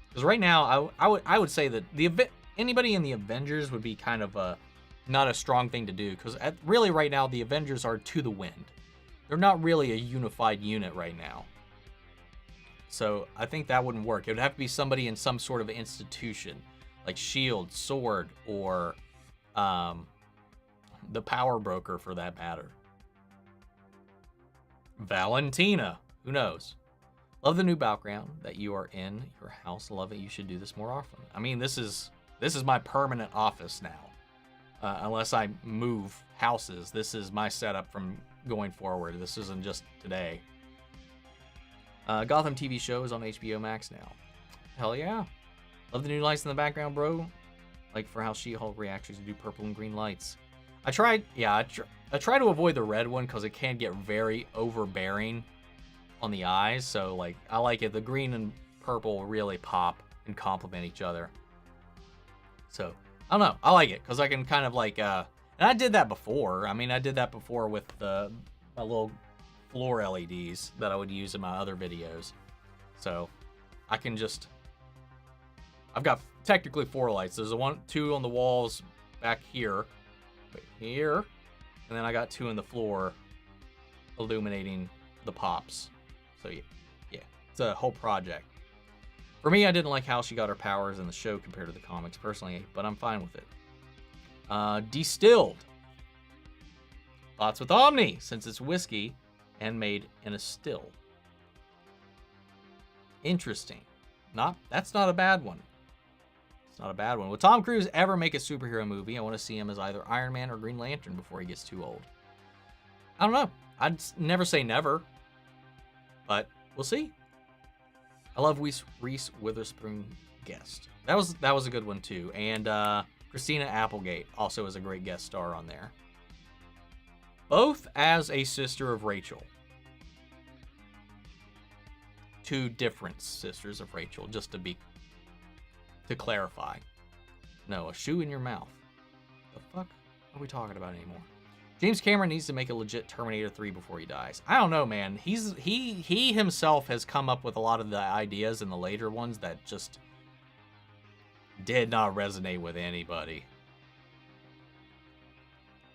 Because right now, I would say that anybody in the Avengers would be kind of not a strong thing to do, because really right now the Avengers are to the wind. They're not really a unified unit right now. So I think that wouldn't work. It would have to be somebody in some sort of institution, like SHIELD, SWORD, or The power broker, for that matter. Valentina. Who knows? Love the new background that you are in your house. Love it. You should do this more often. I mean, this is my permanent office now. Unless I move houses, this is my setup from going forward. This isn't just today. Gotham TV show is on HBO Max now. Hell yeah. Love the new lights in the background, bro. Like for how She-Hulk reacts to do purple and green lights. I try to avoid the red one because it can get very overbearing on the eyes. So like I like it. The green and purple really pop and complement each other. So I don't know. I like it because I can kind of like and I did that before. I mean, I did that before with my little floor LEDs that I would use in my other videos. So I can just, I've got technically 4 lights. There's two on the walls back here, and then I got 2 on the floor illuminating the pops. So yeah, it's a whole project. For me, I didn't like how she got her powers in the show compared to the comics personally, but I'm fine with it. Distilled. Thoughts with Omni, since it's whiskey and made in a still. Interesting. That's not a bad one. It's not a bad one. Will Tom Cruise ever make a superhero movie? I want to see him as either Iron Man or Green Lantern before he gets too old. I don't know. I'd never say never, but we'll see. I love Reese Witherspoon guest. That was a good one too. And Christina Applegate also is a great guest star on there. Both as a sister of Rachel. 2 different sisters of Rachel, just to clarify. No, a shoe in your mouth. The fuck are we talking about anymore? James Cameron needs to make a legit Terminator 3 before he dies. I don't know, man. He himself has come up with a lot of the ideas in the later ones that just did not resonate with anybody.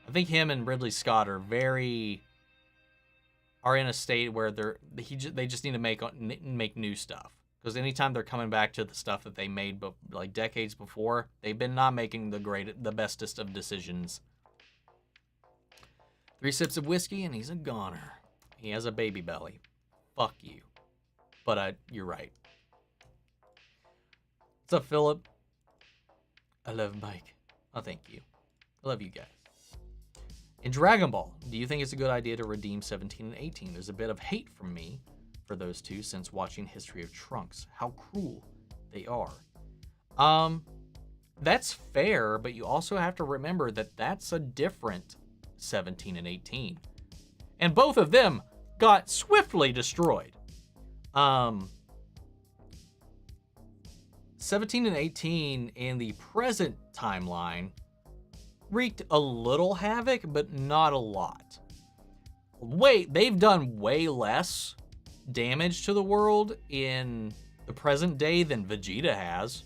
I think him and Ridley Scott are in a state where they just need to make new stuff. Because anytime they're coming back to the stuff that they made like decades before, they've been not making the bestest of decisions. 3 sips of whiskey and he's a goner. He has a baby belly. Fuck you. But you're right. What's up, Philip? I love Mike. Oh, thank you. I love you guys. In Dragon Ball, do you think it's a good idea to redeem 17 and 18? There's a bit of hate from me for those 2 since watching History of Trunks. How cruel they are. That's fair, but you also have to remember that that's a different 17 and 18. And both of them got swiftly destroyed. 17 and 18 in the present timeline wreaked a little havoc, but not a lot. They've done way less damage to the world in the present day than Vegeta has.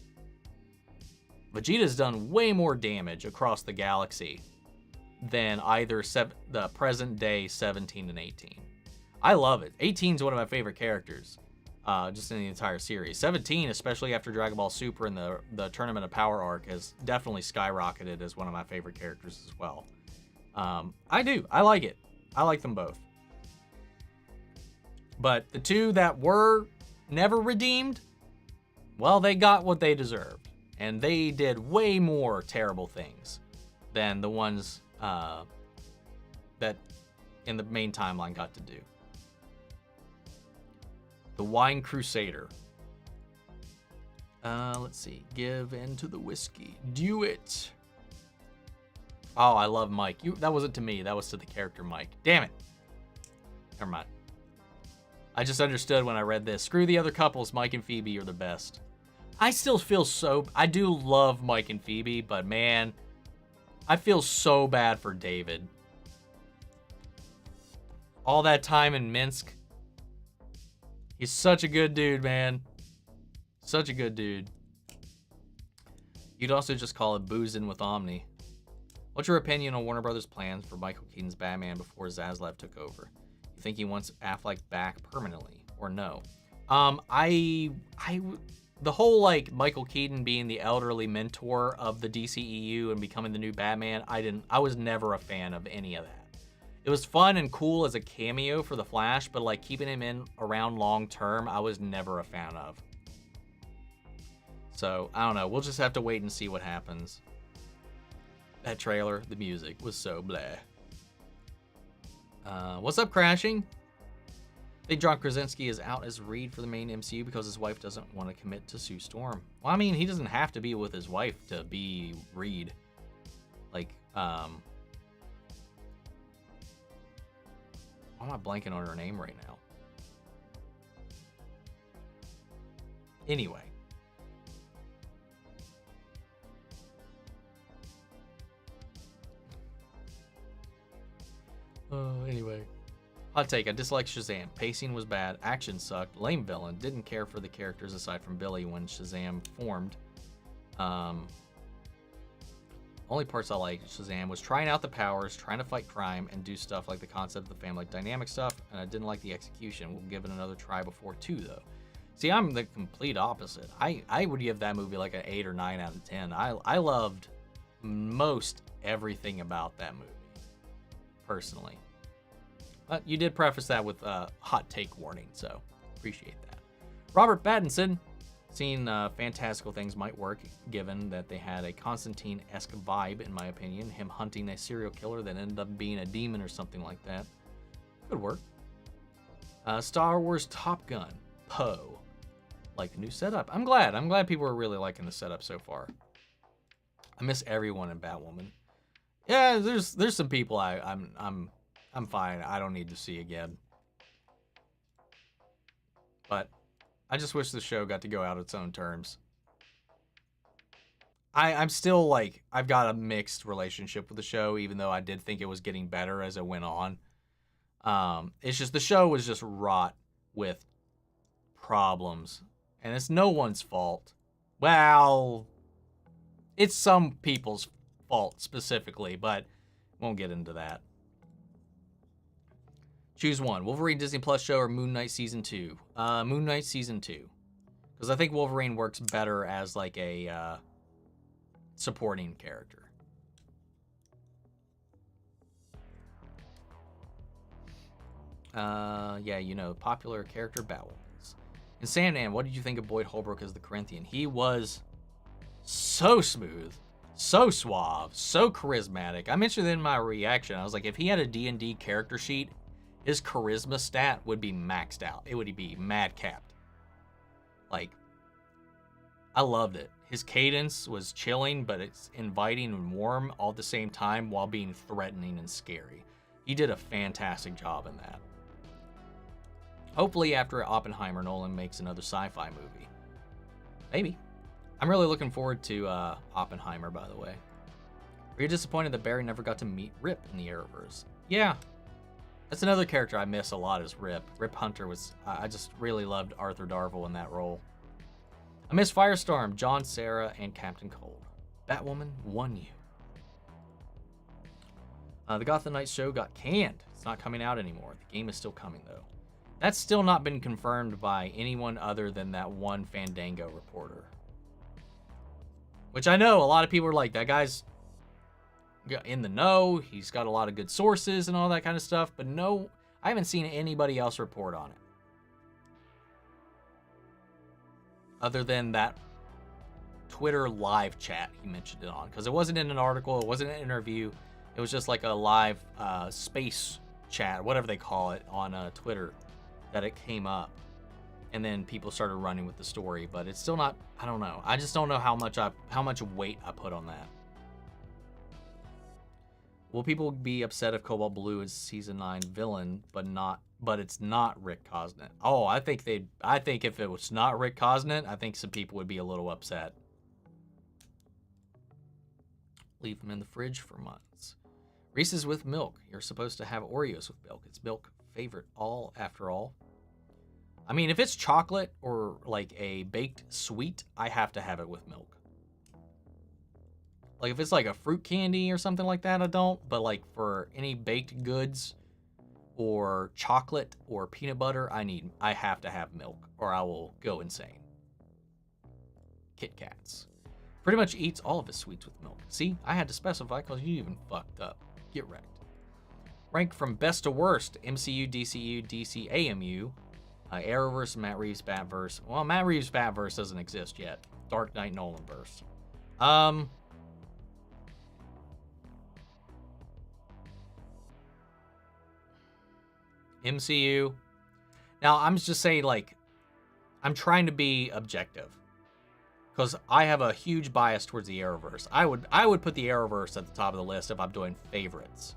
Vegeta's done way more damage across the galaxy than either the present day 17 and 18. I love it. 18 is one of my favorite characters, just in the entire series. 17, especially after Dragon Ball Super and the Tournament of Power arc, has definitely skyrocketed as one of my favorite characters as well. I like it. I like them both. But the 2 that were never redeemed, well, they got what they deserved. And they did way more terrible things than the ones that in the main timeline got to do. The Wine Crusader. Let's see. Give in to the whiskey. Do it. Oh, I love Mike. That wasn't to me. That was to the character Mike. Damn it. Never mind. I just understood when I read this. Screw the other couples. Mike and Phoebe are the best. I still feel I do love Mike and Phoebe, but man, I feel so bad for David. All that time in Minsk. He's such a good dude, man. Such a good dude. You'd also just call it boozing with Omni. What's your opinion on Warner Brothers' plans for Michael Keaton's Batman before Zaslav took over? You think he wants Affleck back permanently, or no? the whole like Michael Keaton being the elderly mentor of the DCEU and becoming the new Batman, I was never a fan of any of that. It was fun and cool as a cameo for the Flash, but like keeping him in around long term, I was never a fan of. So I don't know. We'll just have to wait and see what happens. That trailer, the music was so bleh. What's up, Crashing? I think John Krasinski is out as Reed for the main MCU because his wife doesn't want to commit to Sue Storm. Well, I mean, he doesn't have to be with his wife to be Reed. Like, why am I blanking on her name right now? Anyway. Anyway. Hot take, I dislike Shazam. Pacing was bad, action sucked, lame villain, didn't care for the characters aside from Billy when Shazam formed. Only parts I liked Shazam was trying out the powers, trying to fight crime, and do stuff like the concept of the family dynamic stuff, and I didn't like the execution. We'll give it another try before 2, though. See, I'm the complete opposite. I would give that movie like an 8 or 9 out of 10. I loved most everything about that movie, personally. But you did preface that with a hot take warning, so appreciate that. Robert Pattinson, seeing fantastical things might work, given that they had a Constantine-esque vibe, in my opinion. Him hunting a serial killer that ended up being a demon or something like that. Could work. Star Wars Top Gun, Poe. Like the new setup. I'm glad people are really liking the setup so far. I miss everyone in Batwoman. Yeah, there's some people I'm fine. I don't need to see again. But I just wish the show got to go out its own terms. I'm still like, I've got a mixed relationship with the show, even though I did think it was getting better as it went on. It's just the show was just wrought with problems. And it's no one's fault. Well, it's some people's fault specifically, but won't get into that. Choose one. Wolverine Disney Plus show or Moon Knight Season 2? Moon Knight Season 2. Because I think Wolverine works better as like a supporting character. Yeah, you know, popular character Batwoman's. And Sandman, what did you think of Boyd Holbrook as the Corinthian? He was so smooth, so suave, so charismatic. I mentioned in my reaction, I was like, if he had a D&D character sheet, his charisma stat would be maxed out. It would be mad capped. Like, I loved it. His cadence was chilling, but it's inviting and warm all at the same time while being threatening and scary. He did a fantastic job in that. Hopefully after Oppenheimer, Nolan makes another sci-fi movie. Maybe. I'm really looking forward to Oppenheimer, by the way. Were you disappointed that Barry never got to meet Rip in the Arrowverse? Yeah. That's another character I miss a lot is Rip. Rip Hunter was... I just really loved Arthur Darvill in that role. I miss Firestorm, John, Sarah, and Captain Cold. Batwoman won you. The Gotham Knights show got canned. It's not coming out anymore. The game is still coming, though. That's still not been confirmed by anyone other than that one Fandango reporter. Which I know a lot of people are like, that guy's in the know. He's got a lot of good sources and all that kind of stuff. But no, I haven't seen anybody else report on it. Other than that Twitter live chat he mentioned it on. Because it wasn't in an article. It wasn't an interview. It was just like a live space chat, whatever they call it, on Twitter that it came up. And then people started running with the story. But it's still not, I don't know. I just don't know how much weight I put on that. Will people be upset if Cobalt Blue is season 9 villain, but it's not Rick Cosnett? Oh, I think if it was not Rick Cosnett, I think some people would be a little upset. Leave them in the fridge for months. Reese's with milk. You're supposed to have Oreos with milk. It's milk favorite all after all. I mean, if it's chocolate or like a baked sweet, I have to have it with milk. Like if it's like a fruit candy or something like that, I don't. But like for any baked goods or chocolate or peanut butter, I have to have milk or I will go insane. Kit Kats. Pretty much eats all of his sweets with milk. See, I had to specify because you even fucked up. Get wrecked. Rank from best to worst. MCU, DCU, DC, AMU. Arrowverse, Matt Reeves, Batverse. Well, Matt Reeves' Batverse doesn't exist yet. Dark Knight, Nolanverse. MCU. Now, I'm just saying, like, I'm trying to be objective. Because I have a huge bias towards the Arrowverse. I would put the Arrowverse at the top of the list if I'm doing favorites.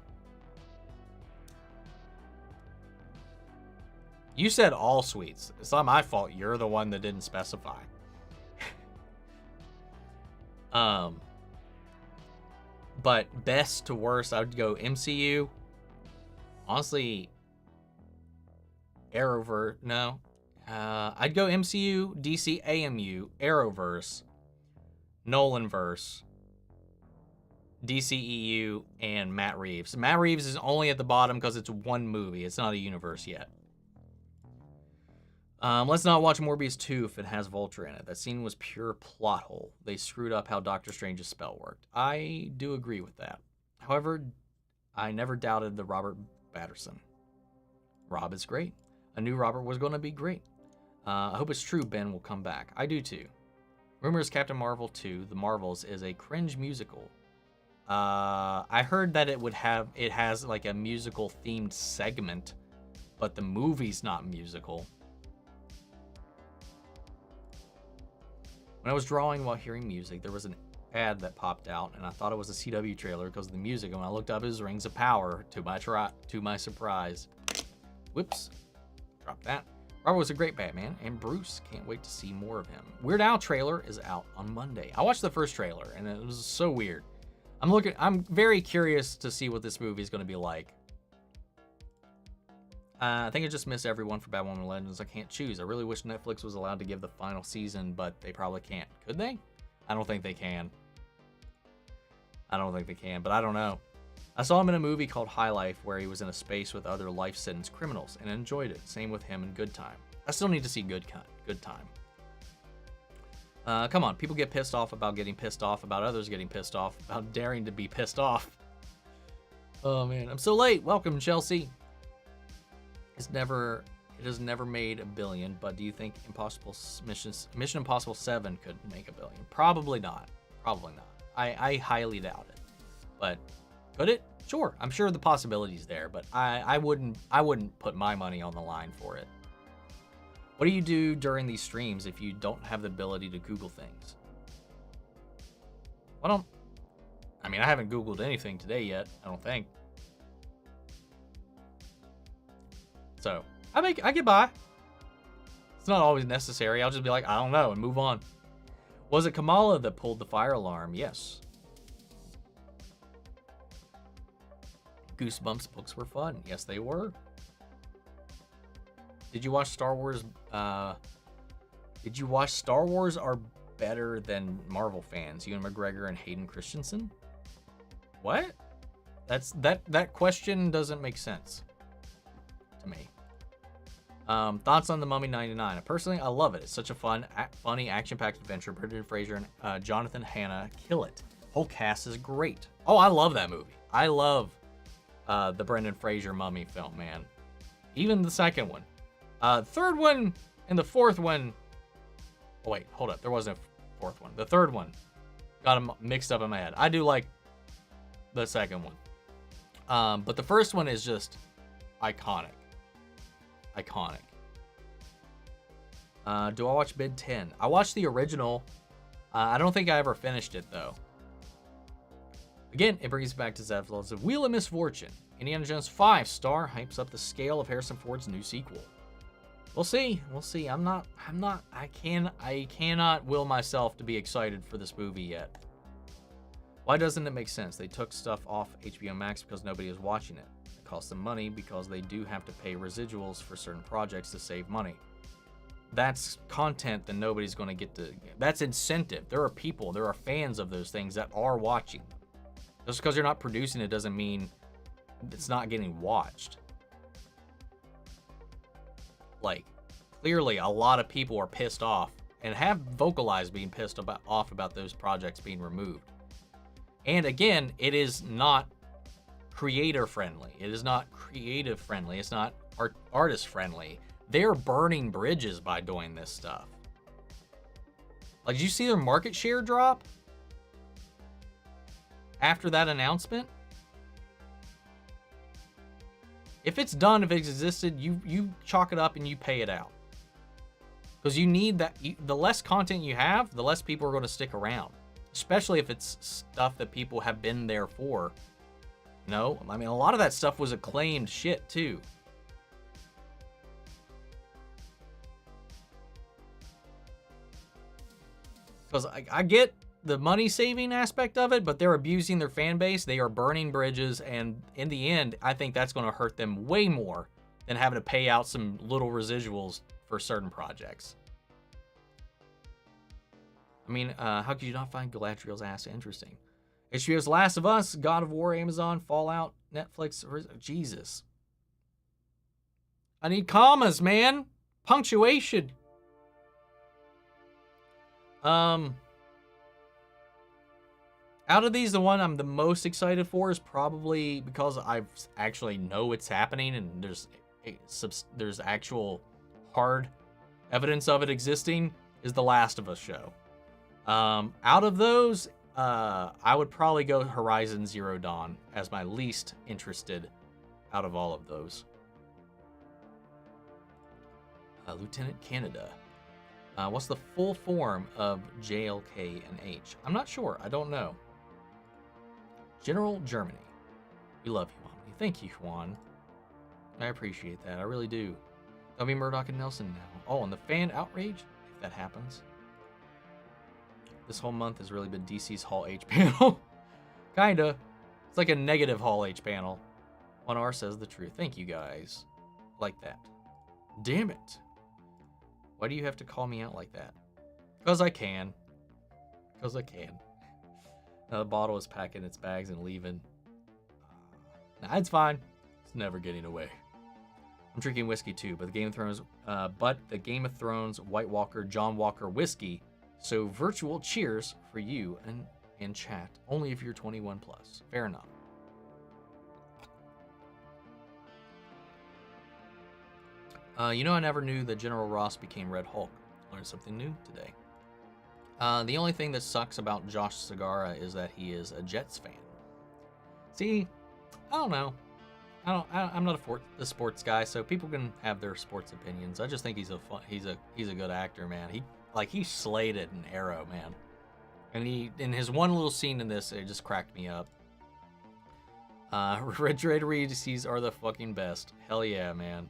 You said all sweets. It's not my fault. You're the one that didn't specify. But best to worst, I would go MCU. Honestly, Arrowverse. No. I'd go MCU, DC, AMU, Arrowverse, Nolanverse, DCEU, and Matt Reeves. Matt Reeves is only at the bottom because it's one movie. It's not a universe yet. Let's not watch Morbius 2 if it has Vulture in it. That scene was pure plot hole. They screwed up how Doctor Strange's spell worked. I do agree with that. However, I never doubted the Robert Pattinson. Rob is great. I knew Robert was going to be great. I hope it's true Ben will come back. I do too. Rumors Captain Marvel 2, The Marvels, is a cringe musical. I heard that it has like a musical themed segment, but the movie's not musical. When I was drawing while hearing music, there was an ad that popped out, and I thought it was a CW trailer because of the music. And when I looked up, it was Rings of Power. To my surprise, whoops, drop that. Robert was a great Batman, and Bruce, can't wait to see more of him. Weird Al trailer is out on Monday. I watched the first trailer, and it was so weird. I'm very curious to see what this movie is going to be like. I think I just miss everyone for Batwoman Legends. I can't choose. I really wish Netflix was allowed to give the final season, but they probably can't. Could they? I don't think they can. But I don't know. I saw him in a movie called High Life where he was in a space with other life sentence criminals and enjoyed it. Same with him in Good Time. I still need to see Good Time. Come on, people get pissed off about getting pissed off about others getting pissed off about daring to be pissed off. Oh man, I'm so late. Welcome, Chelsea. It has never made $1 billion, but do you think Mission Impossible 7 could make $1 billion? Probably not. I highly doubt it. But could it? Sure. I'm sure the possibility's there, but I wouldn't put my money on the line for it. What do you do during these streams if you don't have the ability to Google things? I haven't Googled anything today yet, I don't think. So, I get by. It's not always necessary. I'll just be like, I don't know, and move on. Was it Kamala that pulled the fire alarm? Yes. Goosebumps books were fun. Yes, they were. Did you watch Star Wars? Star Wars are better than Marvel fans? Ewan McGregor and Hayden Christensen? What? That question doesn't make sense to me. Thoughts on The Mummy 99? Personally, I love it. It's such a funny, action-packed adventure. Brendan Fraser and Jonathan Hanna kill it. Whole cast is great. Oh, I love that movie. I love the Brendan Fraser Mummy film, man. Even the second one. Third one and the fourth one. Oh, wait, hold up. There wasn't a fourth one. The third one got them mixed up in my head. I do like the second one. But the first one is just iconic. Do I watch Bid 10? I watched the original. I don't think I ever finished it, though. Again, it brings me back to Zevlon's Wheel of Misfortune. Indiana Jones 5-star hypes up the scale of Harrison Ford's new sequel. We'll see. I cannot will myself to be excited for this movie yet. Why doesn't it make sense? They took stuff off HBO Max because nobody is watching it. It costs them money because they do have to pay residuals for certain projects to save money. That's content that nobody's going to get to. That's incentive. There are fans of those things that are watching. Just because you're not producing it doesn't mean it's not getting watched. Like, clearly a lot of people are pissed off and have vocalized being off about those projects being removed. And again, it is not creator friendly. It is not creative friendly. It's not artist friendly. They're burning bridges by doing this stuff. Like, did you see their market share drop after that announcement? If it's done, if it existed, you chalk it up and you pay it out. Because you need that. The less content you have, the less people are going to stick around. Especially if it's stuff that people have been there for. No, I mean, a lot of that stuff was acclaimed shit, too. Because I get the money-saving aspect of it, but they're abusing their fan base. They are burning bridges, and in the end, I think that's going to hurt them way more than having to pay out some little residuals for certain projects. I mean, how could you not find Galadriel's ass interesting? HBO's Last of Us, God of War, Amazon, Fallout, Netflix, Jesus. I need commas, man. Punctuation. Out of these, the one I'm the most excited for is probably because I actually know it's happening and there's actual hard evidence of it existing, is the Last of Us show. Out of those, I would probably go Horizon Zero Dawn as my least interested out of all of those. Lieutenant Canada. What's the full form of JLK and H? I'm not sure. I don't know. General Germany. We love you, Omni. Thank you, Juan. I appreciate that. I really do. That'll be Murdoch and Nelson now. Oh, and the fan outrage, if that happens. This whole month has really been DC's Hall H panel. Kinda. It's like a negative Hall H panel. 1R says the truth. Thank you, guys. Like that. Damn it. Why do you have to call me out like that? Because I can. Because I can. Now the bottle is packing its bags and leaving. Nah, it's fine. It's never getting away. I'm drinking whiskey too, but the Game of Thrones White Walker John Walker whiskey. So virtual cheers for you and chat. Only if you're 21 plus. Fair enough. You know, I never knew that General Ross became Red Hulk. Learned something new today. The only thing that sucks about Josh Segarra is that he is a Jets fan. See, I don't know. I'm not a sports guy, so people can have their sports opinions. I just think he's a good actor, man. He slayed it in Arrow, man. And in his one little scene in this, it just cracked me up. Refrigerator Reese's are the fucking best. Hell yeah, man.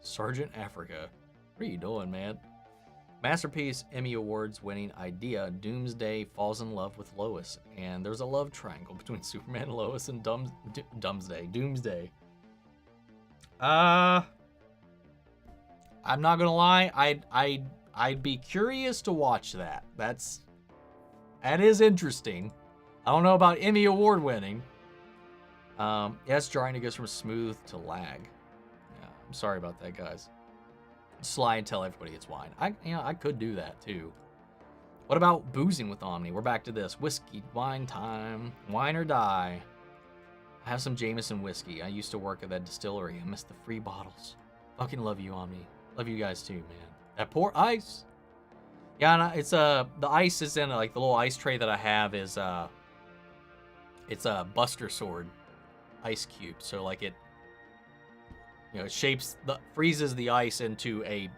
Sergeant Africa. What are you doing, man? Masterpiece Emmy Awards winning idea. Doomsday falls in love with Lois. And there's a love triangle between Superman, Lois, and Doomsday. I'm not gonna lie. I'd be curious to watch that. That is interesting. I don't know about Emmy Award winning. Yeah, it's jarring. It goes from smooth to lag. Yeah, I'm sorry about that, guys. Sly and tell everybody it's wine. I could do that too. What about boozing with Omni? We're back to this. Whiskey, wine time. Wine or die. I have some Jameson whiskey. I used to work at that distillery. I miss the free bottles. Fucking love you, Omni. Love you guys too, man. That poor ice. Yeah, and it's the ice is in like the little ice tray that I have is it's a Buster Sword ice cube. So like it freezes the ice into a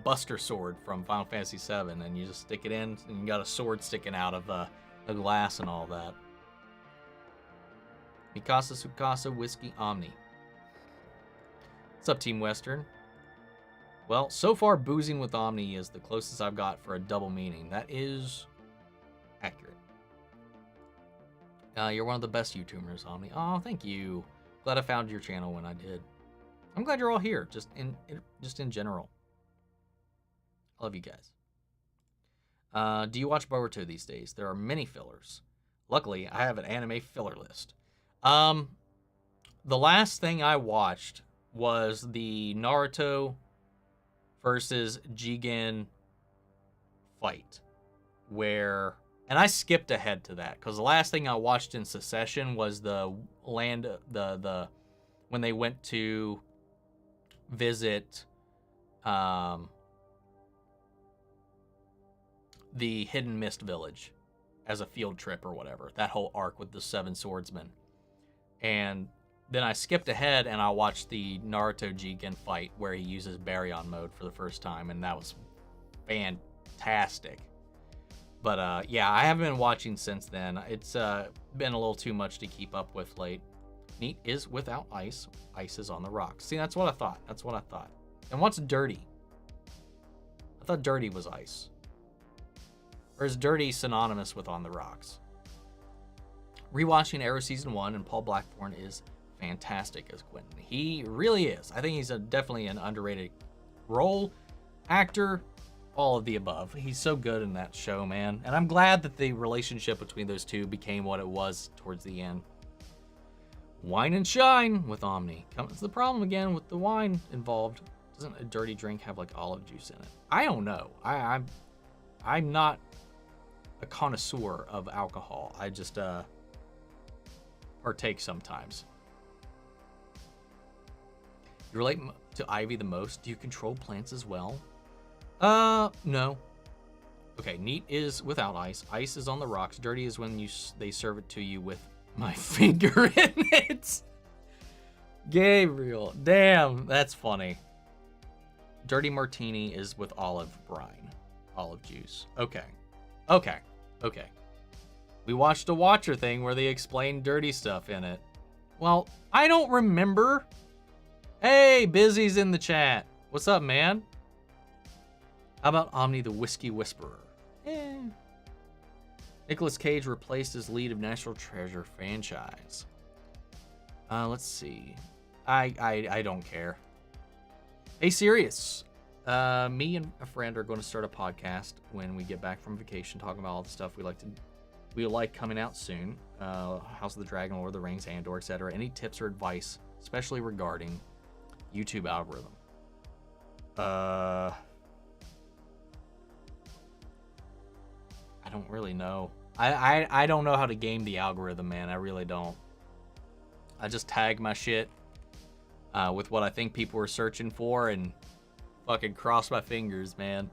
Buster Sword from Final Fantasy VII, and you just stick it in, and you got a sword sticking out of the glass and all that. Mikasa Sukasa Whiskey Omni. What's up, Team Western? Well, so far, boozing with Omni is the closest I've got for a double meaning. That is accurate. You're one of the best YouTubers, Omni. Oh, thank you. Glad I found your channel when I did. I'm glad you're all here, just in general. I love you guys. Do you watch Boruto these days? There are many fillers. Luckily, I have an anime filler list. The last thing I watched was the Naruto versus Jigen fight where, and I skipped ahead to that because the last thing I watched in succession was the when they went to visit the Hidden Mist Village as a field trip or whatever. That whole arc with the 7 swordsmen. And then I skipped ahead and I watched the Naruto Jigen fight where he uses Baryon mode for the first time, and that was fantastic. But yeah, I haven't been watching since then. It's been a little too much to keep up with late. Neat is without ice. Ice is on the rocks. See, that's what I thought. That's what I thought. And what's dirty? I thought dirty was ice. Or is dirty synonymous with on the rocks? Rewatching Arrow Season 1, and Paul Blackthorne is fantastic as Quentin. He really is. I think he's definitely an underrated role, actor, all of the above. He's so good in that show, man. And I'm glad that the relationship between those two became what it was towards the end. Wine and shine with Omni. Comes the problem again with the wine involved. Doesn't a dirty drink have like olive juice in it? I don't know. I'm not a connoisseur of alcohol. I just partake sometimes. You relate to Ivy the most? Do you control plants as well? No. Okay, neat is without ice. Ice is on the rocks. Dirty is when they serve it to you with my finger in it. Gabriel, damn, that's funny. Dirty martini is with olive brine, olive juice. Okay. We watched a Watcher thing where they explained dirty stuff in it. Well, I don't remember. Hey, Busy's in the chat. What's up, man? How about Omni the Whiskey Whisperer? Nicolas Cage replaced his lead of National Treasure franchise. Let's see. I don't care. Hey, Sirius. Me and a friend are going to start a podcast when we get back from vacation, talking about all the stuff we like coming out soon. House of the Dragon, Lord of the Rings, Andor, etc. Any tips or advice, especially regarding YouTube algorithm? I don't really know. I don't know how to game the algorithm, man. I really don't. I just tag my shit with what I think people are searching for and fucking cross my fingers, man.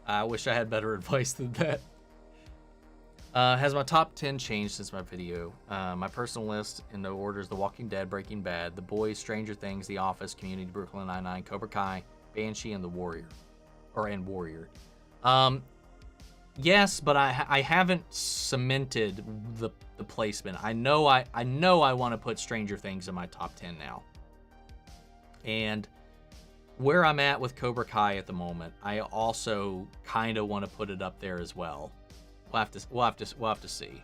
I wish I had better advice than that. Has my top 10 changed since my video? My personal list in no order is The Walking Dead, Breaking Bad, The Boys, Stranger Things, The Office, Community, Brooklyn Nine-Nine, Cobra Kai, Banshee, and The Warrior. And Warrior. Yes, but I haven't cemented the placement. I know I want to put Stranger Things in my top 10 now. And where I'm at with Cobra Kai at the moment, I also kind of want to put it up there as well. We'll have to see.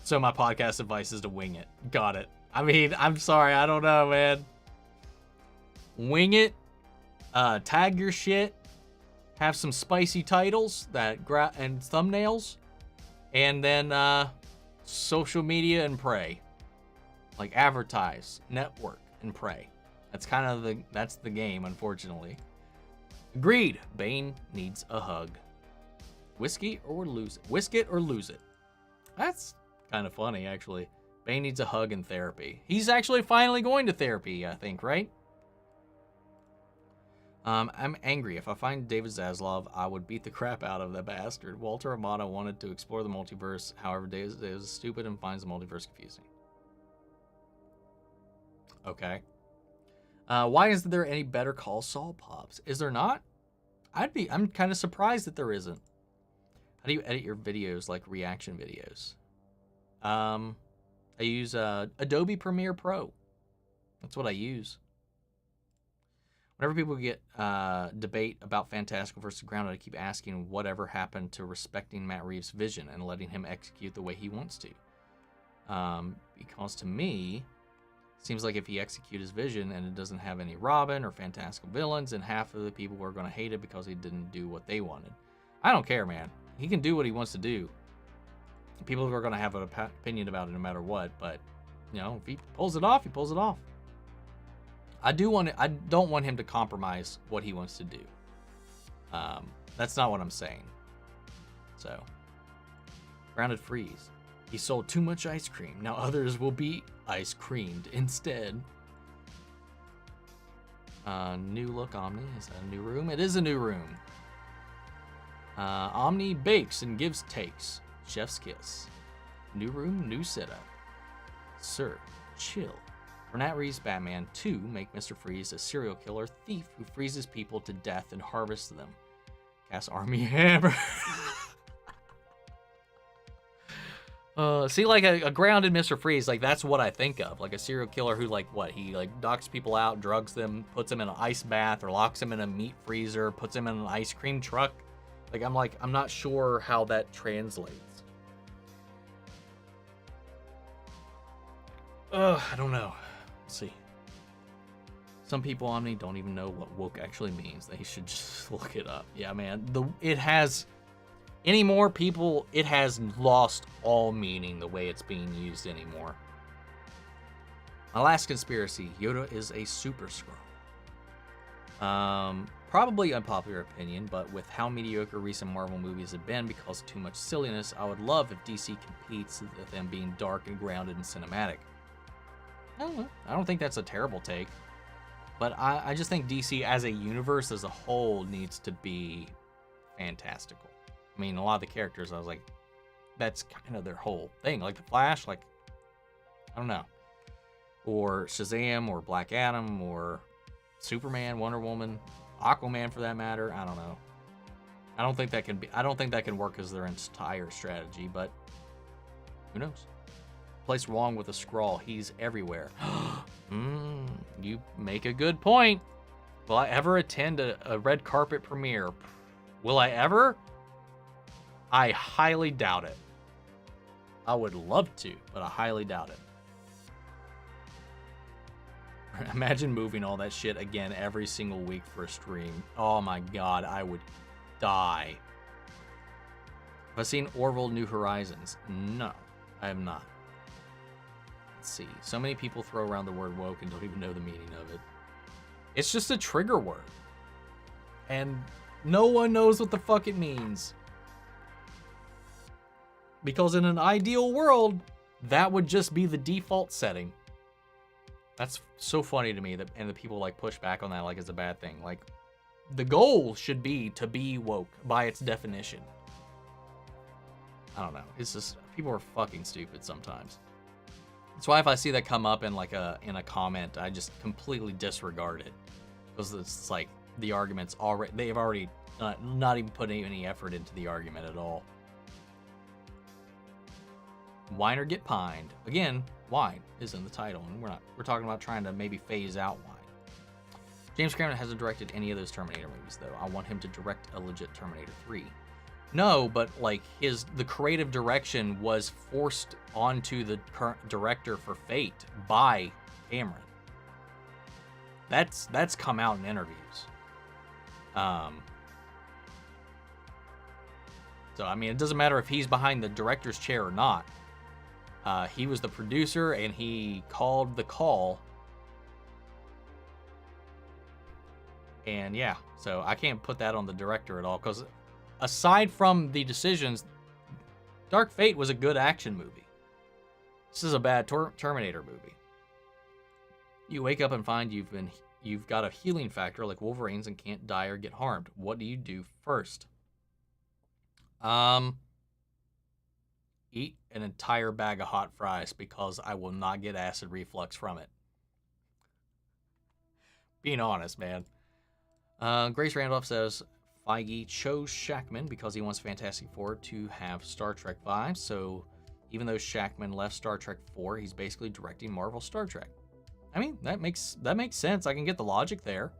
So my podcast advice is to wing it. Got it. I mean, I'm sorry, I don't know, man. Wing it. Tag your shit. Have some spicy titles and thumbnails, and then social media and pray. Like advertise, network, and pray. That's kind of that's the game, unfortunately. Agreed. Bane needs a hug. Whiskey or lose it. Whisk it or lose it. That's kind of funny, actually. Bane needs a hug and therapy. He's actually finally going to therapy, I think, right? I'm angry. If I find David Zaslav, I would beat the crap out of that bastard. Walter Amado wanted to explore the multiverse. However, David is stupid and finds the multiverse confusing. Okay. Why isn't there any Better Call Saul pops? Is there not? I'm kind of surprised that there isn't. How do you edit your videos, like reaction videos? I use Adobe Premiere Pro. That's what I use. Whenever people get debate about Fantastical versus Grounded, I keep asking whatever happened to respecting Matt Reeves' vision and letting him execute the way he wants to. Because to me, it seems like if he executes his vision and it doesn't have any Robin or fantastical villains, and half of the people are going to hate it because he didn't do what they wanted. I don't care, man. He can do what he wants to do. People are going to have an opinion about it no matter what, but, you know, if he pulls it off, he pulls it off. I don't want him to compromise what he wants to do. That's not what I'm saying. So, Grounded Freeze. He sold too much ice cream. Now others will be ice creamed instead. New look Omni. Is that a new room? It is a new room. Omni bakes and gives takes. Chef's kiss. New room, new setup. Sir, chill. Renat Reeves' Batman 2 make Mr. Freeze a serial killer thief who freezes people to death and harvests them. Cast Army Hammer. See, like a grounded Mr. Freeze, like that's what I think of. Like a serial killer who, like, what? He like knocks people out, drugs them, puts them in an ice bath, or locks them in a meat freezer, puts them in an ice cream truck. I'm not sure how that translates. I don't know. Let's see. Some people, Omni, don't even know what woke actually means. They should just look it up. Yeah, man. It has lost all meaning the way it's being used anymore. My last conspiracy, Yoda is a Super Skrull. Probably unpopular opinion, but with how mediocre recent Marvel movies have been because of too much silliness, I would love if DC competes with them being dark and grounded and cinematic. I don't know. I don't think that's a terrible take. But I just think DC as a universe as a whole needs to be fantastical. I mean, a lot of the characters, I was like, that's kind of their whole thing. Like the Flash, like, I don't know. Or Shazam, or Black Adam, or Superman, Wonder Woman, Aquaman for that matter. I don't know. I don't think that can work as their entire strategy, but who knows? Place wrong with a Skrull. He's everywhere. You make a good point. Will I ever attend a red carpet premiere? Will I ever? I highly doubt it. I would love to, but I highly doubt it. Imagine moving all that shit again every single week for a stream. Oh my god, I would die. Have I seen Orville New Horizons? No, I have not. Let's see. So many people throw around the word woke and don't even know the meaning of it. It's just a trigger word. And no one knows what the fuck it means. Because in an ideal world, that would just be the default setting. That's so funny to me that, and the people like push back on that like it's a bad thing. Like, the goal should be to be woke by its definition. I don't know. It's just, people are fucking stupid sometimes. That's why if I see that come up in like in a comment, I just completely disregard it. Because it's like the argument's already, they've already not even put any effort into the argument at all. Wine or get pined. Again, wine is in the title, and we're talking about trying to maybe phase out wine. James Cameron hasn't directed any of those Terminator movies, though. I want him to direct a legit Terminator 3. No, but like the creative direction was forced onto the current director for Fate by Cameron. That's come out in interviews. So I mean, it doesn't matter if he's behind the director's chair or not. He was the producer and he called the call. And yeah, so I can't put that on the director at all, because aside from the decisions, Dark Fate was a good action movie. This is a bad Terminator movie. You wake up and find you've got a healing factor like Wolverine's and can't die or get harmed. What do you do first? Eat an entire bag of hot fries because I will not get acid reflux from it. Being honest, man. Grace Randolph says Feige chose Shackman because he wants Fantastic Four to have Star Trek vibes. So even though Shackman left Star Trek 4, he's basically directing Marvel Star Trek. I mean, that makes sense. I can get the logic there.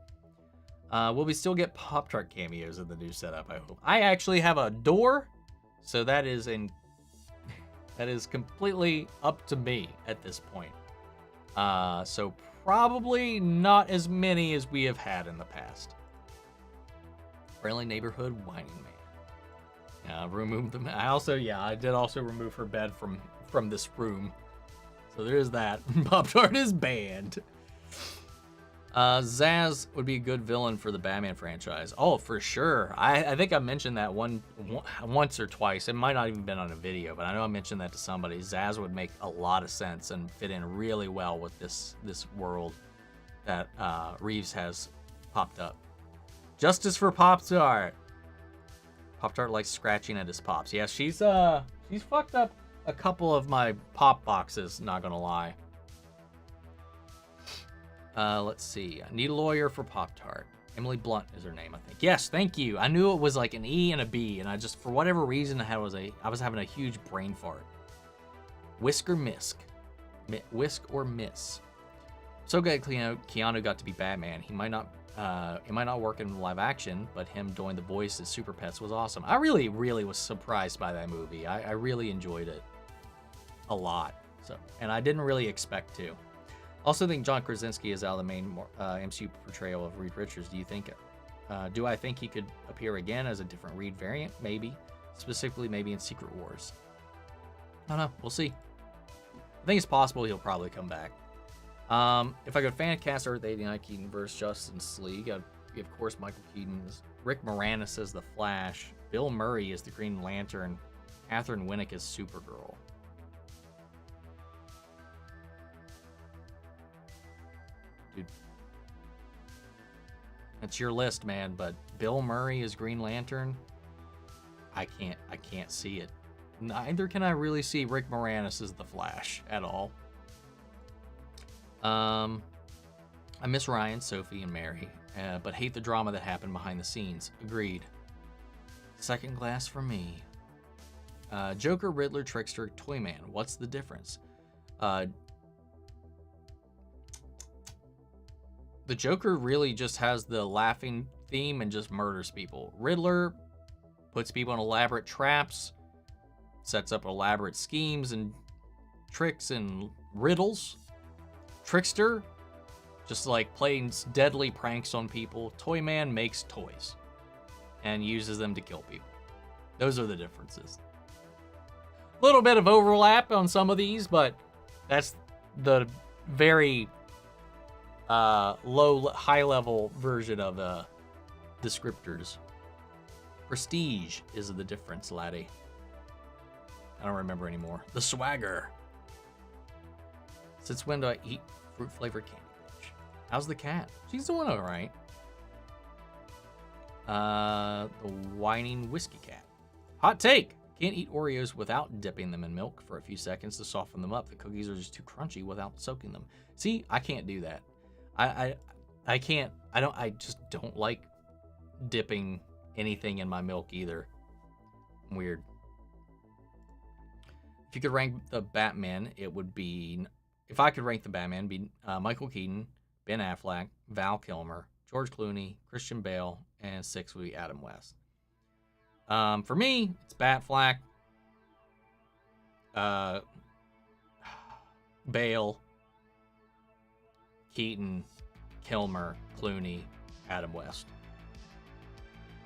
Will we still get Pop-Tart cameos in the new setup, I hope? I actually have a door, so that is completely up to me at this point. So probably not as many as we have had in the past. Friendly neighborhood whining man. Remove them. I did also remove her bed from this room. So there's that. Pop-Tart is banned. Zaz would be a good villain for the Batman franchise. Oh, for sure. I think I mentioned that once or twice. It might not even been on a video, but I know I mentioned that to somebody. Zaz would make a lot of sense and fit in really well with this world that Reeves has popped up. Justice for Pop-Tart. Pop-Tart likes scratching at his pops. Yeah, she's fucked up a couple of my pop boxes, not gonna lie. Let's see. I need a lawyer for Pop-Tart. Emily Blunt is her name, I think. Yes, thank you. I knew it was like an E and a B, and I just, for whatever reason, I was having a huge brain fart. Whisk or Misk. Whisk or Miss. So glad Keanu got to be Batman. It might not work in live action, but him doing the voice as Super Pets was awesome. I really, really was surprised by that movie. I really enjoyed it a lot. So, and I didn't really expect to. Also think John Krasinski is out of the main MCU portrayal of Reed Richards. Do I think he could appear again as a different Reed variant? Maybe. Specifically, maybe in Secret Wars. I don't know. We'll see. I think it's possible he'll probably come back. If I could fan cast Earth 89 Keaton versus Justice League, I'd be, of course, Michael Keaton. Rick Moranis as the Flash. Bill Murray as the Green Lantern. Catherine Winnick as Supergirl. Dude, that's your list, man. But Bill Murray as Green Lantern, I can't see it. Neither can I really see Rick Moranis as the Flash at all. I miss Ryan, Sophie, and Mary, but hate the drama that happened behind the scenes. Agreed. Second glass for me. Joker, Riddler, Trickster, Toyman. What's the difference? The Joker really just has the laughing theme and just murders people. Riddler puts people in elaborate traps, sets up elaborate schemes and tricks and riddles. Trickster just like playing deadly pranks on people. Toyman makes toys and uses them to kill people. Those are the differences. A little bit of overlap on some of these, but that's the very high-level version of descriptors. Prestige is the difference, laddie. I don't remember anymore. The swagger. Since when do I eat fruit-flavored candy? How's the cat? She's doing all right. The whining whiskey cat. Hot take. Can't eat Oreos without dipping them in milk for a few seconds to soften them up. The cookies are just too crunchy without soaking them. See, I can't do that. I can't. I just don't like dipping anything in my milk either. Weird. If you could rank the Batman, it would be. If I could rank the Batman, it'd be Michael Keaton, Ben Affleck, Val Kilmer, George Clooney, Christian Bale, and 6 would be Adam West. For me, it's Batfleck, Bale, Keaton, Kilmer, Clooney, Adam West.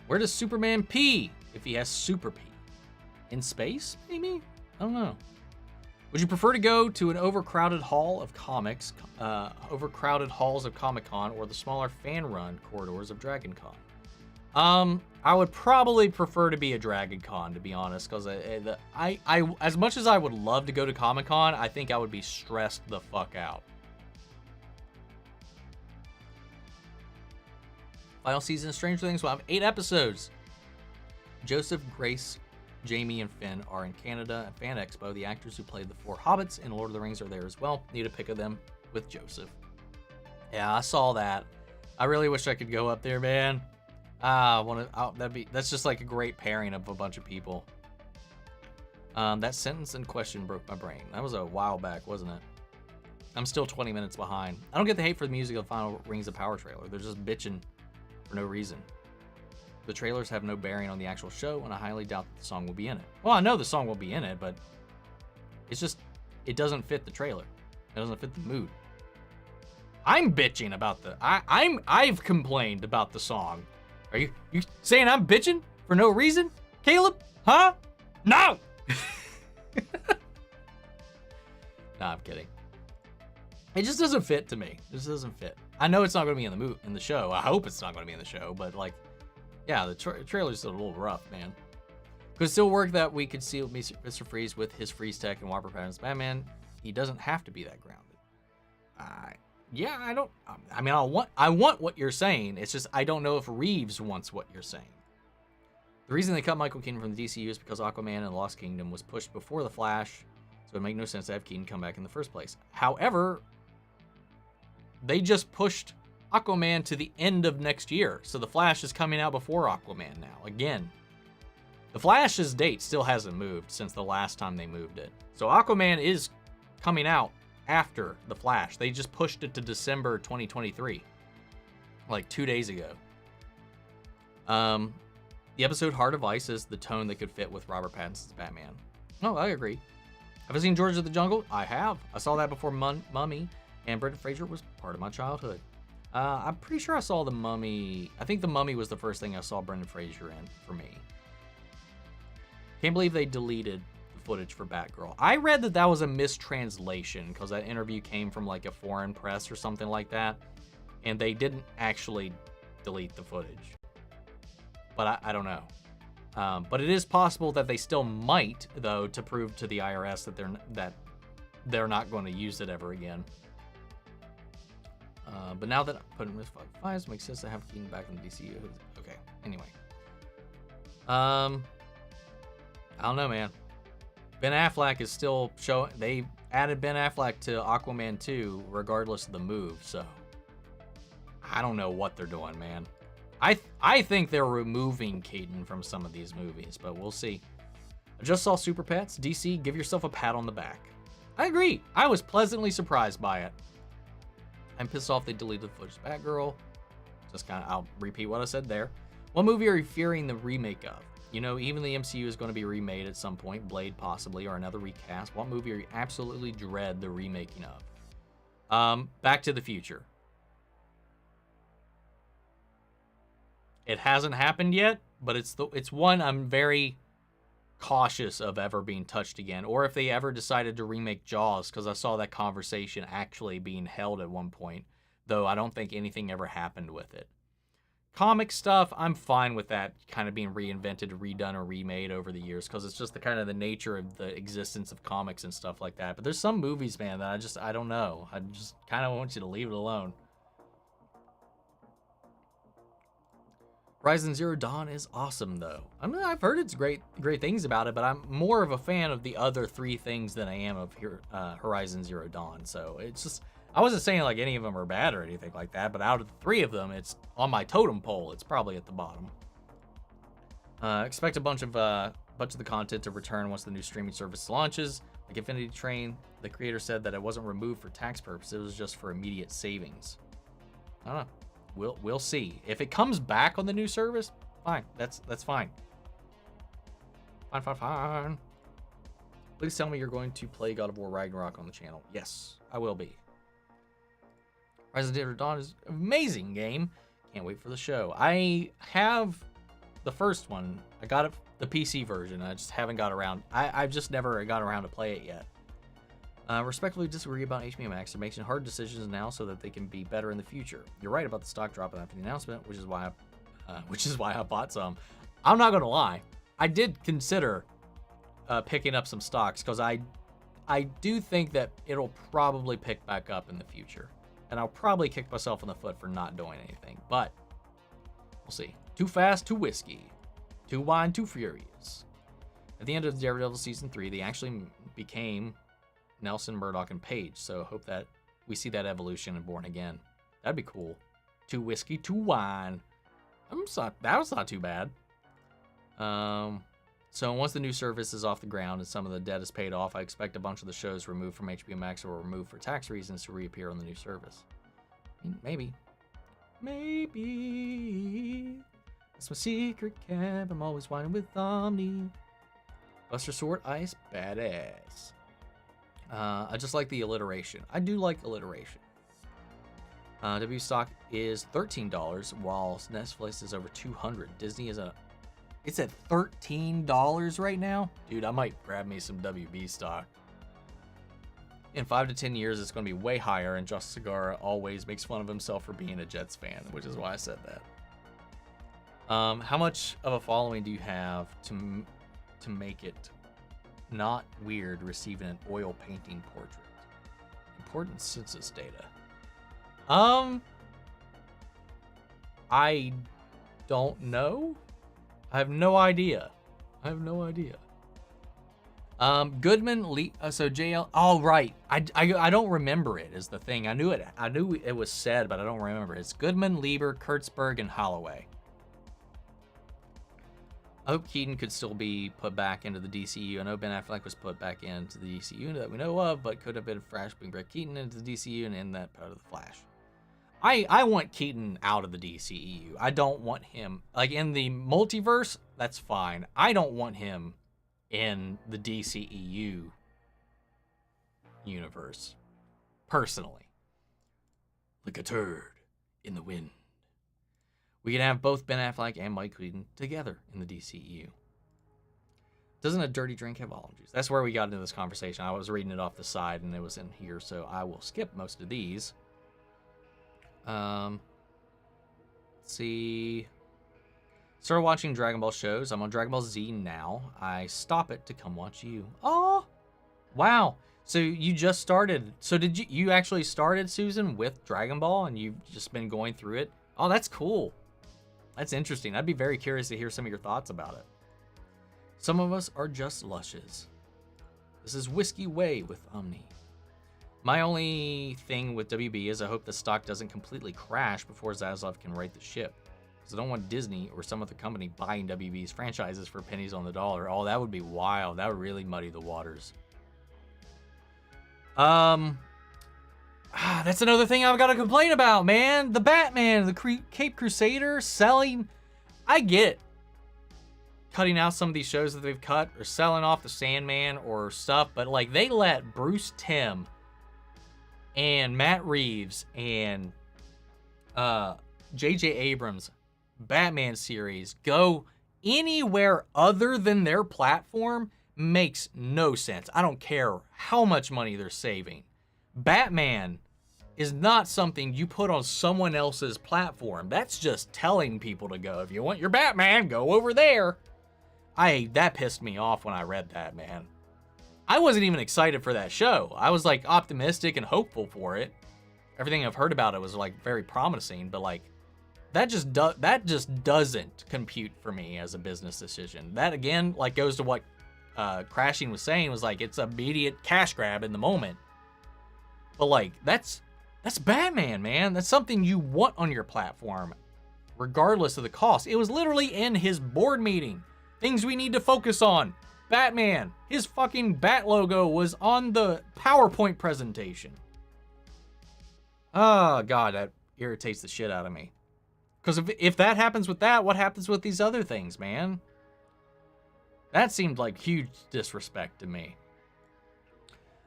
Where does Superman pee if he has super pee? In space, maybe? I don't know. Would you prefer to go to an overcrowded hall of comics, overcrowded halls of Comic-Con, or the smaller fan-run corridors of Dragon Con? I would probably prefer to be a Dragon Con, to be honest, because I as much as I would love to go to Comic-Con, I think I would be stressed the fuck out. Final season of Stranger Things will have 8 episodes. Joseph, Grace, Jamie, and Finn are in Canada at Fan Expo. The actors who played the 4 Hobbits in Lord of the Rings are there as well. Need a pic of them with Joseph. Yeah, I saw that. I really wish I could go up there, man. That's just like a great pairing of a bunch of people. That sentence and question broke my brain. That was a while back, wasn't it? I'm still 20 minutes behind. I don't get the hate for the music of the final Rings of Power trailer. They're just bitching for no reason. The trailers have no bearing on the actual show, and I highly doubt that the song will be in it. Well, I know the song will be in it, but it's just, it doesn't fit the trailer. It doesn't fit the mood. I'm bitching about I've complained about the song. Are you saying I'm bitching for no reason, Caleb? Huh? No! Nah, I'm kidding. It just doesn't fit to me. It just doesn't fit. I know it's not going to be in the show. I hope it's not going to be in the show, but like, yeah, the trailer's a little rough, man. Could still work that we could see Mr. Freeze with his freeze tech and Robert Pattinson's Batman. He doesn't have to be that grounded. Yeah, I want what you're saying. It's just I don't know if Reeves wants what you're saying. The reason they cut Michael Keaton from the DCU is because Aquaman and the Lost Kingdom was pushed before The Flash, so it would make no sense to have Keaton come back in the first place. However, they just pushed Aquaman to the end of next year, so The Flash is coming out before Aquaman now, again. The Flash's date still hasn't moved since the last time they moved it. So Aquaman is coming out after The Flash. They just pushed it to December 2023, like 2 days ago. The episode Heart of Ice is the tone that could fit with Robert Pattinson's Batman. Oh, I agree. Have I seen George of the Jungle? I have. I saw that before Mummy, and Brendan Fraser was part of my childhood. I'm pretty sure I saw The Mummy. I think The Mummy was the first thing I saw Brendan Fraser in for me. Can't believe they deleted the footage for Batgirl. I read that that was a mistranslation because that interview came from like a foreign press or something like that, and they didn't actually delete the footage. But I don't know. But it is possible that they still might, though, to prove to the IRS that they're not going to use it ever again. But now that I put in this files, makes sense to have Keaton back in the DCU. Okay. Anyway. I don't know, man. Ben Affleck is still showing. They added Ben Affleck to Aquaman 2, regardless of the move. So I don't know what they're doing, man. I think they're removing Keaton from some of these movies, but we'll see. I just saw Super Pets. DC, give yourself a pat on the back. I agree. I was pleasantly surprised by it. I'm pissed off they deleted the footage of Batgirl. I'll repeat what I said there. What movie are you fearing the remake of? You know, even the MCU is going to be remade at some point. Blade possibly, or another recast. What movie are you absolutely dread the remaking of? Back to the Future. It hasn't happened yet, but it's one I'm very cautious of ever being touched again. Or if they ever decided to remake Jaws, because I saw that conversation actually being held at one point, though I don't think anything ever happened with it. Comic stuff, I'm fine with that kind of being reinvented, redone, or remade over the years, because it's just the kind of the nature of the existence of comics and stuff like that. But there's some movies, man, that I don't know. I just kind of want you to leave it alone. Horizon Zero Dawn is awesome, though. I mean, I've heard it's great things about it, but I'm more of a fan of the other three things than I am of Horizon Zero Dawn. So it's just, I wasn't saying like any of them are bad or anything like that, but out of the three of them, it's on my totem pole. It's probably at the bottom. Expect a bunch of the content to return once the new streaming service launches. Like Infinity Train, the creator said that it wasn't removed for tax purposes; it was just for immediate savings. I don't know. We'll see. If it comes back on the new service, fine. That's fine. Fine. Please tell me you're going to play God of War Ragnarok on the channel. Yes, I will be. Horizon Zero Dawn is an amazing game. Can't wait for the show. I have the first one. I got it, the PC version. I just haven't got around. I've just never got around to play it yet. Respectfully disagree about HBO Max. They're making hard decisions now so that they can be better in the future. You're right about the stock dropping after the announcement, which is why I bought some. I'm not gonna lie, I did consider picking up some stocks because I do think that it'll probably pick back up in the future, and I'll probably kick myself in the foot for not doing anything. But we'll see. Too fast, too whiskey, too wine, too furious. At the end of Daredevil season 3, they actually became Nelson, Murdoch, and Page. So hope that we see that evolution in Born Again. That'd be cool. Too whiskey, too wine. That was not too bad. So once the new service is off the ground and some of the debt is paid off, I expect a bunch of the shows removed from HBO Max or removed for tax reasons to reappear on the new service. Maybe. That's my secret camp. I'm always whining with Omni. Buster Sword Ice, badass. I just like the alliteration. I do like alliteration. W stock is $13, while Netflix is over $200. Disney is it's at $13 right now. Dude, I might grab me some WB stock. In 5 to 10 years, it's going to be way higher, and Josh Segarra always makes fun of himself for being a Jets fan, which is why I said that. How much of a following do you have to make it not weird receiving an oil painting portrait? Important census data. I don't know. I have no idea. Goodman Lee. So JL. Oh right. I don't remember it. Is the thing. I knew it was said, but I don't remember. It's Goodman, Lieber, Kurtzberg, and Holloway. I hope Keaton could still be put back into the DCU. I know Ben Affleck was put back into the DCU that we know of, but could have been Flash bring Brett Keaton into the DCU and in that part of the Flash. I want Keaton out of the DCEU. I don't want him, like, in the multiverse, that's fine. I don't want him in the DCEU universe, personally. Like a turd in the wind. We can have both Ben Affleck and Mike Keaton together in the DCEU. Doesn't a dirty drink have olive juice? That's where we got into this conversation. I was reading it off the side and it was in here, so I will skip most of these. Let's see. Started watching Dragon Ball shows. I'm on Dragon Ball Z now. I stop it to come watch you. Oh, wow. So you just started. So did you actually started, Susan, with Dragon Ball and you've just been going through it? Oh, that's cool. That's interesting. I'd be very curious to hear some of your thoughts about it. Some of us are just lushes. This is Whiskey Way with Omni. My only thing with WB is I hope the stock doesn't completely crash before Zaslav can right the ship. Because I don't want Disney or some other company buying WB's franchises for pennies on the dollar. Oh, that would be wild. That would really muddy the waters. That's another thing I've got to complain about, man. The Batman, the Cape Crusader selling. I get cutting out some of these shows that they've cut or selling off the Sandman or stuff, but like they let Bruce Timm and Matt Reeves and J.J. Abrams Batman series go anywhere other than their platform makes no sense. I don't care how much money they're saving. Batman is not something you put on someone else's platform. That's just telling people to go. If you want your Batman, go over there. That pissed me off when I read that, man. I wasn't even excited for that show. I was like optimistic and hopeful for it. Everything I've heard about it was like very promising, but like that just doesn't compute for me as a business decision. That again, like goes to what Crashing was saying, was like it's immediate cash grab in the moment. But like that's Batman, man. That's something you want on your platform, regardless of the cost. It was literally in his board meeting. Things we need to focus on. Batman, his fucking bat logo was on the PowerPoint presentation. Oh, God, that irritates the shit out of me. Because if that happens with that, what happens with these other things, man? That seemed like huge disrespect to me.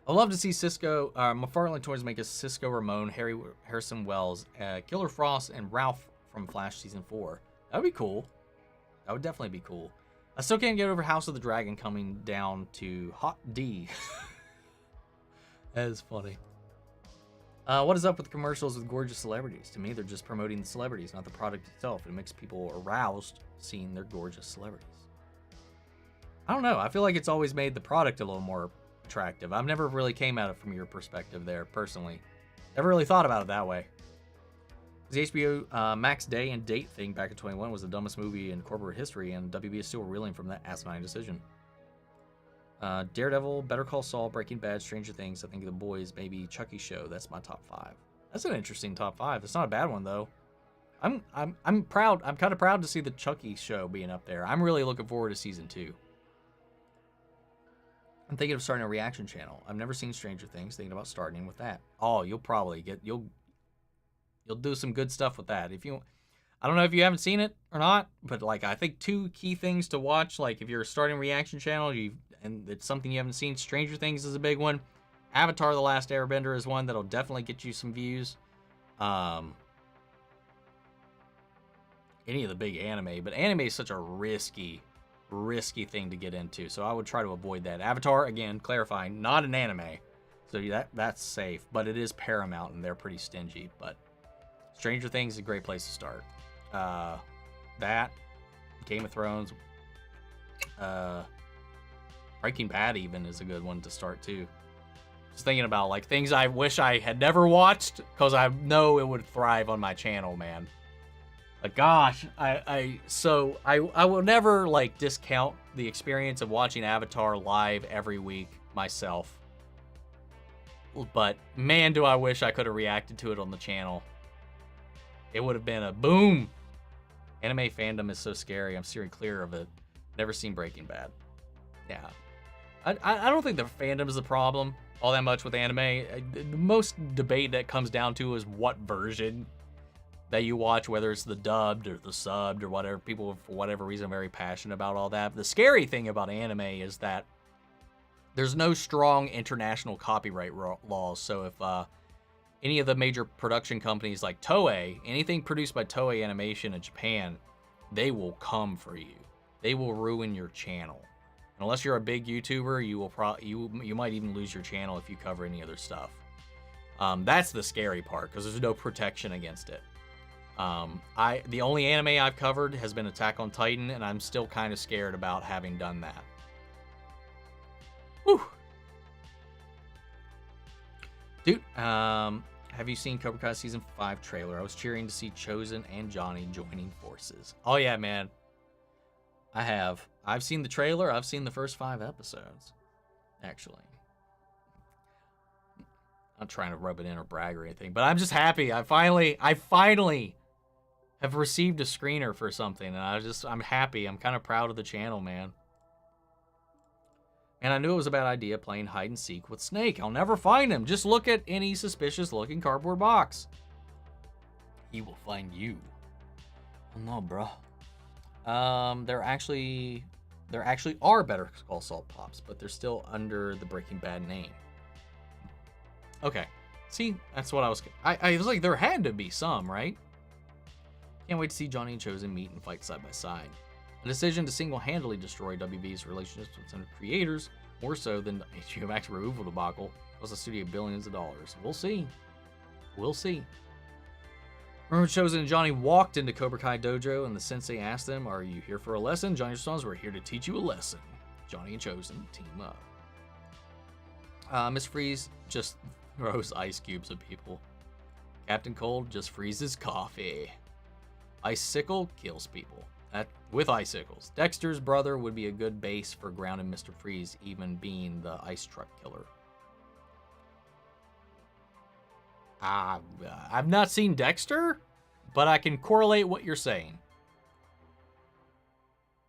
I'd love to see Cisco, McFarlane Toys make a Cisco Ramon, Harrison Wells, Killer Frost, and Ralph from Flash Season 4. That would be cool. That would definitely be cool. I still can't get over House of the Dragon coming down to Hot D. That is funny. What is up with commercials with gorgeous celebrities? To me, they're just promoting the celebrities, not the product itself. It makes people aroused seeing their gorgeous celebrities. I don't know. I feel like it's always made the product a little more attractive. I've never really came at it from your perspective there, personally. Never really thought about it that way. The HBO Max Day and Date thing back in 2021 was the dumbest movie in corporate history, and WB is still reeling from that asinine decision. Daredevil, Better Call Saul, Breaking Bad, Stranger Things, I think The Boys, maybe Chucky Show. That's my top 5. That's an interesting top 5. It's not a bad one though. I'm proud. I'm kind of proud to see the Chucky Show being up there. I'm really looking forward to season 2. I'm thinking of starting a reaction channel. I've never seen Stranger Things. Thinking about starting with that. Oh, you'll probably get you'll do some good stuff with that. I don't know if you haven't seen it or not, but like I think 2 key things to watch. Like if you're starting a reaction channel, and it's something you haven't seen, Stranger Things is a big one. Avatar: The Last Airbender is one that'll definitely get you some views. Any of the big anime, but anime is such a risky thing to get into, so I would try to avoid that. Avatar, again, clarifying, not an anime. So that's safe, but it is Paramount, and they're pretty stingy. But Stranger Things is a great place to start. That, Game of Thrones, Breaking Bad even is a good one to start too. Just thinking about like things I wish I had never watched because I know it would thrive on my channel, man. Like, gosh, I will never like discount the experience of watching Avatar live every week myself. But man, do I wish I could have reacted to it on the channel. It would have been a boom. Anime fandom is so scary. I'm steering clear of it. Never seen Breaking Bad. Yeah. I don't think the fandom is the problem all that much with anime. The most debate that comes down to is what version that you watch, whether it's the dubbed or the subbed or whatever. People, for whatever reason, are very passionate about all that. But the scary thing about anime is that there's no strong international copyright laws. So if any of the major production companies like Toei, anything produced by Toei Animation in Japan, they will come for you. They will ruin your channel. And unless you're a big YouTuber, you will you might even lose your channel if you cover any other stuff. That's the scary part because there's no protection against it. The only anime I've covered has been Attack on Titan, and I'm still kind of scared about having done that. Whew. Dude, have you seen Cobra Kai Season 5 trailer? I was cheering to see Chosen and Johnny joining forces. Oh yeah, man. I have. I've seen the trailer. I've seen the first 5 episodes, actually. I'm not trying to rub it in or brag or anything, but I'm just happy. I finally have received a screener for something, and I'm happy. I'm kind of proud of the channel, man. And I knew it was a bad idea playing hide and seek with Snake. I'll never find him. Just look at any suspicious looking cardboard box. He will find you. Oh, no, bro. There actually are Better Call Saul pops, but they're still under the Breaking Bad name. Okay. See, that's what I was like, there had to be some, right? Can't wait to see Johnny and Chosen meet and fight side by side. A decision to single-handedly destroy WB's relationships with some creators, more so than the HBO Max removal debacle, cost the studio billions of dollars. We'll see. We'll see. Remember, Chosen and Johnny walked into Cobra Kai Dojo, and the sensei asked them, "Are you here for a lesson?" Johnny responds, "We're here to teach you a lesson." Johnny and Chosen team up. Miss Freeze just throws ice cubes at people. Captain Cold just freezes coffee. Icicle kills people. With icicles. Dexter's brother would be a good base for grounding Mr. Freeze, even being the ice truck killer. I've not seen Dexter, but I can correlate what you're saying.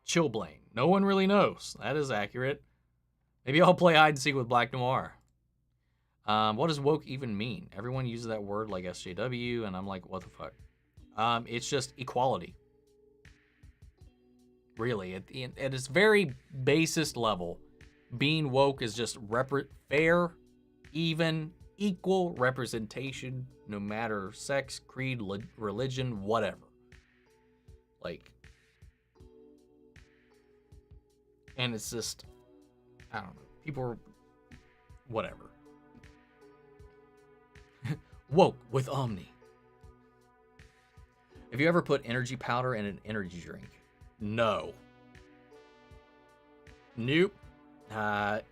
Chillblaine. No one really knows. That is accurate. Maybe I'll play hide and seek with Black Noir. What does woke even mean? Everyone uses that word like SJW, and I'm like, what the fuck? It's just equality. Really, at its very basest level, being woke is just fair, even, equal representation, no matter sex, creed, religion, whatever. Like, and it's just, I don't know, people are, whatever. Woke with Omni. Have you ever put energy powder in an energy drink? No. Nope. It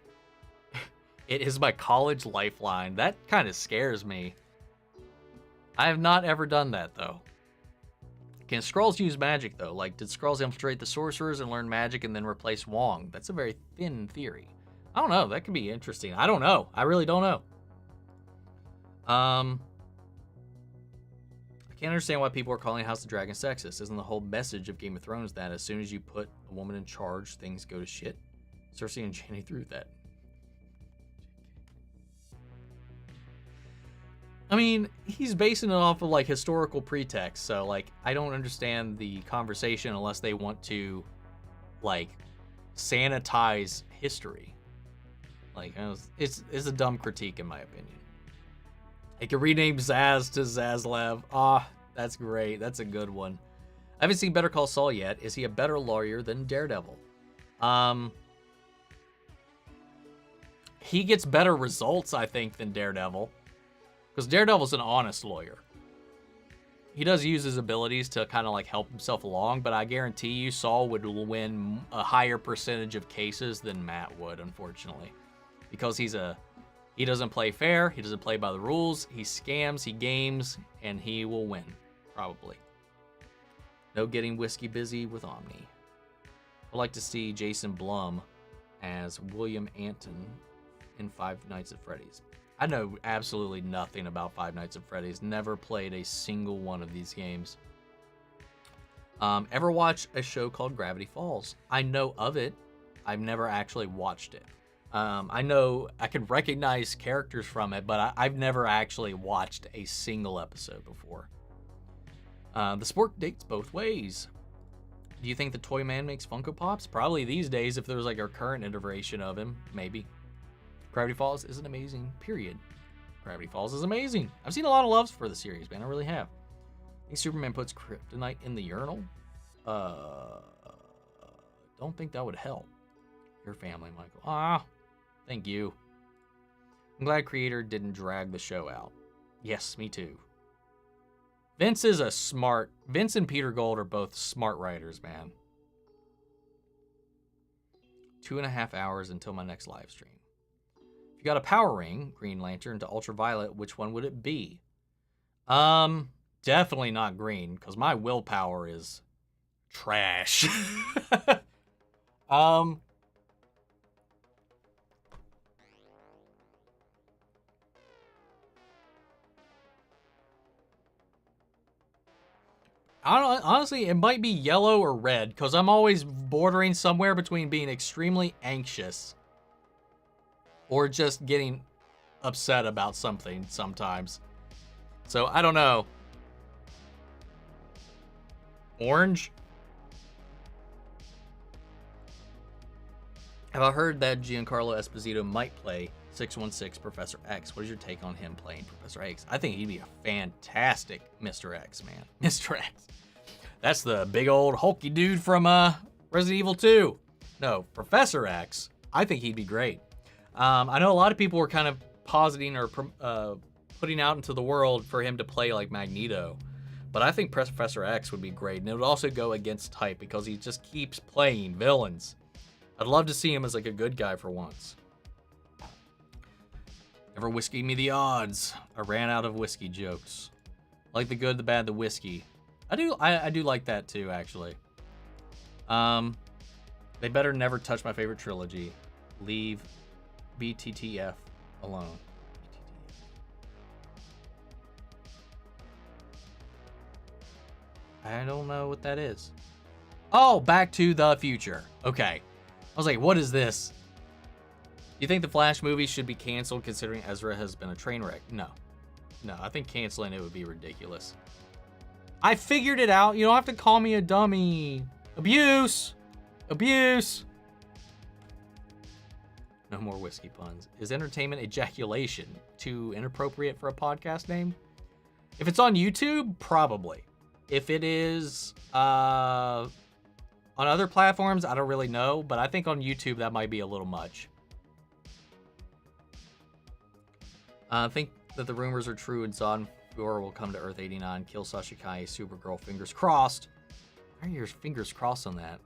is my college lifeline. That kind of scares me. I have not ever done that, though. Can Skrulls use magic, though? Like, did Skrulls infiltrate the sorcerers and learn magic and then replace Wong? That's a very thin theory. I don't know. That could be interesting. I don't know. I really don't know. I can't understand why people are calling House of Dragon sexist. Isn't the whole message of Game of Thrones that as soon as you put a woman in charge, things go to shit? Cersei and Jaime through that. I mean, he's basing it off of like historical pretext, so like I don't understand the conversation unless they want to like sanitize history. Like it's a dumb critique in my opinion. I could rename Zaz to Zaslav. Ah, that's great. That's a good one. I haven't seen Better Call Saul yet. Is he a better lawyer than Daredevil? he gets better results, I think, than Daredevil. Because Daredevil's an honest lawyer. He does use his abilities to kind of like help himself along, but I guarantee you Saul would win a higher percentage of cases than Matt would, unfortunately. Because he doesn't play fair, he doesn't play by the rules, he scams, he games, and he will win, probably. No getting whiskey busy with Omni. I'd like to see Jason Blum as William Anton in Five Nights at Freddy's. I know absolutely nothing about Five Nights at Freddy's. Never played a single one of these games. Ever watch a show called Gravity Falls? I know of it. I've never actually watched it. I know I can recognize characters from it, but I've never actually watched a single episode before. The sport dates both ways. Do you think the Toy Man makes Funko Pops? Probably these days if there was like a current iteration of him, maybe. Gravity Falls is an amazing, period. Gravity Falls is amazing. I've seen a lot of loves for the series, man. I really have. I think Superman puts kryptonite in the urinal. Don't think that would help your family, Michael. Thank you. I'm glad creator didn't drag the show out. Yes, me too. Vince and Peter Gold are both smart writers, man. 2.5 hours until my next live stream. If you got a power ring, Green Lantern to Ultraviolet, which one would it be? Definitely not green, because my willpower is trash. Honestly, it might be yellow or red, because I'm always bordering somewhere between being extremely anxious or just getting upset about something sometimes. So, I don't know. Orange? Have I heard that Giancarlo Esposito might play 616 Professor X? What is your take on him playing Professor X? I think he'd be a fantastic Mr. X, man. Mr. X. That's the big old hulky dude from Resident Evil 2. No, Professor X. I think he'd be great. I know a lot of people were kind of positing or putting out into the world for him to play like Magneto. But I think Professor X would be great. And it would also go against type because he just keeps playing villains. I'd love to see him as like a good guy for once. Never whiskey me the odds. I ran out of whiskey jokes. Like the good, the bad, the whiskey. I do like that too, actually. They better never touch my favorite trilogy. Leave BTTF alone. I don't know what that is. Oh, Back to the Future. Okay. I was like, what is this? Do you think the Flash movie should be canceled considering Ezra has been a train wreck? No. No, I think canceling it would be ridiculous. I figured it out. You don't have to call me a dummy. Abuse. Abuse. No more whiskey puns. Is entertainment ejaculation too inappropriate for a podcast name? If it's on YouTube, probably. If it is on other platforms, I don't really know. But I think on YouTube, that might be a little much. I think that the rumors are true and Zod will come to Earth 89, kill Sasha Kai, Supergirl, fingers crossed. How are your fingers crossed on that?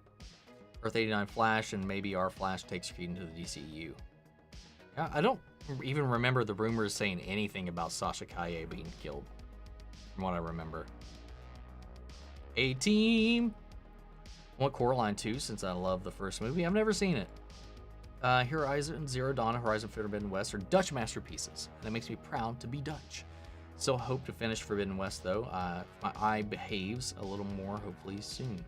Earth 89 Flash, and maybe our Flash takes Keaton to the DCU. I don't even remember the rumors saying anything about Sasha Kaye being killed, from what I remember. A-Team! I want Coraline 2, since I love the first movie. I've never seen it. Horizon Zero Dawn, Horizon Forbidden West are Dutch masterpieces, and it makes me proud to be Dutch. Still hope to finish Forbidden West, though. If my eye behaves a little more, hopefully soon.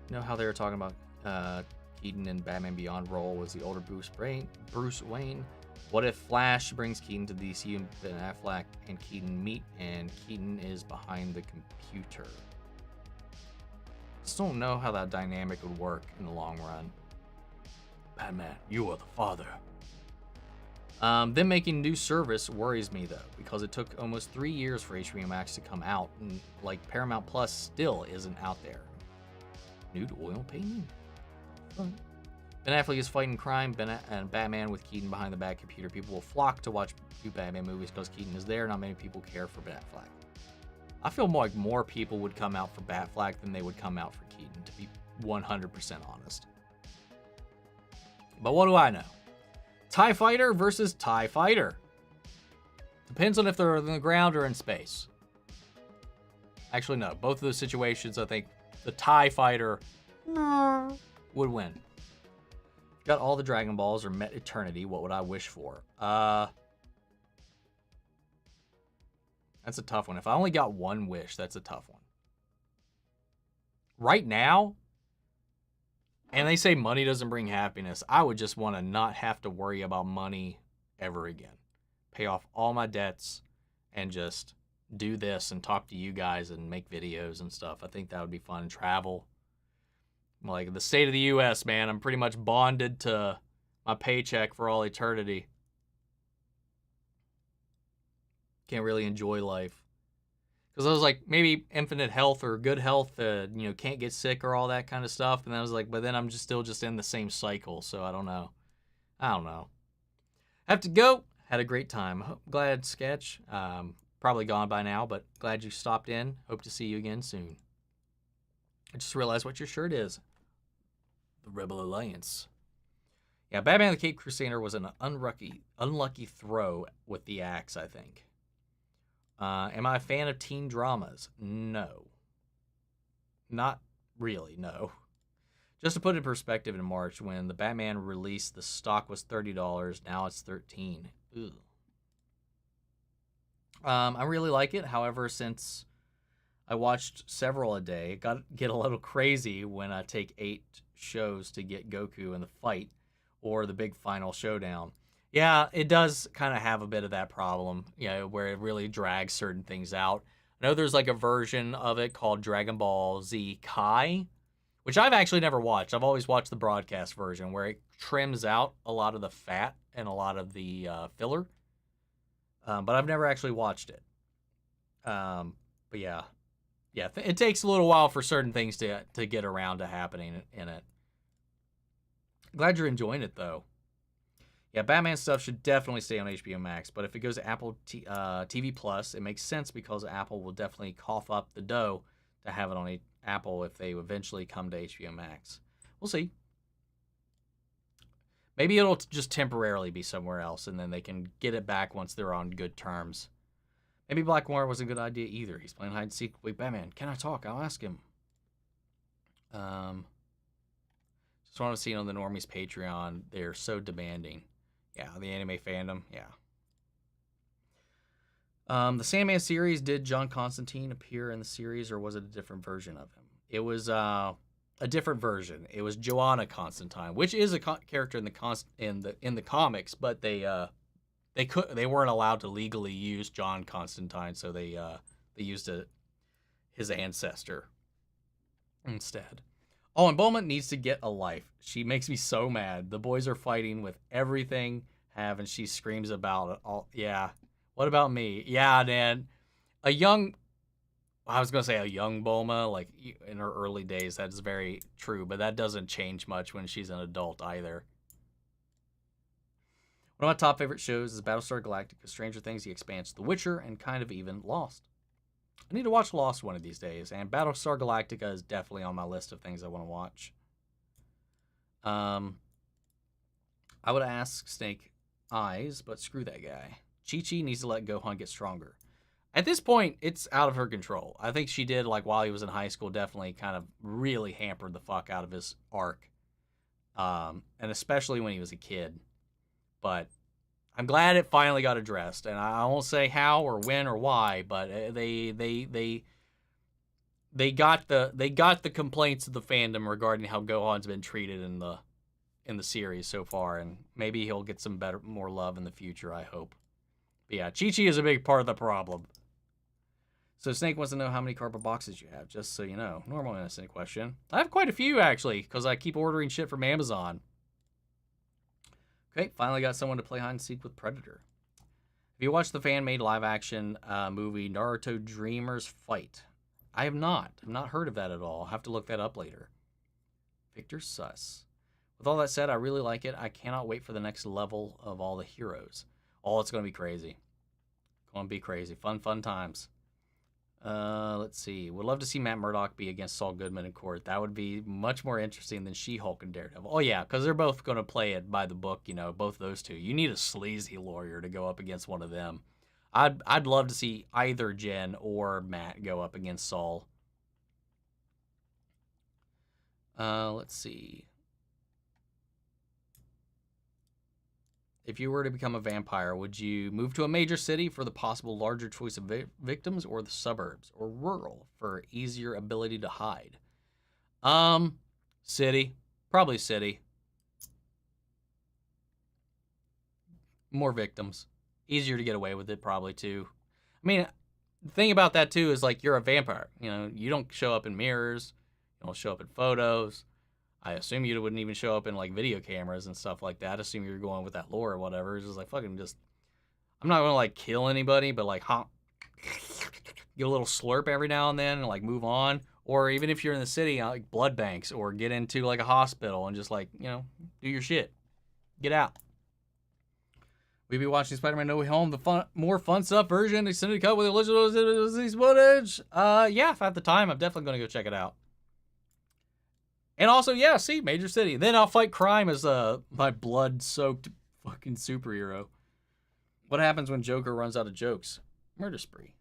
You know how they were talking about Keaton in Batman Beyond role was the older Bruce Wayne? What if Flash brings Keaton to DC and Ben Affleck and Keaton meet and Keaton is behind the computer? Just don't know how that dynamic would work in the long run. Batman, you are the father. Them making new service worries me though, because it took almost 3 years for HBO Max to come out, and like Paramount Plus still isn't out there. Nude oil painting? Fun. Ben Affleck is fighting crime, and Batman with Keaton behind the back computer. People will flock to watch two Batman movies because Keaton is there. Not many people care for Batfleck. I feel like more people would come out for Batfleck than they would come out for Keaton, to be 100% honest. But what do I know? TIE Fighter versus TIE Fighter. Depends on if they're on the ground or in space. Actually, no. Both of those situations, I think the TIE Fighter would win. Got all the Dragon Balls or met eternity. What would I wish for? That's a tough one. If I only got one wish, that's a tough one. Right now, and they say money doesn't bring happiness, I would just want to not have to worry about money ever again. Pay off all my debts and just do this and talk to you guys and make videos and stuff. I think that would be fun. Travel. Like the state of the U.S., man, I'm pretty much bonded to my paycheck for all eternity. Can't really enjoy life. Because I was like, maybe infinite health or good health, can't get sick or all that kind of stuff. And I was like, but then I'm still in the same cycle. So I don't know. Have to go. Had a great time. Glad Sketch. Probably gone by now, but glad you stopped in. Hope to see you again soon. I just realized what your shirt is. The Rebel Alliance. Yeah, Batman the Cape Crusader was an unlucky throw with the axe, I think. Am I a fan of teen dramas? No. Not really, no. Just to put it in perspective, in March, when the Batman released, the stock was $30. Now it's $13. Ugh. I really like it. However, since I watched several a day, it get a little crazy when I take 8 shows to get Goku in the fight or the big final showdown. Yeah, it does kind of have a bit of that problem, where it really drags certain things out. I know there's like a version of it called Dragon Ball Z Kai, which I've actually never watched. I've always watched the broadcast version where it trims out a lot of the fat and a lot of the filler. But I've never actually watched it. But yeah, it takes a little while for certain things to get around to happening in it. Glad you're enjoying it, though. Yeah, Batman stuff should definitely stay on HBO Max, but if it goes to Apple TV Plus, it makes sense because Apple will definitely cough up the dough to have it on Apple if they eventually come to HBO Max. We'll see. Maybe it'll just temporarily be somewhere else, and then they can get it back once they're on good terms. Maybe Black Noir wasn't a good idea either. He's playing hide and seek. Wait, Batman, can I talk? I'll ask him. Just want to see it on the Normies Patreon. They're so demanding. Yeah, the anime fandom. Yeah. The Sandman series, did John Constantine appear in the series, or was it a different version of him? It was a different version. It was Joanna Constantine, which is a character in the comics, but they weren't allowed to legally use John Constantine, so they used his ancestor instead. Oh, and Bulma needs to get a life. She makes me so mad. The boys are fighting with everything and she screams about it all. Yeah. What about me? Yeah, man. I was going to say a young Bulma, like in her early days. That is very true, but that doesn't change much when she's an adult either. One of my top favorite shows is Battlestar Galactica, Stranger Things, The Expanse, The Witcher, and kind of even Lost. I need to watch Lost one of these days, and Battlestar Galactica is definitely on my list of things I want to watch. I would ask Snake Eyes, but screw that guy. Chi-Chi needs to let Gohan get stronger. At this point, it's out of her control. I think she did, like, while he was in high school, definitely kind of really hampered the fuck out of his arc. And especially when he was a kid. But I'm glad it finally got addressed, and I won't say how or when or why, but they got the complaints of the fandom regarding how Gohan's been treated in the series so far, and maybe he'll get some more love in the future, I hope. But yeah, Chi-Chi is a big part of the problem. So Snake wants to know how many cardboard boxes you have, just so you know. Normal innocent question. I have quite a few, actually, because I keep ordering shit from Amazon. Okay, finally got someone to play hide and seek with Predator. Have you watched the fan-made live-action movie Naruto Dreamers Fight? I have not. I've not heard of that at all. I'll have to look that up later. Victor Suss. With all that said, I really like it. I cannot wait for the next level of all the heroes. Oh, it's going to be crazy. Going to be crazy. Fun times. Let's see. Would love to see Matt Murdock be against Saul Goodman in court. That would be much more interesting than She-Hulk and Daredevil. Oh, yeah, because they're both going to play it by the book, you know, both those two. You need a sleazy lawyer to go up against one of them. I'd love to see either Jen or Matt go up against Saul. Let's see. If you were to become a vampire, would you move to a major city for the possible larger choice of victims, or the suburbs, or rural for easier ability to hide? City. Probably city. More victims. Easier to get away with it, probably, too. I mean, the thing about that, too, is, like, you're a vampire. You know, you don't show up in mirrors. You don't show up in photos. I assume you wouldn't even show up in, like, video cameras and stuff like that. I assume you're going with that lore or whatever. It's just, like, fucking just... I'm not gonna, like, kill anybody, but, like, get a little slurp every now and then and, like, move on. Or even if you're in the city, like, blood banks, or get into, like, a hospital and just, like, you know, do your shit. Get out. We be watching Spider-Man No Way Home, the more fun stuff version, extended cut with the original footage. Yeah, if I have the time, I'm definitely gonna go check it out. And also, yeah, see, major city. Then I'll fight crime as my blood-soaked fucking superhero. What happens when Joker runs out of jokes? Murder spree.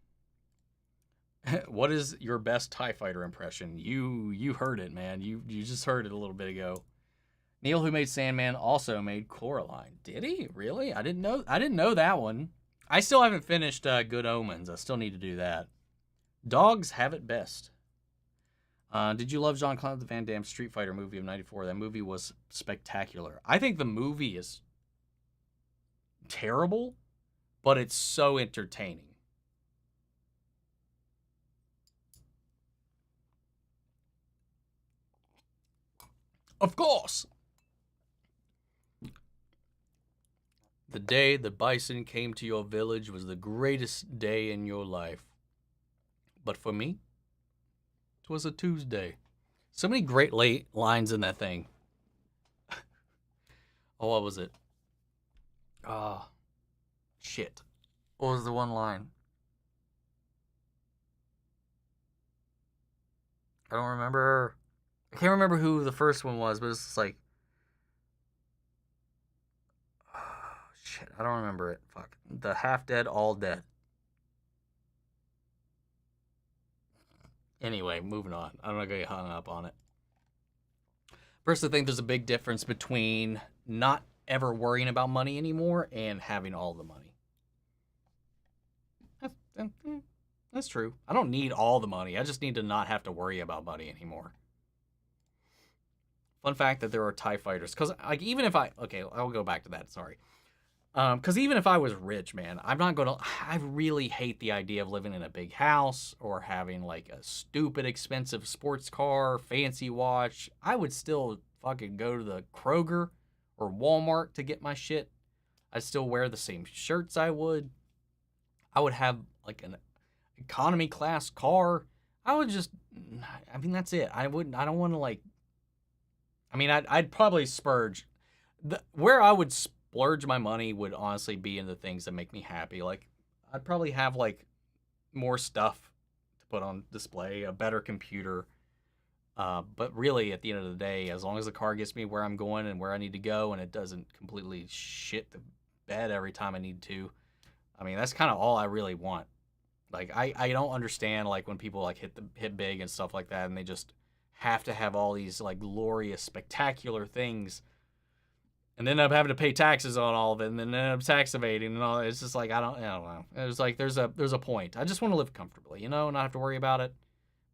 What is your best TIE Fighter impression? You heard it, man. You just heard it a little bit ago. Neil, who made Sandman, also made Coraline. Did he? Really? I didn't know that one. I still haven't finished Good Omens. I still need to do that. Dogs have it best. Did you love Jean-Claude Van Damme's Street Fighter movie of '94? That movie was spectacular. I think the movie is terrible, but it's so entertaining. Of course. The day the bison came to your village was the greatest day in your life. But for me, it was a Tuesday. So many great late lines in that thing. Oh, what was it? Oh, shit. What was the one line? I don't remember. I can't remember who the first one was, but it's just like... Oh, shit, I don't remember it. Fuck. The half dead, all dead. Anyway, moving on. I'm not going to get hung up on it. First, I think there's a big difference between not ever worrying about money anymore and having all the money. That's true. I don't need all the money. I just need to not have to worry about money anymore. Fun fact that there are TIE fighters. Because, like, even if I... Okay, I'll go back to that. Sorry. Because even if I was rich, man, I'm not going to... I really hate the idea of living in a big house or having, like, a stupid expensive sports car, fancy watch. I would still fucking go to the Kroger or Walmart to get my shit. I'd still wear the same shirts I would. I would have, like, an economy class car. I would just... I mean, that's it. I don't want to, like... I mean, I'd probably splurge. Where I would splurge my money would honestly be in the things that make me happy. Like, I'd probably have, like, more stuff to put on display, a better computer. But really, at the end of the day, as long as the car gets me where I'm going and where I need to go, and it doesn't completely shit the bed every time I need to, I mean, that's kind of all I really want. Like, I don't understand, like, when people, like, hit big and stuff like that, and they just have to have all these, like, glorious, spectacular things, and then I'm having to pay taxes on all of it, and then I'm tax evading and all. It's just like, I don't know. It's like there's a point. I just want to live comfortably, you know, not have to worry about it.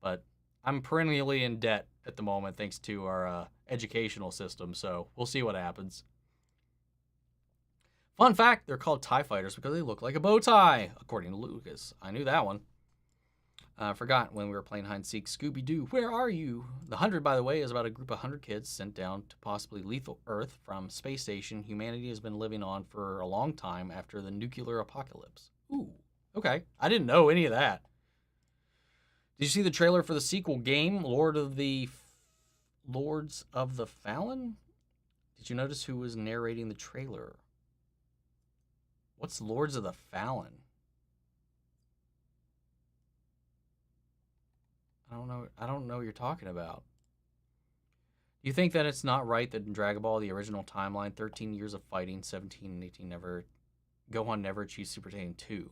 But I'm perennially in debt at the moment thanks to our educational system, so we'll see what happens. Fun fact, they're called TIE fighters because they look like a bow tie, according to Lucas. I knew that one. I forgot when we were playing hide and seek. Scooby-Doo, where are you? The 100, by the way, is about a group of 100 kids sent down to possibly lethal Earth from space station humanity has been living on for a long time after the nuclear apocalypse. Ooh, okay. I didn't know any of that. Did you see the trailer for the sequel game, Lords of the Fallen? Did you notice who was narrating the trailer? What's Lords of the Fallen? I don't know what you're talking about. Do you think that it's not right that in Dragon Ball, the original timeline, 13 years of fighting, 17 and 18 Gohan never achieved Super Saiyan 2?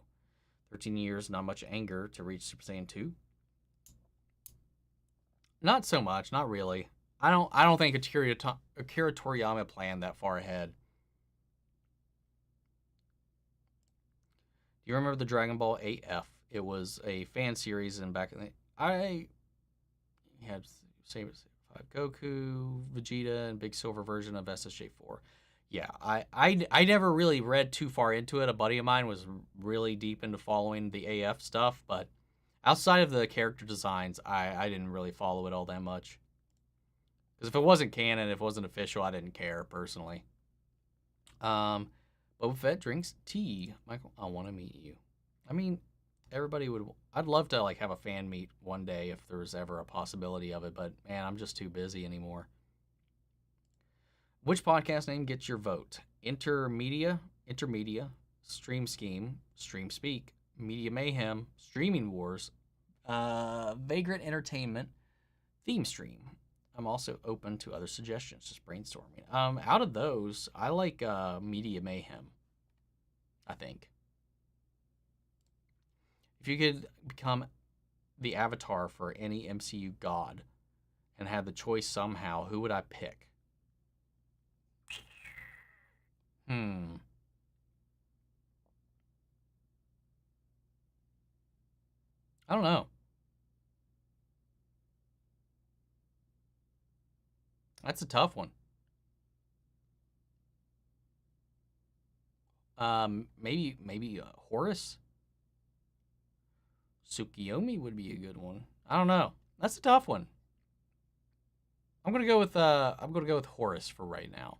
13 years, not much anger to reach Super Saiyan 2? Not so much, not really. I don't think Akira Toriyama planned that far ahead. Do you remember the Dragon Ball AF? It was a fan series, and back in the I had same 5 Goku, Vegeta, and Big Silver version of SSJ4. Yeah, I never really read too far into it. A buddy of mine was really deep into following the AF stuff, but outside of the character designs, I didn't really follow it all that much. Because if it wasn't canon, if it wasn't official, I didn't care personally. Boba Fett drinks tea. Michael, I want to meet you. I mean, everybody would. I'd love to like have a fan meet one day if there was ever a possibility of it, but man, I'm just too busy anymore. Which podcast name gets your vote? Intermedia, Stream Scheme, Stream Speak, Media Mayhem, Streaming Wars, Vagrant Entertainment, Theme Stream. I'm also open to other suggestions, just brainstorming. Out of those, I like Media Mayhem, I think. If you could become the avatar for any MCU god and had the choice somehow, who would I pick? I don't know. That's a tough one. Maybe Horus? Tsukiyomi would be a good one. I don't know. That's a tough one. I'm gonna go with Horus for right now.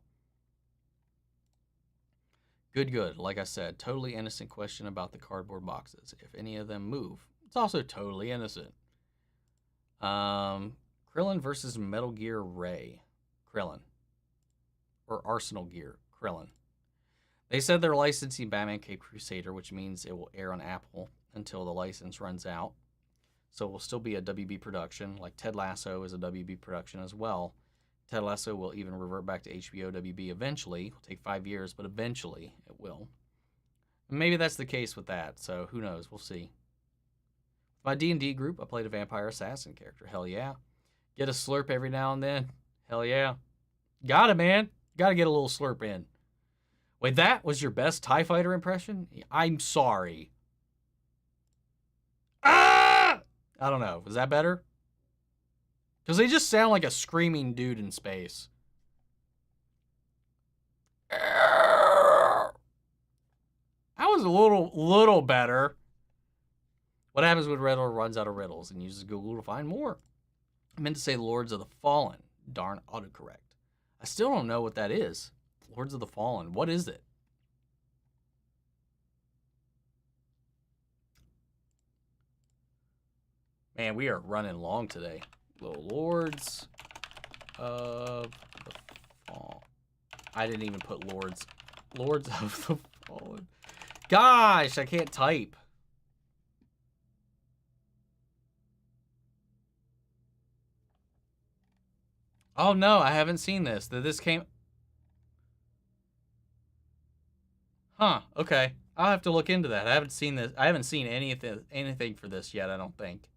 Good. Like I said, totally innocent question about the cardboard boxes. If any of them move, it's also totally innocent. Krillin versus Metal Gear Ray. Krillin. Or Arsenal Gear. Krillin. They said they're licensing Batman Cape Crusader, which means it will air on Apple until the license runs out. So it will still be a WB production, like Ted Lasso is a WB production as well. Ted Lasso will even revert back to HBO WB eventually. It'll take 5 years, but eventually it will. Maybe that's the case with that, so who knows? We'll see. My D&D group, I played a vampire assassin character. Hell yeah. Get a slurp every now and then. Hell yeah. Got it, man. Got to get a little slurp in. Wait, that was your best TIE Fighter impression? I'm sorry. Ah! I don't know. Was that better? Because they just sound like a screaming dude in space. That was a little better. What happens when Riddler runs out of riddles and uses Google to find more? I meant to say Lords of the Fallen. Darn autocorrect. I still don't know what that is. Lords of the Fallen. What is it? Man, we are running long today. Little Lords of the Fallen. I didn't even put Lords. Lords of the Fallen. Gosh, I can't type. Oh no, I haven't seen this. This came. Huh, okay. I'll have to look into that. I haven't seen this. I haven't seen anything for this yet, I don't think.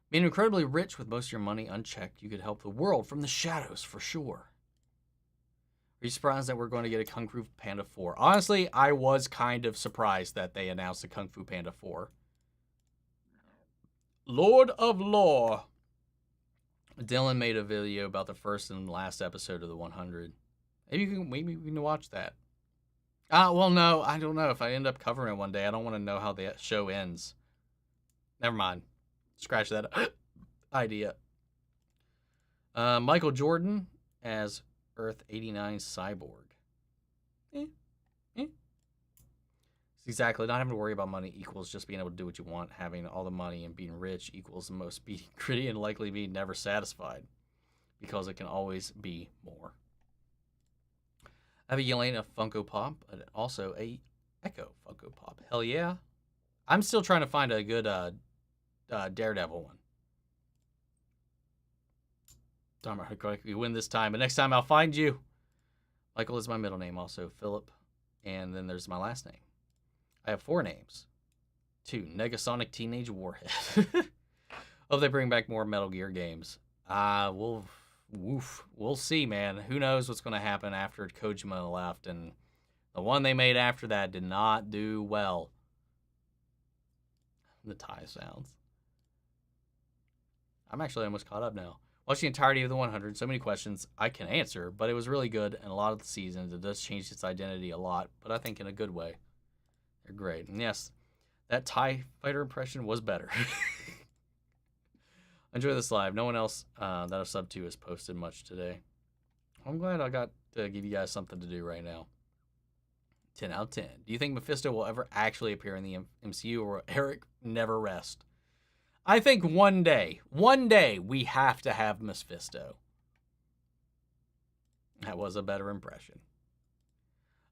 Being incredibly rich with most of your money unchecked, you could help the world from the shadows for sure. Are you surprised that we're going to get a Kung Fu Panda 4? Honestly, I was kind of surprised that they announced a Kung Fu Panda 4. Lord of Law. Dylan made a video about the first and last episode of the 100. Maybe we can watch that. Well, no, I don't know. If I end up covering it one day, I don't want to know how the show ends. Never mind. Scratch that idea. Michael Jordan as Earth 89 Cyborg. Exactly. Not having to worry about money equals just being able to do what you want. Having all the money and being rich equals the most being gritty and likely being never satisfied, because it can always be more. I have a Yelena Funko Pop, and also a Echo Funko Pop. Hell yeah. I'm still trying to find a good Daredevil one. Darn, we win this time, but next time I'll find you. Michael is my middle name, also Philip, and then there's my last name. I have 4 names. 2, Negasonic Teenage Warhead. Hope they bring back more Metal Gear games. We'll see, man. Who knows what's going to happen after Kojima left, and the one they made after that did not do well. The tie sounds. I'm actually almost caught up now. Watching the entirety of the 100, so many questions I can answer, but it was really good, and a lot of the seasons, it does change its identity a lot, but I think in a good way. They're great. And yes, that TIE fighter impression was better. Enjoy this live. No one else that I've subbed to has posted much today. I'm glad I got to give you guys something to do right now. 10 out of 10. Do you think Mephisto will ever actually appear in the MCU, or will Eric never rest? I think one day we have to have Mephisto. That was a better impression.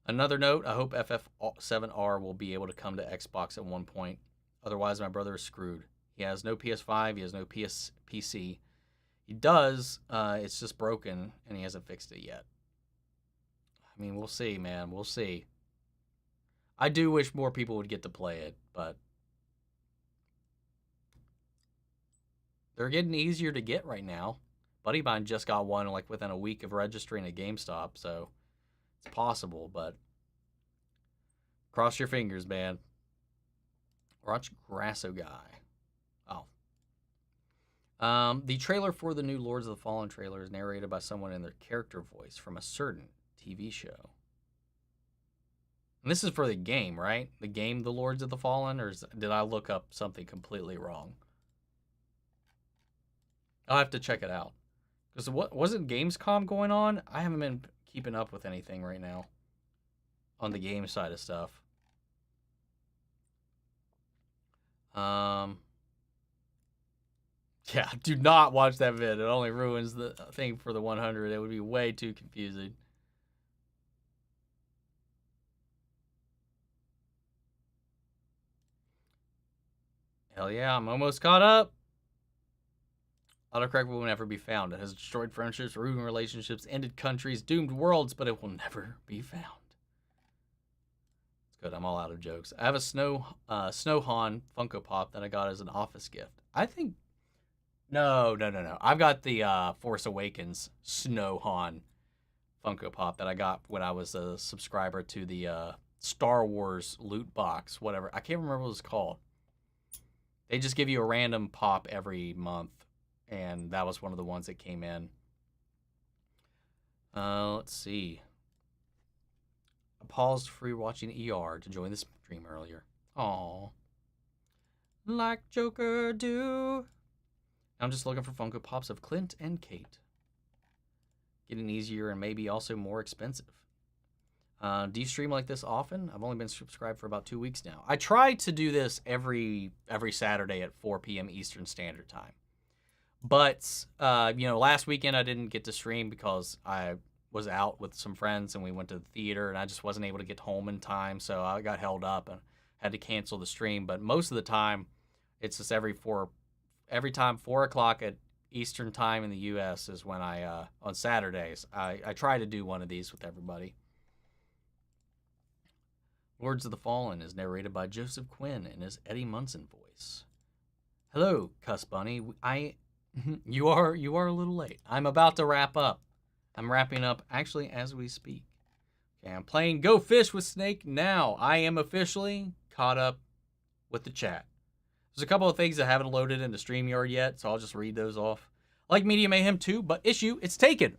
Another note, I hope FF7R will be able to come to Xbox at one point. Otherwise, my brother is screwed. He has no PS5, he has no PC. He does, it's just broken, and he hasn't fixed it yet. I mean, we'll see, man. We'll see. I do wish more people would get to play it, but they're getting easier to get right now. Buddy mine just got one like within a week of registering at GameStop, so it's possible, but cross your fingers, man. Watch Grasso Guy. Oh. The trailer for the new Lords of the Fallen trailer is narrated by someone in their character voice from a certain TV show. And this is for the game, right? The game, The Lords of the Fallen, or did I look up something completely wrong? I'll have to check it out. Because what wasn't Gamescom going on? I haven't been keeping up with anything right now on the game side of stuff. Yeah, do not watch that vid. It only ruins the thing for the 100. It would be way too confusing. Hell yeah, I'm almost caught up. Autocorrect will never be found. It has destroyed friendships, ruined relationships, ended countries, doomed worlds, but it will never be found. It's good. I'm all out of jokes. I have a Snow Han Funko Pop that I got as an office gift. I think... No. I've got the Force Awakens Snow Han Funko Pop that I got when I was a subscriber to the Star Wars loot box, whatever. I can't remember what it's called. They just give you a random pop every month, and that was one of the ones that came in. Let's see. I paused free watching ER to join the stream earlier. Aww. Like Joker do. I'm just looking for Funko Pops of Clint and Kate. Getting easier and maybe also more expensive. Do you stream like this often? I've only been subscribed for about 2 weeks now. I try to do this every Saturday at 4 p.m. Eastern Standard Time. But, last weekend I didn't get to stream because I was out with some friends and we went to the theater and I just wasn't able to get home in time. So I got held up and had to cancel the stream. But most of the time, it's just every time 4 o'clock at Eastern Time in the U.S. is when I, on Saturdays, I try to do one of these with everybody. Lords of the Fallen is narrated by Joseph Quinn in his Eddie Munson voice. Hello, Cuss Bunny. You are a little late. I'm about to wrap up. I'm wrapping up actually as we speak. Okay, I'm playing Go Fish with Snake now. I am officially caught up with the chat. There's a couple of things I haven't loaded into StreamYard yet, so I'll just read those off. I like Media Mayhem 2, but it's taken.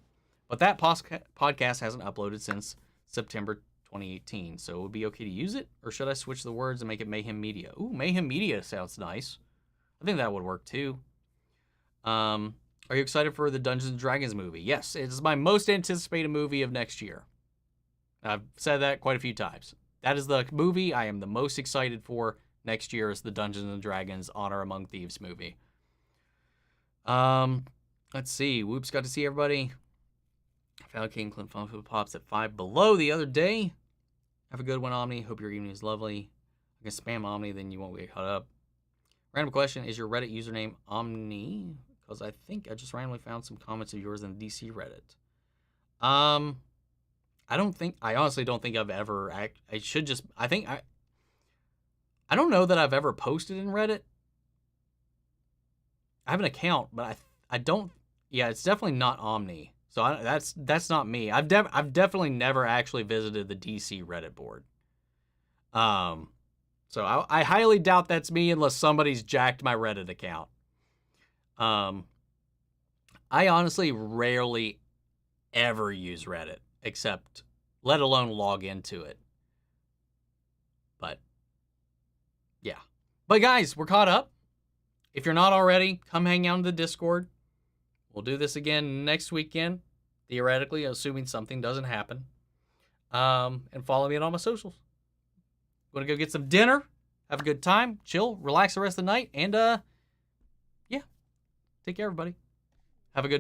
But that podcast hasn't uploaded since September 2018, so it would be okay to use it? Or should I switch the words and make it Mayhem Media? Ooh, Mayhem Media sounds nice. I think that would work too. Are you excited for the Dungeons & Dragons movie? Yes, it is my most anticipated movie of next year. I've said that quite a few times. that is the movie I am the most excited for next year is the Dungeons and Dragons Honor Among Thieves movie. Let's see. Whoops, got to see everybody. Found King Clint Fun Food Pops at 5 below the other day. Have a good one, Omni. Hope your evening is lovely. I can spam Omni, then you won't get caught up. Random question, is your Reddit username Omni? Because I think I just randomly found some comments of yours in the DC Reddit. I honestly don't think I've ever, I don't know that I've ever posted in Reddit. I have an account, but I don't, yeah, it's definitely not Omni. So that's not me. I've definitely never actually visited the DC Reddit board. So I highly doubt that's me unless somebody's jacked my Reddit account. I honestly rarely ever use Reddit, except let alone log into it. But yeah. But guys, we're caught up. If you're not already, come hang out in the Discord. We'll do this again next weekend, theoretically, assuming something doesn't happen. And follow me on all my socials. Want to go get some dinner, have a good time, chill, relax the rest of the night, and yeah, take care, everybody.